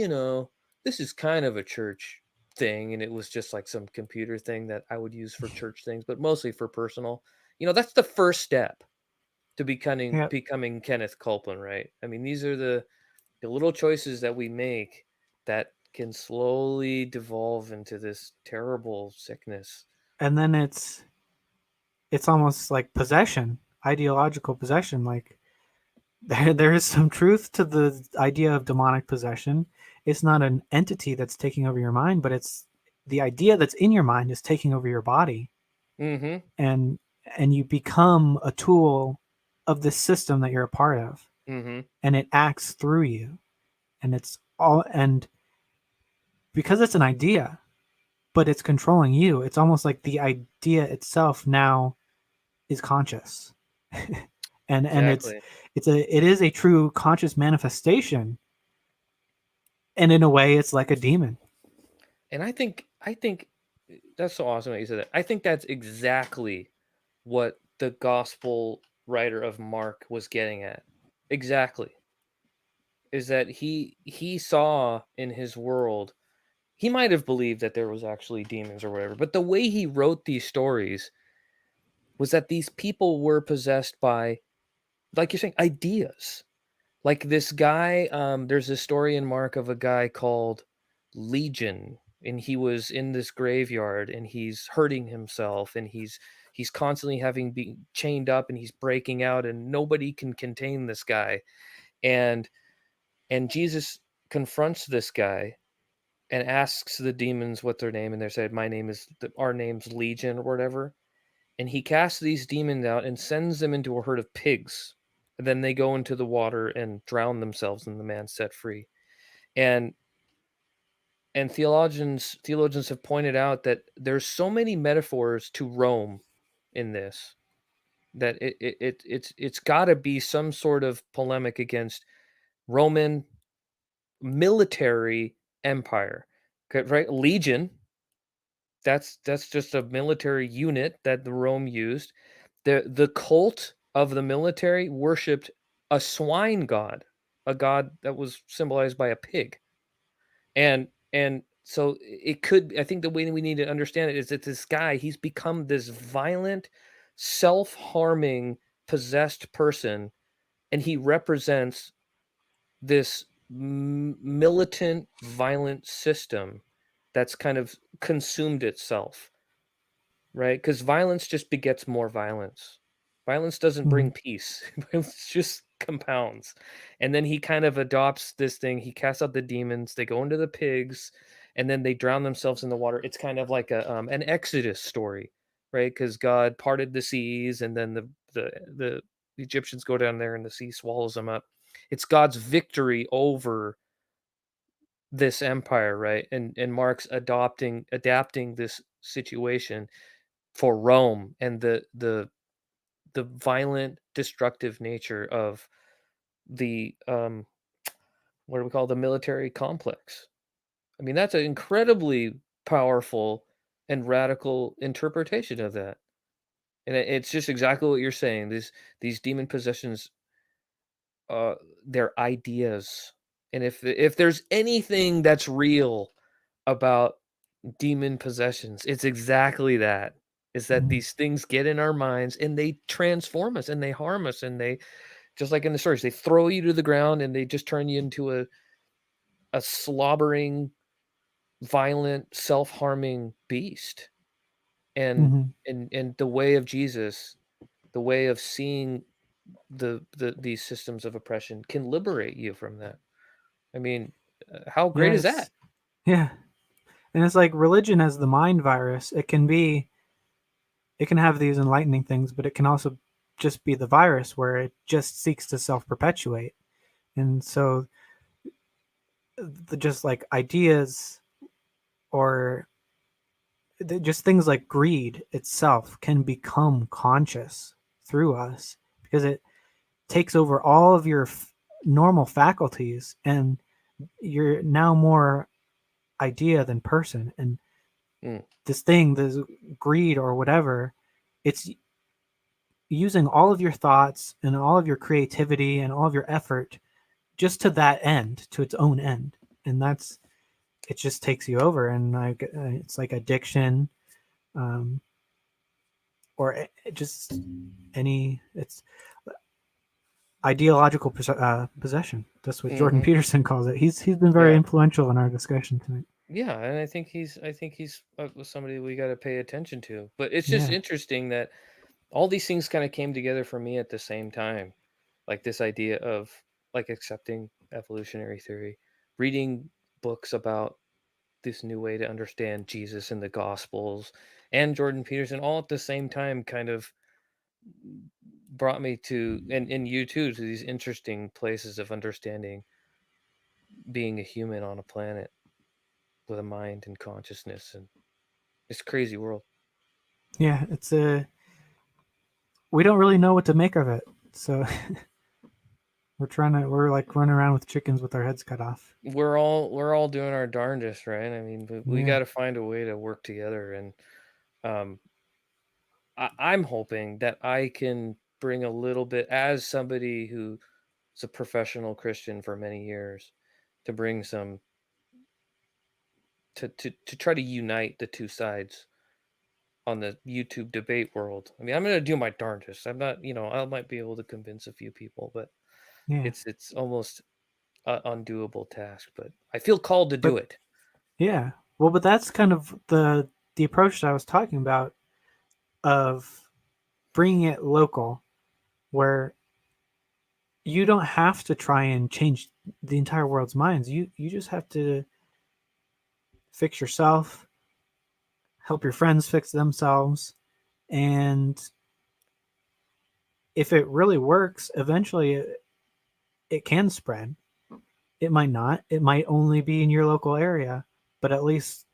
this is kind of a church thing. And it was just like some computer thing that I would use for church things, but mostly for personal. That's the first step to becoming yeah. becoming Kenneth Copeland, right? I mean, these are the little choices that we make that can slowly devolve into this terrible sickness. And then it's almost like possession, ideological possession. Like there is some truth to the idea of demonic possession. It's not an entity that's taking over your mind, but it's the idea that's in your mind is taking over your body, Mm-hmm. and and you become a tool of this system that you're a part of, Mm-hmm. and it acts through you, and it's all, and because it's an idea but it's controlling you, it's almost like the idea itself now is conscious. And Exactly. it is a true conscious manifestation, and in a way it's like a demon. And I think that's so awesome that you said that. I think that's exactly what the gospel writer of Mark was getting at. Exactly. Is that he saw in his world, he might have believed that there was actually demons or whatever, but the way he wrote these stories was that these people were possessed by, like you're saying, ideas. Like this guy, there's a story in Mark of a guy called Legion, and he was in this graveyard and he's hurting himself, and he's constantly having been chained up, and he's breaking out, and nobody can contain this guy. And Jesus confronts this guy and asks the demons what their name, and they said, "My name is our name's Legion," or whatever. And he casts these demons out and sends them into a herd of pigs. And then they go into the water and drown themselves, and the man's set free. And theologians have pointed out that there's so many metaphors to Rome in this, that it's got to be some sort of polemic against Roman military empire, right? Legion, that's just a military unit that the Rome used. The cult of the military worshipped a swine god, a god that was symbolized by a pig. And so it could, I think the way we need to understand it is that this guy, he's become this violent, self-harming, possessed person, and he represents this militant, violent system that's kind of consumed itself, right? Because violence just begets more violence. Violence doesn't Mm-hmm. bring peace. Violence just compounds. And then he kind of adopts this thing. He casts out the demons. They go into the pigs, and then they drown themselves in the water. It's kind of like an Exodus story, right? Because God parted the seas, and then the Egyptians go down there, and the sea swallows them up. It's God's victory over this empire, right? And Mark's adapting this situation for Rome, and the violent, destructive nature of the what do we call, the military complex. I mean, that's an incredibly powerful. and radical interpretation of that. And it's just exactly what you're saying. These demon possessions, uh, they're ideas. And if there's anything that's real about demon possessions, it's exactly that. Is that Mhm. these things get in our minds and they transform us and they harm us and they, just like in the stories, they throw you to the ground and they just turn you into a slobbering, violent, self-harming beast. And Mhm. and the way of Jesus, the way of seeing these systems of oppression can liberate you from that. I mean, how great Yeah, is that? yeah, and it's like religion as the mind virus. It can have these enlightening things, but it can also just be the virus where it just seeks to self perpetuate. And so, just like ideas or just things like greed itself can become conscious through us because it takes over all of your normal faculties, and you're now more idea than person. And Mm, this greed or whatever, it's using all of your thoughts and all of your creativity and all of your effort just to that end, to its own end. And that's, it just takes you over. And like, it's like addiction, um, or just it's ideological possession. That's what Jordan mhm. Peterson calls it. He's been very Yeah. influential in our discussion tonight. Yeah, and I think he's somebody we got to pay attention to. But it's just Yeah. interesting that all these things kind of came together for me at the same time. Like this idea of like accepting evolutionary theory, reading books about this new way to understand Jesus and the Gospels, and Jordan Peterson all at the same time kind of brought me to, and you too, to these interesting places of understanding being a human on a planet with a mind and consciousness and this crazy world. Yeah. It's a, we don't really know what to make of it. So we're like running around with chickens with our heads cut off. We're all doing our darndest, right? I mean, we Yeah. got to find a way to work together, and um, I'm hoping that I can bring a little bit, as somebody who's a professional Christian for many years, to bring some, to try to unite the two sides on the YouTube debate world. I mean, I'm gonna do my darndest. I'm not, I might be able to convince a few people, but Yeah. it's almost an undoable task. But I feel called to do But it. yeah. Well, but that's kind of the approach that I was talking about of bringing it local, where you don't have to try and change the entire world's minds. You just have to fix yourself, help your friends fix themselves, and if it really works, eventually it can spread. It might not. It might only be in your local area, but at least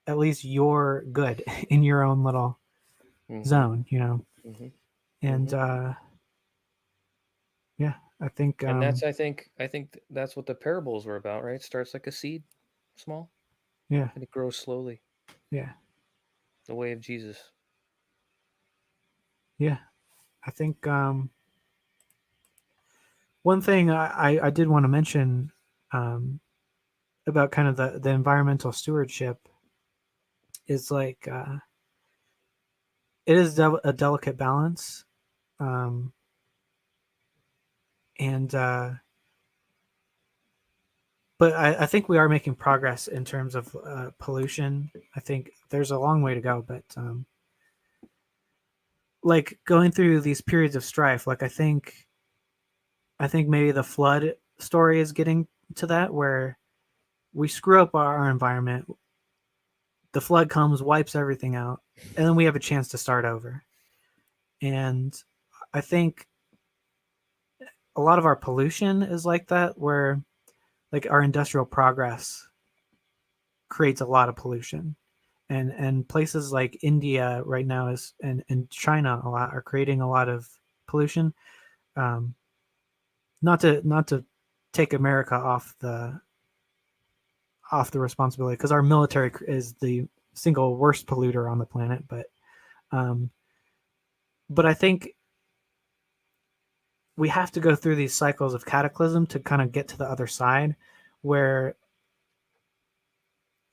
you're good in your own little Hmm. zone. Hmm. And Hmm. yeah, I think And I think that's what the parables were about, right? It starts like a seed, small, yeah, and it grows slowly. yeah, The way of Jesus. yeah. I think one thing I did want to mention um, about kind of the environmental stewardship is like it is a delicate balance, um, and but I think we are making progress in terms of pollution. I think there's a long way to go, but like going through these periods of strife, like I think maybe the flood story is getting to that where we screw up our environment, the flood comes, wipes everything out, and then we have a chance to start over. And I think a lot of our pollution is like that, where like our industrial progress creates a lot of pollution. And places like India right now is and China a lot are creating a lot of pollution. Um, not to take America off the responsibility because our military is the single worst polluter on the planet, but I think we have to go through these cycles of cataclysm to kind of get to the other side, where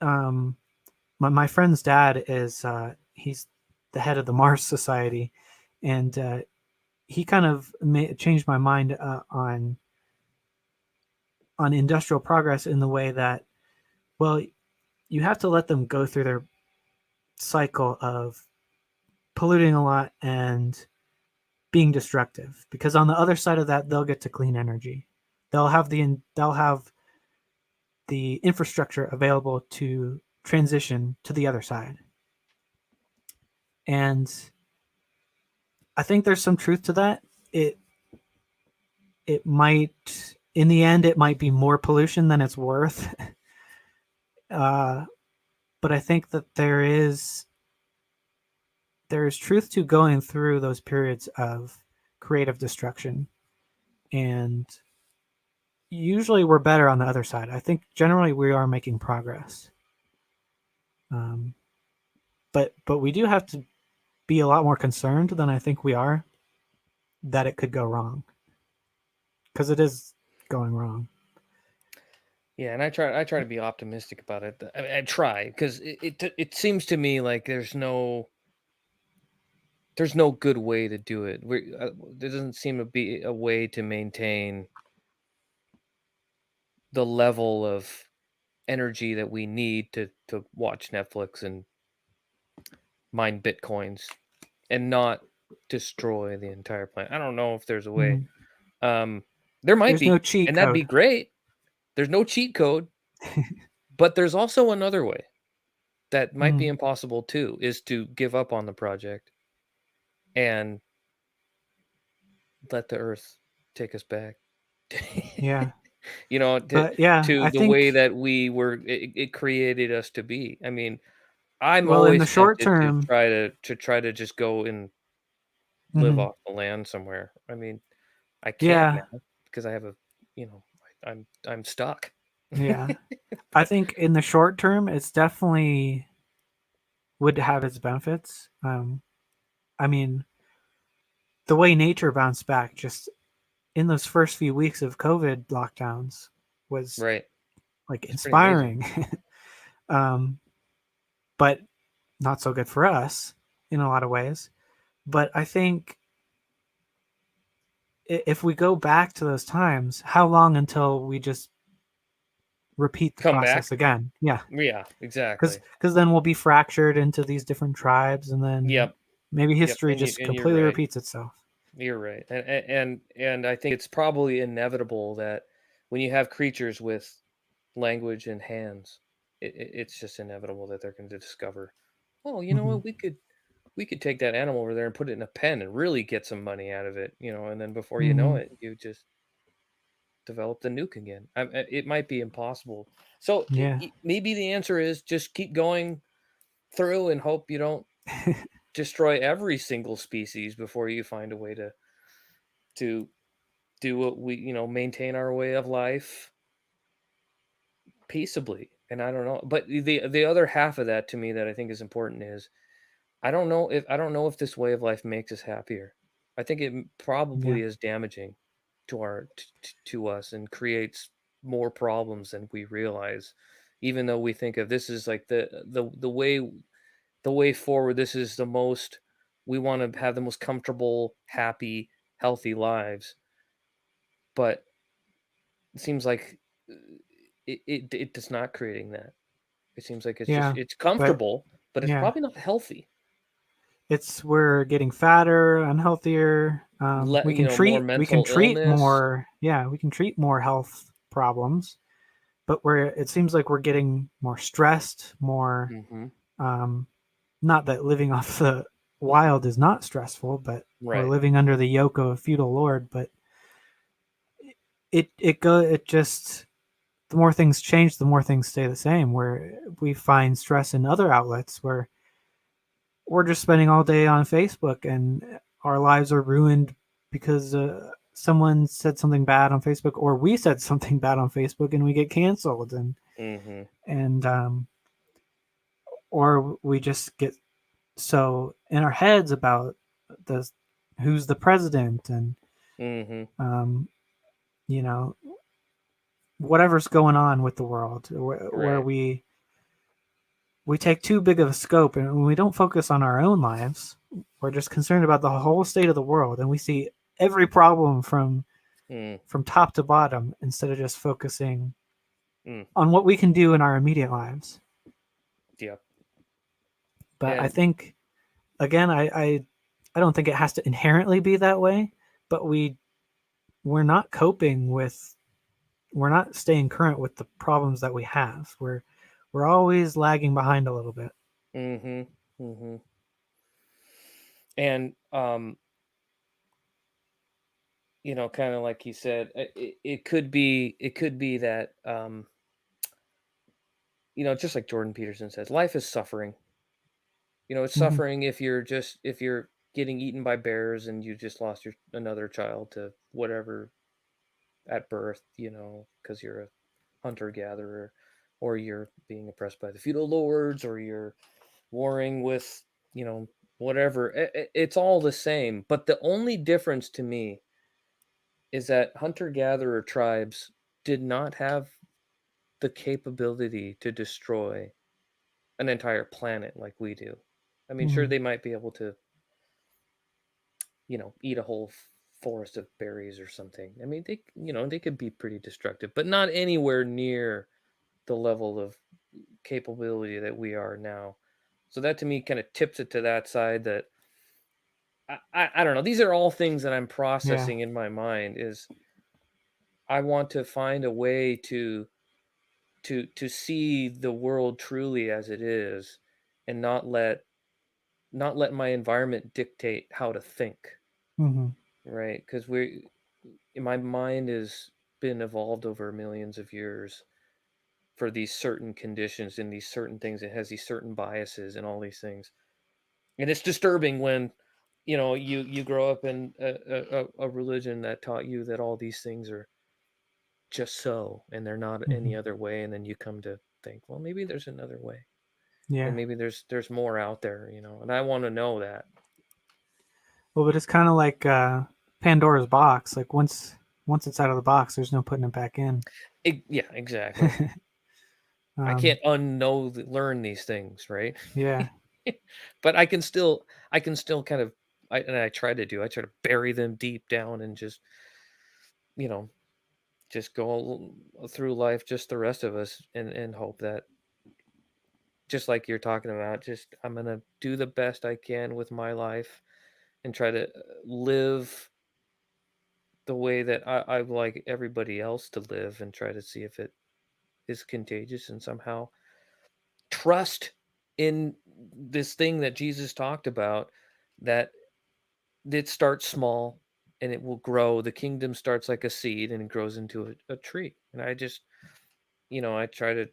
my friend's dad is he's the head of the Mars Society, and he kind of changed my mind on industrial progress in the way that, well, you have to let them go through their cycle of polluting a lot and being destructive, because on the other side of that they'll get to clean energy. They'll have the infrastructure available to transition to the other side. And I think there's some truth to that. It might, in the end, it might be more pollution than it's worth. But I think that there is truth to going through those periods of creative destruction, and usually we're better on the other side. I think generally we are making progress, but we do have to be a lot more concerned than I think we are that it could go wrong, because it is going wrong. Yeah, and I try to be optimistic about it. I try, because it seems to me like there's no good way to do it. There doesn't seem to be a way to maintain the level of energy that we need to watch Netflix and mine bitcoins and not destroy the entire planet. I don't know if there's a way. Mm-hmm. There might There's no be, cheat and that'd be code. great. There's no cheat code, but there's also another way that might be impossible too, is to give up on the project and let the earth take us back. Yeah. To But yeah, I the way think, that it created us to be. I mean, I'm well, in the always short tempted to term, try to just go and live mm-hmm. off the land somewhere. I mean, I can't Yeah, now because I have you know, I'm stuck. yeah. I think in the short term, it's definitely would have its benefits. I mean, the way nature bounced back just in those first few weeks of COVID lockdowns was Right. like It's pretty amazing. inspiring, um, but not so good for us in a lot of ways. But I think if we go back to those times, how long until we just repeat the Come process back. again? Yeah, Yeah, exactly. because then we'll be fractured into these different tribes, and then Yep. maybe Yep. history just And you're completely right. repeats itself. You're right. And I think it's probably inevitable that when you have creatures with language and hands, it's just inevitable that they're going to discover, oh, you know Mm-hmm. what, we could take that animal over there and put it in a pen and really get some money out of it, and then before you know Mm-hmm. it, you just develop the nuke again. It might be impossible. So Yeah. maybe the answer is just keep going through and hope you don't destroy every single species before you find a way to do what we maintain our way of life peaceably. And I don't know, but the other half of that to me that I think is important is I don't know if this way of life makes us happier. I think it Yeah. probably is damaging to to us and creates more problems than we realize, even though we think of this is like the way forward. This is the most, we want to have the most comfortable, happy, healthy lives, but it seems like it does not creating that. It seems like Yeah. it's But comfortable, but it's yeah, probably not healthy. we're getting fatter, unhealthier. Let We can more treat mental illness. more. Yeah, we can treat more health problems, but it seems like we're getting more stressed, more. Hmm. Um, Not that living off the wild is not stressful, but we're Right. living under the yoke of a feudal lord. But it just, the more things change, the more things stay the same. Where we find stress in other outlets, where we're just spending all day on Facebook, and our lives are ruined because someone said something bad on Facebook, or we said something bad on Facebook, and we get canceled. Hmm. And or we just get so in our heads about the who's the president and Mm-hmm. um, you know whatever's going on with the world, where Right. we take too big of a scope and we don't focus on our own lives. We're just concerned about the whole state of the world, and we see every problem Mm. from top to bottom instead of just focusing Mm. on what we can do in our immediate lives. Yep. But I And think again, I don't think it has to inherently be that way, but we're not coping with we're not staying current with the problems that we have. We're always lagging behind a little bit. mm-hmm. Mm-hmm. And kind of like you said, it could be that just like Jordan Peterson says, life is suffering. It's Hmm. suffering if you're getting eaten by bears and you just lost your another child to whatever at birth, because you're a hunter gatherer, or you're being oppressed by the feudal lords, or you're warring with, you know, whatever. It's all the same. But the only difference to me is that hunter gatherer tribes did not have the capability to destroy an entire planet like we do. I mean, sure, Hmm. they might be able to, eat a whole forest of berries or something. I mean, they could be pretty destructive, but not anywhere near the level of capability that we are now. So that to me kind of tips it to that side that I don't know. These are all things that I'm Yeah. processing in my mind. Is I want to find a way to see the world truly as it is, and not let my environment dictate how to think, Hmm. right? Because my mind has been evolved over millions of years for these certain conditions and these certain things. It has these certain biases and all these things, and it's disturbing when you grow up in a religion that taught you that all these things are just so and they're not any Hmm. other way, and then you come to think, well, maybe there's another way, and Yeah. maybe there's more out there, and I want to know that. Well, but it's kind of like Pandora's box. Like once it's out of the box, there's no putting it back in. Yeah, exactly. I um, can't learn these things, right? yeah. But I can still kind of, I try to bury them deep down and you know just go through life, just the rest of us, and hope that, just like you're talking about, just I'm gonna do the best I can with my life and try to live the way that I like everybody else to live, and try to see if it is contagious, and somehow trust in this thing that Jesus talked about, that it starts small and it will grow. The kingdom starts like a seed and it grows into a tree. And I try to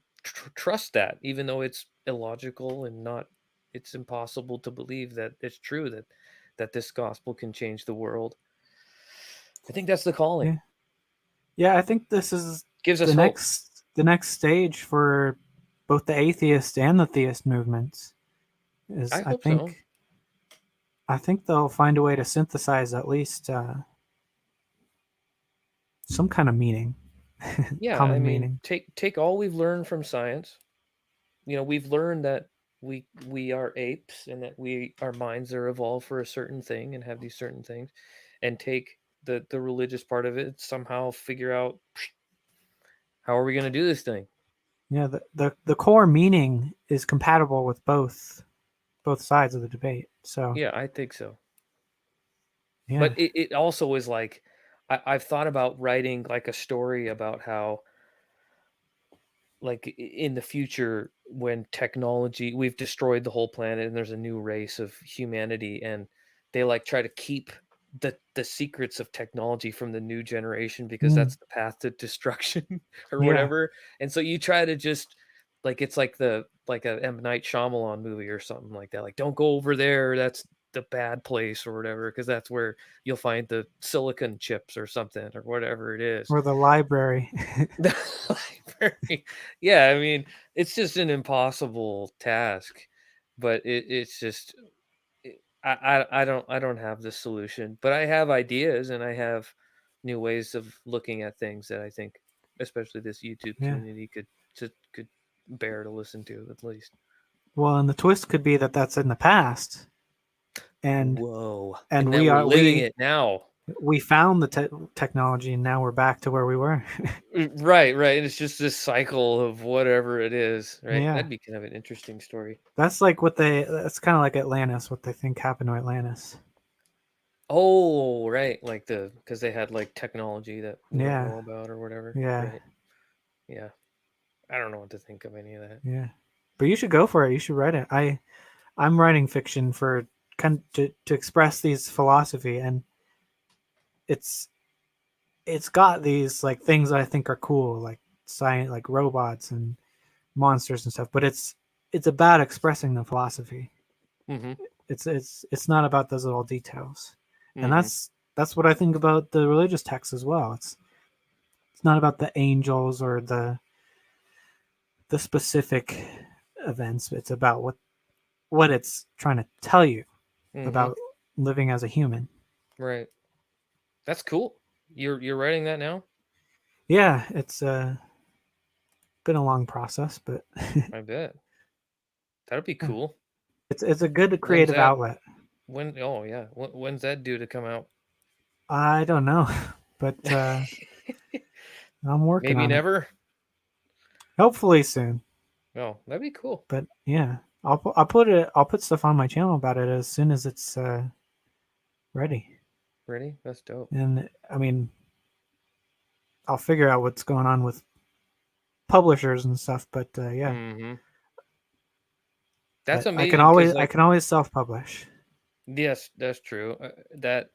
trust that, even though it's illogical and not, it's impossible to believe that it's true that this gospel can change the world. I think that's the calling. Yeah. Yeah. I think this is Gives us hope. the next stage for both the atheist and the theist movements. Is I hope so. I think they'll find a way to synthesize at least some kind of meaning, Yeah, I common mean, meaning. take all we've learned from science. We've learned that we are apes, and that our minds are evolved for a certain thing and have these certain things, and take the religious part of it, somehow figure out how are we going to do this thing. Yeah. The core meaning is compatible with both sides of the debate. So Yeah, I think so. yeah. But it also is like, I've thought about writing like a story about how, like, in the future, when technology, we've destroyed the whole planet and there's a new race of humanity, and they like try to keep the secrets of technology from the new generation, because Mm, that's the path to destruction or yeah. whatever. And so you try to just, like, it's like a M. Night Shyamalan movie or something like that, like, don't go over there, that's the bad place or whatever, because that's where you'll find the silicon chips or something or whatever it is. Or the library. The library. Yeah, I mean, it's just an impossible task, but it's just I don't have the solution, but I have ideas and I have new ways of looking at things that I think, especially this YouTube Yeah. community, could bear to listen to at least. Well, and the twist could be that that's in the past, and Whoa! and And that we're living it now. we found the technology, and now we're back to where we were. Right, right. And it's just this cycle of whatever it is, right? Yeah, That'd be kind of an interesting story. that's like what they. That's kind of like Atlantis. What they think happened to Atlantis. Oh, right. Like because they had like technology that we don't Yeah, know about or whatever. yeah, Right. Yeah. I don't know what to think of any of that. yeah. But you should go for it. You should write it. I'm writing fiction for to express these philosophy, and it's it's got these like things that I think are cool, like science, like robots and monsters and stuff. But it's about expressing the philosophy. Mm-hmm. It's not about those little details, and Mm-hmm. that's what I think about the religious texts as well. It's not about the angels or the specific events. It's about what it's trying to tell you Mm-hmm. about living as a human. Right. That's cool. You're writing that now? Yeah, it's been a long process, but I bet. That'd be yeah, cool. it's a good When's creative that? outlet. When? Oh yeah. When's that due to come out? I don't know, but I'm working Maybe on it. never. Hopefully soon. Oh, that'd be cool. But yeah, I'll put stuff on my channel about it as soon as it's ready. Ready? That's dope. And I mean, I'll figure out what's going on with publishers and stuff. But yeah, Mm-hmm. That's I can amazing because like always self publish. yes, that's true. That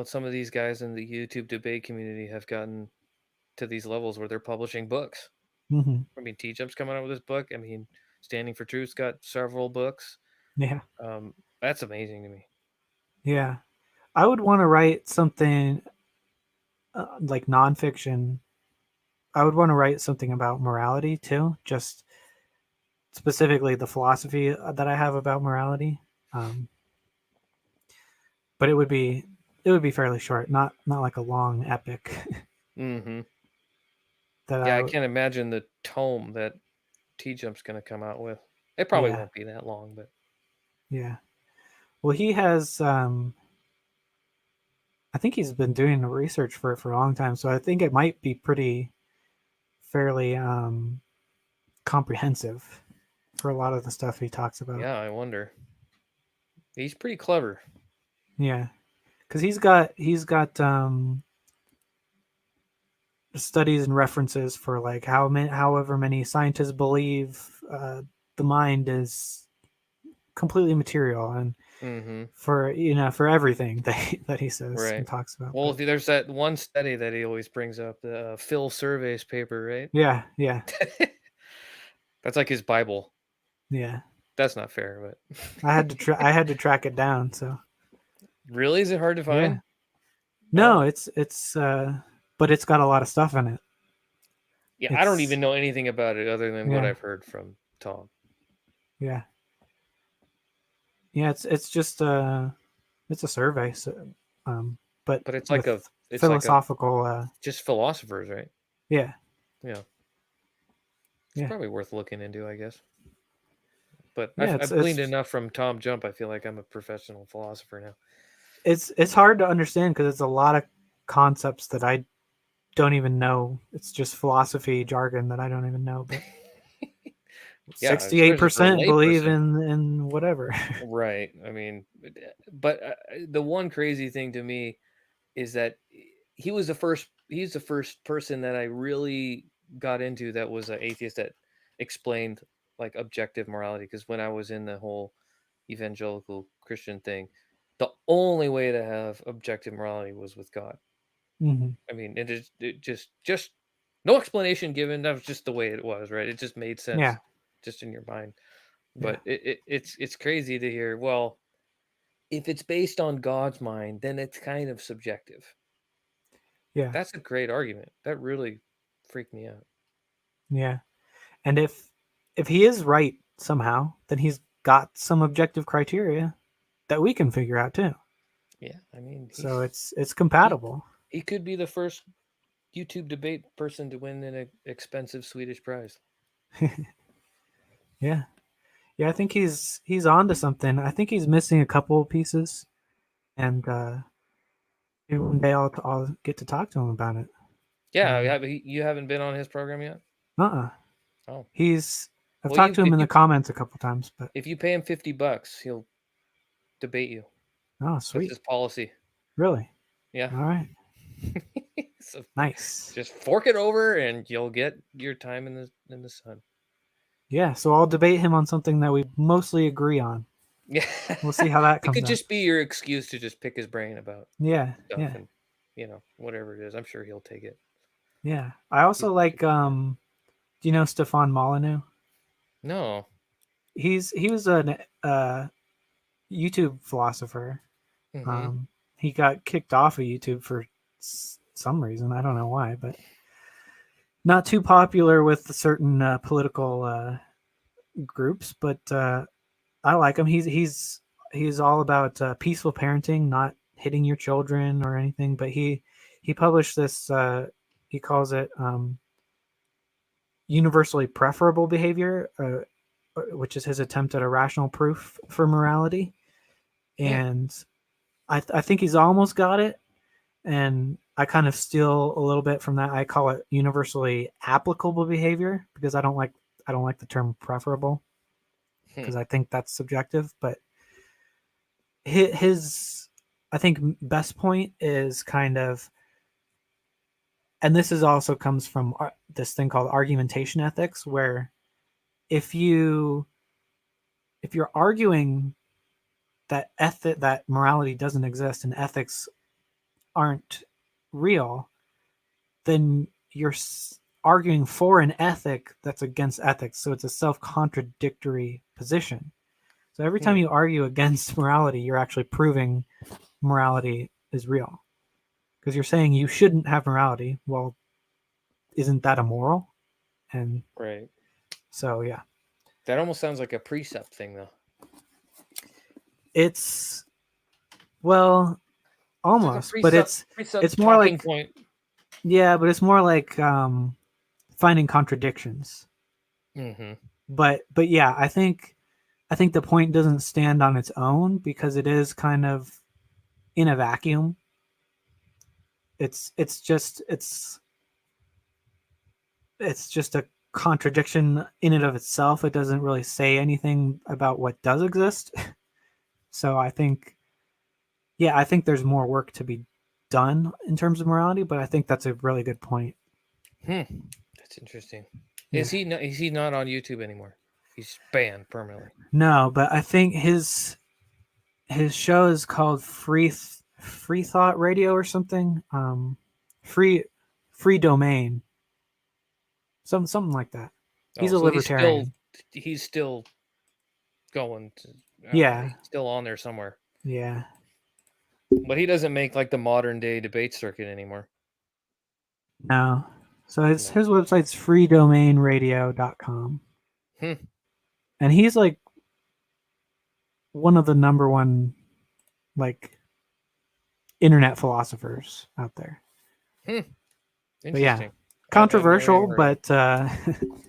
some of these guys in the YouTube debate community have gotten to these levels where they're publishing books. Hmm. I mean, T Jump's coming out with this book. I mean, Standing for Truth's got several books. Yeah, That's amazing to me. yeah. I would want to write something like nonfiction. I would want to write something about morality too, just specifically the philosophy that I have about morality. Um, but it would be fairly short, not like a long epic Mm-hmm. that Yeah, I I can't imagine the tome that T Jump's going to come out with. It probably yeah, won't be that long, but yeah. Well, he has I think he's been doing the research for it for a long time, so I think it might be pretty fairly comprehensive for a lot of the stuff he talks about. yeah, I wonder. He's pretty clever. Yeah, because he's got studies and references for like however many scientists believe the mind is completely material, and Mm-hmm. for for everything that he says and Right. talks about. Well, But there's that one study that he always brings up, the Phil Survey's paper, right? yeah, yeah, That's like his Bible. yeah. That's not fair, but I had to track it down. So really, is it hard to yeah, find? no, Oh, it's but it's got a lot of stuff in it. yeah. I don't It's even know anything about it other than what yeah, I've heard from Tom. yeah, yeah. It's just it's a survey, so but But with it's like a philosophical just philosophers, right? yeah, Yeah, it's yeah, probably worth looking into, I guess. But yeah. I've gleaned enough from Tom Jump. I feel like I'm a professional philosopher now. It's hard to understand because it's a lot of concepts that I don't even know. It's just philosophy jargon that I don't even know. But Yeah, 68% especially for a believe layperson. in whatever. Right. I mean, but the one crazy thing to me is that he's the first person that I really got into that was an atheist that explained like objective morality, because when I was in the whole evangelical Christian thing, the only way to have objective morality was with God. Hmm. I mean, it just no explanation given. That was just the way it was, right? It just made sense Yeah, just in your mind. yeah, But it's crazy to hear. Well, if it's based on God's mind, then it's kind of subjective. Yeah. That's a great argument. That really freaked me out. Yeah. And if he is right somehow, then he's got some objective criteria that we can figure out too. Yeah, I mean, So it's he compatible. he could be the first YouTube debate person to win an expensive Swedish prize. Yeah. Yeah, I think he's on to something. I think he's missing a couple of pieces, and maybe one day I'll get to talk to him about it. Yeah, you haven't been on his program yet? Uh-uh. Oh, I've well, talked you to him if in the you comments a couple times, but if you pay him $50, he'll debate you. oh, That's sweet. his policy. Really? Yeah. All right. So Nice. just fork it over, and you'll get your time in the sun. Yeah, so I'll debate him on something that we mostly agree on. Yeah, We'll see how that it comes could out. just be your excuse to just pick his brain about Yeah, stuff, yeah, and whatever it is. I'm sure he'll take it. yeah. I He's also such a like good guy. do you know Stefan Molyneaux? No. He was a YouTube philosopher. Mm-hmm. Um, he got kicked off of YouTube for some reason. I don't know why, but not too popular with certain political groups. But I like him. He's all about peaceful parenting, not hitting your children or anything. But he published this. He calls it universally preferable behavior, which is his attempt at a rational proof for morality. Hmm. And I think he's almost got it. And I kind of steal a little bit from that. I call it universally applicable behavior because I don't like the term preferable Hmm. because I think that's subjective. But his I think best point is kind of, and this is also comes from this thing called argumentation ethics, where if you if you're arguing that morality doesn't exist and ethics aren't real, then you're arguing for an ethic that's against ethics. So it's a self contradictory position. So every time Hmm. you argue against morality, you're actually proving morality is real. Because you're saying you shouldn't have morality. Well, isn't that immoral? And Right. so, yeah, That almost sounds like a precept thing, though. it's, well, It's like a almost, but precept it's more talking like, point. yeah, but it's more like finding contradictions. Mm-hmm. But yeah, I think the point doesn't stand on its own because it is kind of in a vacuum. It's just it's just a contradiction in and of itself. It doesn't really say anything about what does exist. So I think, yeah, I think there's more work to be done in terms of morality, but I think that's a really good point. Hmm. That's interesting. Yeah. Is he not on YouTube anymore? He's banned permanently. No, but I think his show is called Free Thought Radio or something. Free Free Domain. Something like that. He's Oh, a so libertarian. he's still going to, Yeah. he's still on there somewhere. Yeah. But he doesn't make like the modern day debate circuit anymore. No. So No. his website's freedomainradio.com. Hmm. And he's like one of the number one like internet philosophers out there. Hmm. But yeah, Interesting. I've never controversial, even heard of but him.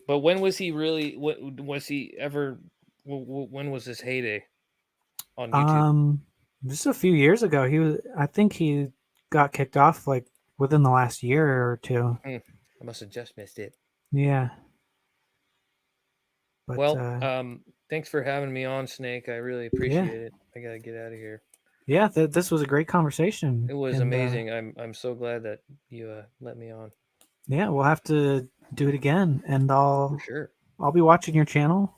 But when was he really? What was he ever? When was his heyday on YouTube? just a few years ago, I think he got kicked off like within the last year or two. Hmm. I must have just missed it. Yeah. But Well, thanks for having me on, Snake. I really yeah. appreciate it. I gotta get out of here. Yeah, this was a great conversation. It was And amazing. I'm so glad that you let me on. yeah, we'll have to do it again and For sure. I'll be watching your channel,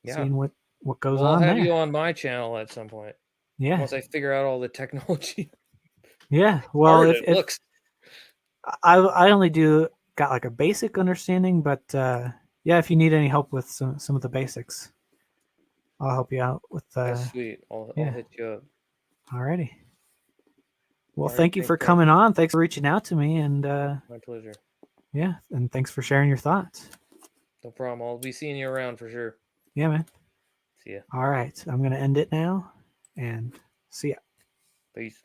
Yeah. seeing what goes Well, I'll on have you there. on my channel at some point Yeah. once I figure out all the technology. Yeah. Well, Hard it if looks. I only got like a basic understanding, but yeah, if you need any help with some of the basics, I'll help you out with That's sweet. I'll yeah. hit you up. Alrighty. Well, All right. thank you Thanks, for man. coming on. Thanks for reaching out to me, and My pleasure. yeah, and thanks for sharing your thoughts. No problem. I'll be seeing you around for sure. Yeah, man. See ya. All right, I'm gonna end it now, and see ya. Peace.